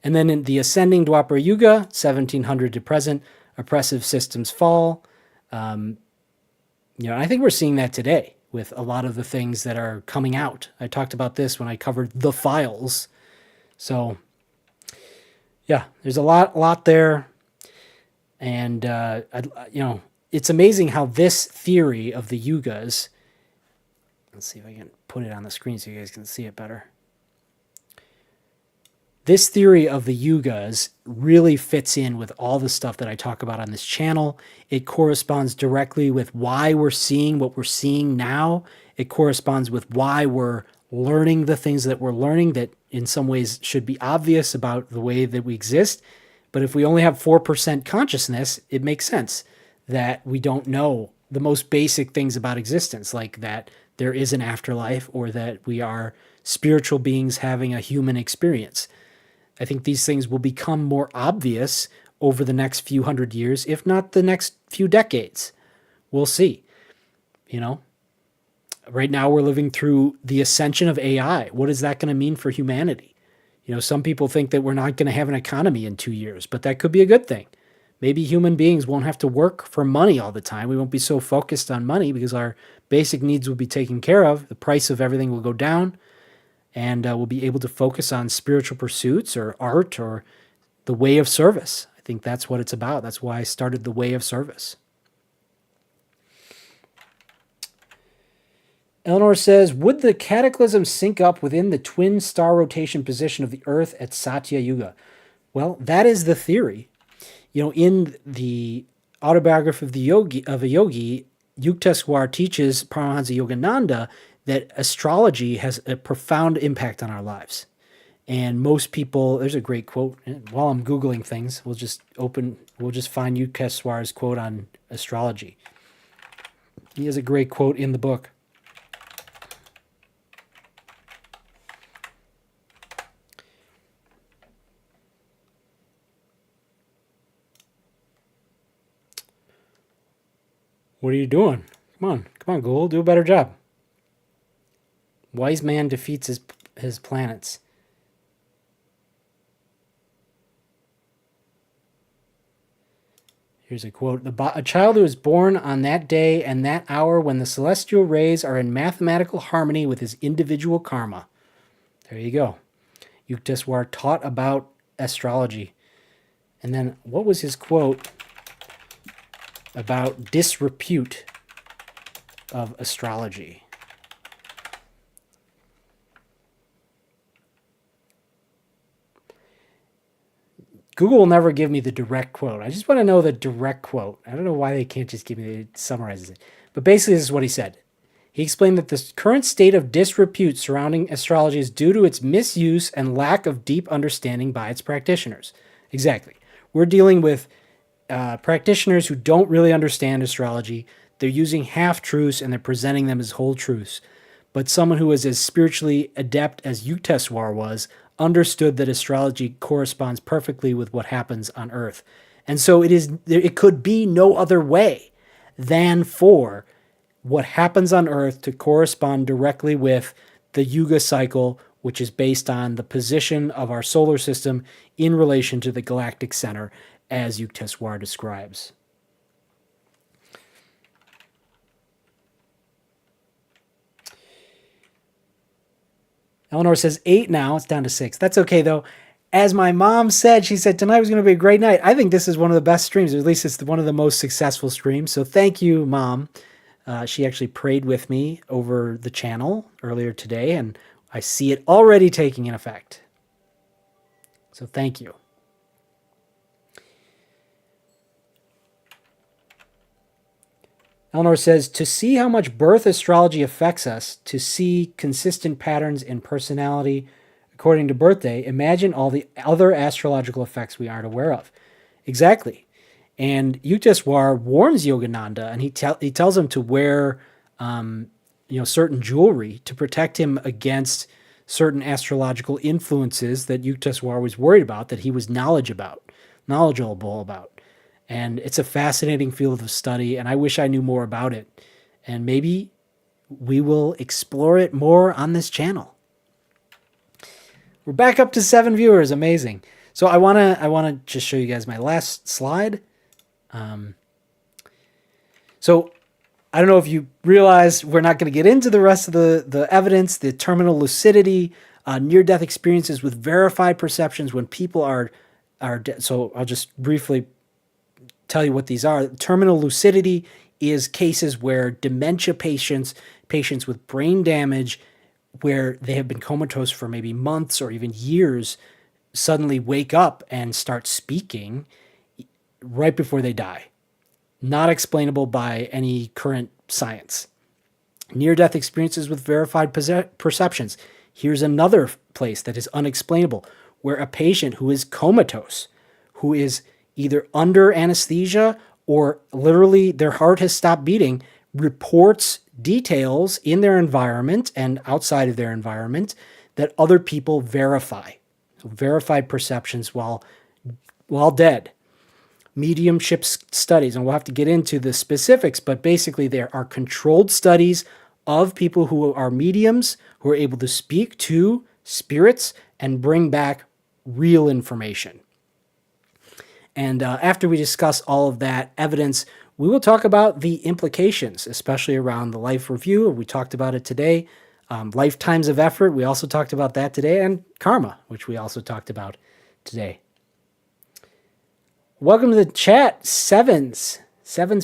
And then in the ascending Dwapara Yuga, 1700 to present, oppressive systems fall. I think we're seeing that today with a lot of the things that are coming out. I talked about this when I covered the files. So, yeah, there's a lot there. And, it's amazing how this theory of the Yugas, let's see if I can put it on the screen so you guys can see it better. This theory of the Yugas really fits in with all the stuff that I talk about on this channel. It corresponds directly with why we're seeing what we're seeing now. It corresponds with why we're learning the things that we're learning that in some ways should be obvious about the way that we exist. But if we only have 4% consciousness, it makes sense that we don't know the most basic things about existence, like that there is an afterlife or that we are spiritual beings having a human experience. I think these things will become more obvious over the next few hundred years, if not the next few decades. We'll see. Right now we're living through the ascension of AI. What is that going to mean for humanity? Some people think that we're not going to have an economy in 2 years, but that could be a good thing. Maybe human beings won't have to work for money all the time. We won't be so focused on money because our basic needs will be taken care of. The price of everything will go down. And we'll be able to focus on spiritual pursuits or art or the way of service. I think that's what it's about. That's why I started the way of service. Eleanor says, would the cataclysm sync up within the twin star rotation position of the Earth at Satya Yuga? Well, that is the theory. In the autobiography of a yogi, Yukteswar teaches Paramahansa Yogananda that astrology has a profound impact on our lives. And most people, there's a great quote. While I'm Googling things, we'll just find Yukteswar's quote on astrology. He has a great quote in the book. What are you doing? Come on, Google, do a better job. Wise man defeats his planets. Here's a quote. A child who is born on that day and that hour when the celestial rays are in mathematical harmony with his individual karma. There you go. Yukteswar taught about astrology. And then what was his quote about disrepute of astrology? Google will never give me the direct quote. I just want to know the direct quote. I don't know why they can't just give me it summarizes it. But basically, this is what he said. He explained that the current state of disrepute surrounding astrology is due to its misuse and lack of deep understanding by its practitioners. Exactly. We're dealing with practitioners who don't really understand astrology. They're using half-truths and they're presenting them as whole truths. But someone who is as spiritually adept as Yukteswar was understood that astrology corresponds perfectly with what happens on Earth. And so it could be no other way than for what happens on Earth to correspond directly with the Yuga cycle, which is based on the position of our solar system in relation to the galactic center, as Yukteswar describes. Eleanor says 8 now. It's down to 6. That's okay, though. As my mom said, she said tonight was going to be a great night. I think this is one of the best streams, or at least it's one of the most successful streams. So thank you, Mom. She actually prayed with me over the channel earlier today, and I see it already taking an effect. So thank you. Eleanor says, to see how much birth astrology affects us, to see consistent patterns in personality according to birthday, imagine all the other astrological effects we aren't aware of. Exactly. And Yukteswar warns Yogananda, and he tells him to wear certain jewelry to protect him against certain astrological influences that Yugas were always worried about, that he was knowledgeable about. And it's a fascinating field of study, and I wish I knew more about it. And maybe we will explore it more on this channel. We're back up to 7 viewers. Amazing. So I wanna just show you guys my last slide. So I don't know if you realize we're not going to get into the rest of the evidence, the terminal lucidity, near-death experiences with verified perceptions when people are so I'll just briefly tell you what these are. Terminal lucidity is cases where dementia patients with brain damage, where they have been comatose for maybe months or even years, suddenly wake up and start speaking right before they die. Not explainable by any current science. Near-death experiences with verified perceptions. Here's another place that is unexplainable, where a patient who is comatose, who is either under anesthesia or literally their heart has stopped beating, reports details in their environment and outside of their environment that other people verify. So verified perceptions while dead. Mediumship studies, and we'll have to get into the specifics, but basically there are controlled studies of people who are mediums, who are able to speak to spirits and bring back real information. And after we discuss all of that evidence, we will talk about the implications, especially around the life review. We talked about it today. Lifetimes of effort, we also talked about that today, and karma, which we also talked about today. Welcome to the chat, Sevens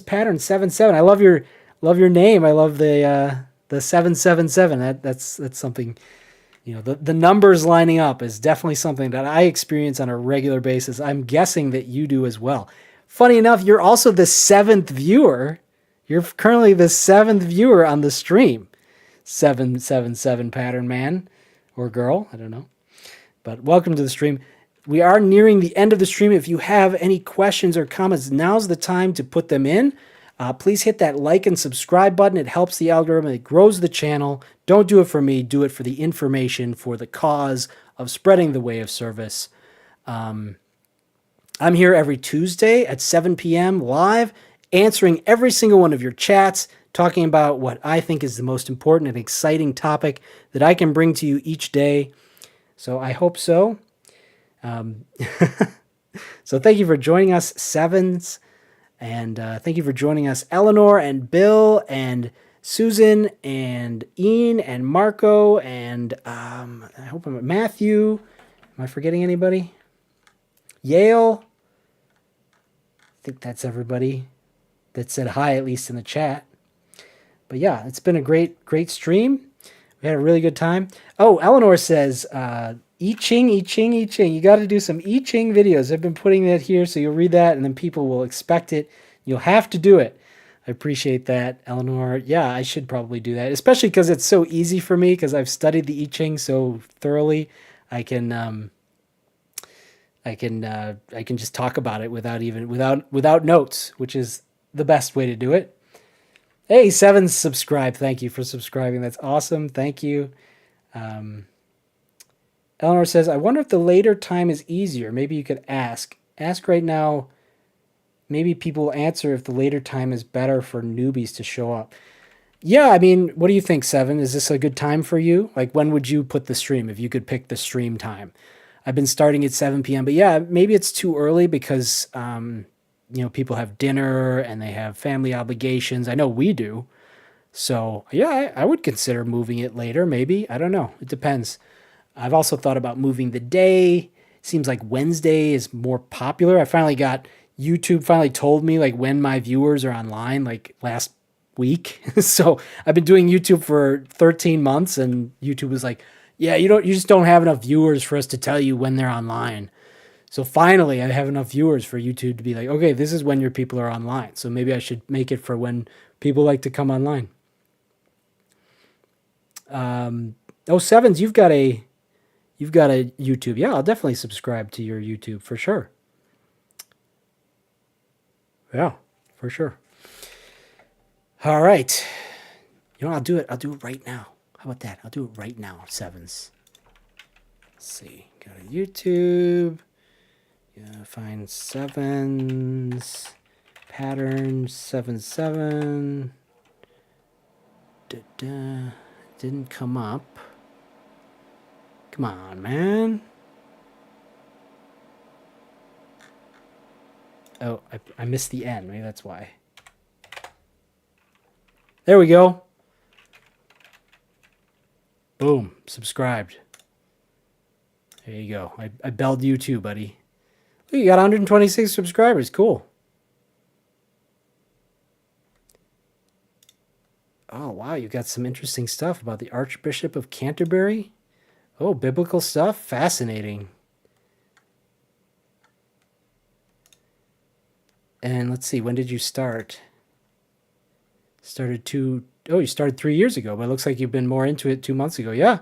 pattern 77. I love your name. I love the 777. That's something, the numbers lining up is definitely something that I experience on a regular basis. I'm guessing that you do as well. Funny enough, you're also the 7th viewer. You're currently the 7th viewer on the stream. 777 pattern man or girl, I don't know. But welcome to the stream. We are nearing the end of the stream. If you have any questions or comments, now's the time to put them in. Please hit that like and subscribe button. It helps the algorithm. It grows the channel. Don't do it for me. Do it for the information, for the cause of spreading the way of service. I'm here every Tuesday at 7 p.m. live, answering every single one of your chats, talking about what I think is the most important and exciting topic that I can bring to you each day. So I hope so. So thank you for joining us, Sevens, and thank you for joining us, Eleanor and Bill and Susan and Ian and Marco and I hope I'm Matthew. Am I forgetting anybody? Yale. I think that's everybody that said hi, at least in the chat. But yeah, it's been a great stream. We had a really good time. Oh, Eleanor says, I Ching. You got to do some I Ching videos. I've been putting that here, so you'll read that, and then people will expect it. You'll have to do it. I appreciate that, Eleanor. Yeah, I should probably do that, especially because it's so easy for me, because I've studied the I Ching so thoroughly. I can just talk about it without notes, which is the best way to do it. Hey, 7 subscribe. Thank you for subscribing. That's awesome. Thank you. Eleanor says, I wonder if the later time is easier. Maybe you could ask. Ask right now. Maybe people will answer if the later time is better for newbies to show up. Yeah, I mean, what do you think, 7? Is this a good time for you? Like, when would you put the stream if you could pick the stream time? I've been starting at 7 p.m., but yeah, maybe it's too early because, people have dinner and they have family obligations. I know we do. So, yeah, I would consider moving it later, maybe. I don't know. It depends. I've also thought about moving the day. Seems like Wednesday is more popular. I finally got YouTube finally told me like when my viewers are online, like last week. So I've been doing YouTube for 13 months and YouTube was like, yeah, you just don't have enough viewers for us to tell you when they're online. So finally I have enough viewers for YouTube to be like, okay, this is when your people are online. So maybe I should make it for when people like to come online. Sevens, you've got a YouTube. Yeah, I'll definitely subscribe to your YouTube for sure. Yeah, for sure. All right. You know, I'll do it right now. How about that? I'll do it right now, Sevens. Let's see. Go to YouTube. Yeah, find Sevens. Pattern 77. Didn't come up. Come on, man. Oh, I missed the N. Maybe that's why. There we go. Boom. Subscribed. There you go. I belled you too, buddy. Look, you got 126 subscribers. Cool. Oh, wow. You got some interesting stuff about the Archbishop of Canterbury. Oh, biblical stuff. Fascinating. And let's see. When did you start? You started 3 years ago, but it looks like you've been more into it 2 months ago. Yeah.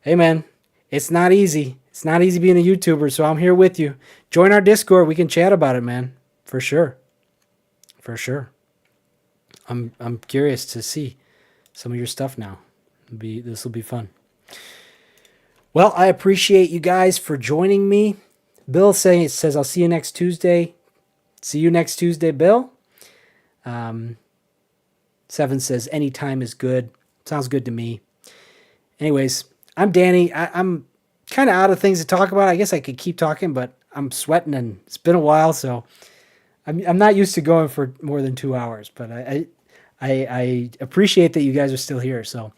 Hey, man. It's not easy. It's not easy being a YouTuber, so I'm here with you. Join our Discord. We can chat about it, man. For sure. For sure. I'm curious to see some of your stuff now. This will be fun. Well, I appreciate you guys for joining me. Bill says I'll see you next Tuesday. See you next Tuesday, Bill. Seven says anytime is good. Sounds good to me. Anyways, I'm Danny. I'm kind of out of things to talk about. I guess I could keep talking, but I'm sweating and it's been a while, so I'm not used to going for more than 2 hours. But I appreciate that you guys are still here. So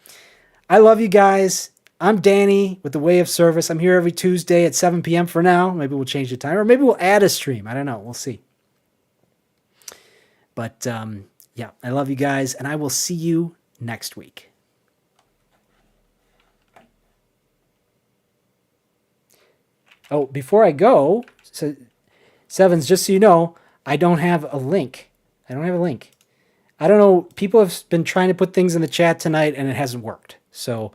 I love you guys. I'm Danny with the Way of Service. I'm here every Tuesday at 7 p.m. for now. Maybe we'll change the time, or maybe we'll add a stream. I don't know. We'll see. But yeah, I love you guys, and I will see you next week. Oh, before I go, so Sevens, just so you know, I don't have a link. I don't know. People have been trying to put things in the chat tonight, and it hasn't worked. So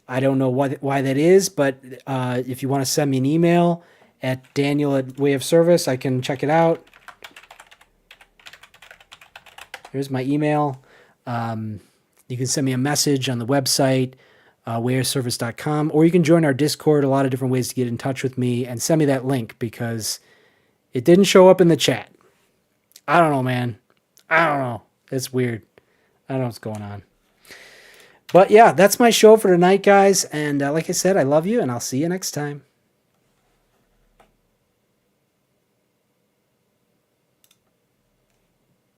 I don't know why that is, but if you want to send me an email at Daniel@WayOfService, I can check it out. Here's my email. You can send me a message on the website, WayOfService.com, or you can join our Discord. A lot of different ways to get in touch with me, and send me that link because it didn't show up in the chat. I don't know, man. I don't know. It's weird. I don't know what's going on. But yeah, that's my show for tonight, guys. And like I said, I love you, and I'll see you next time.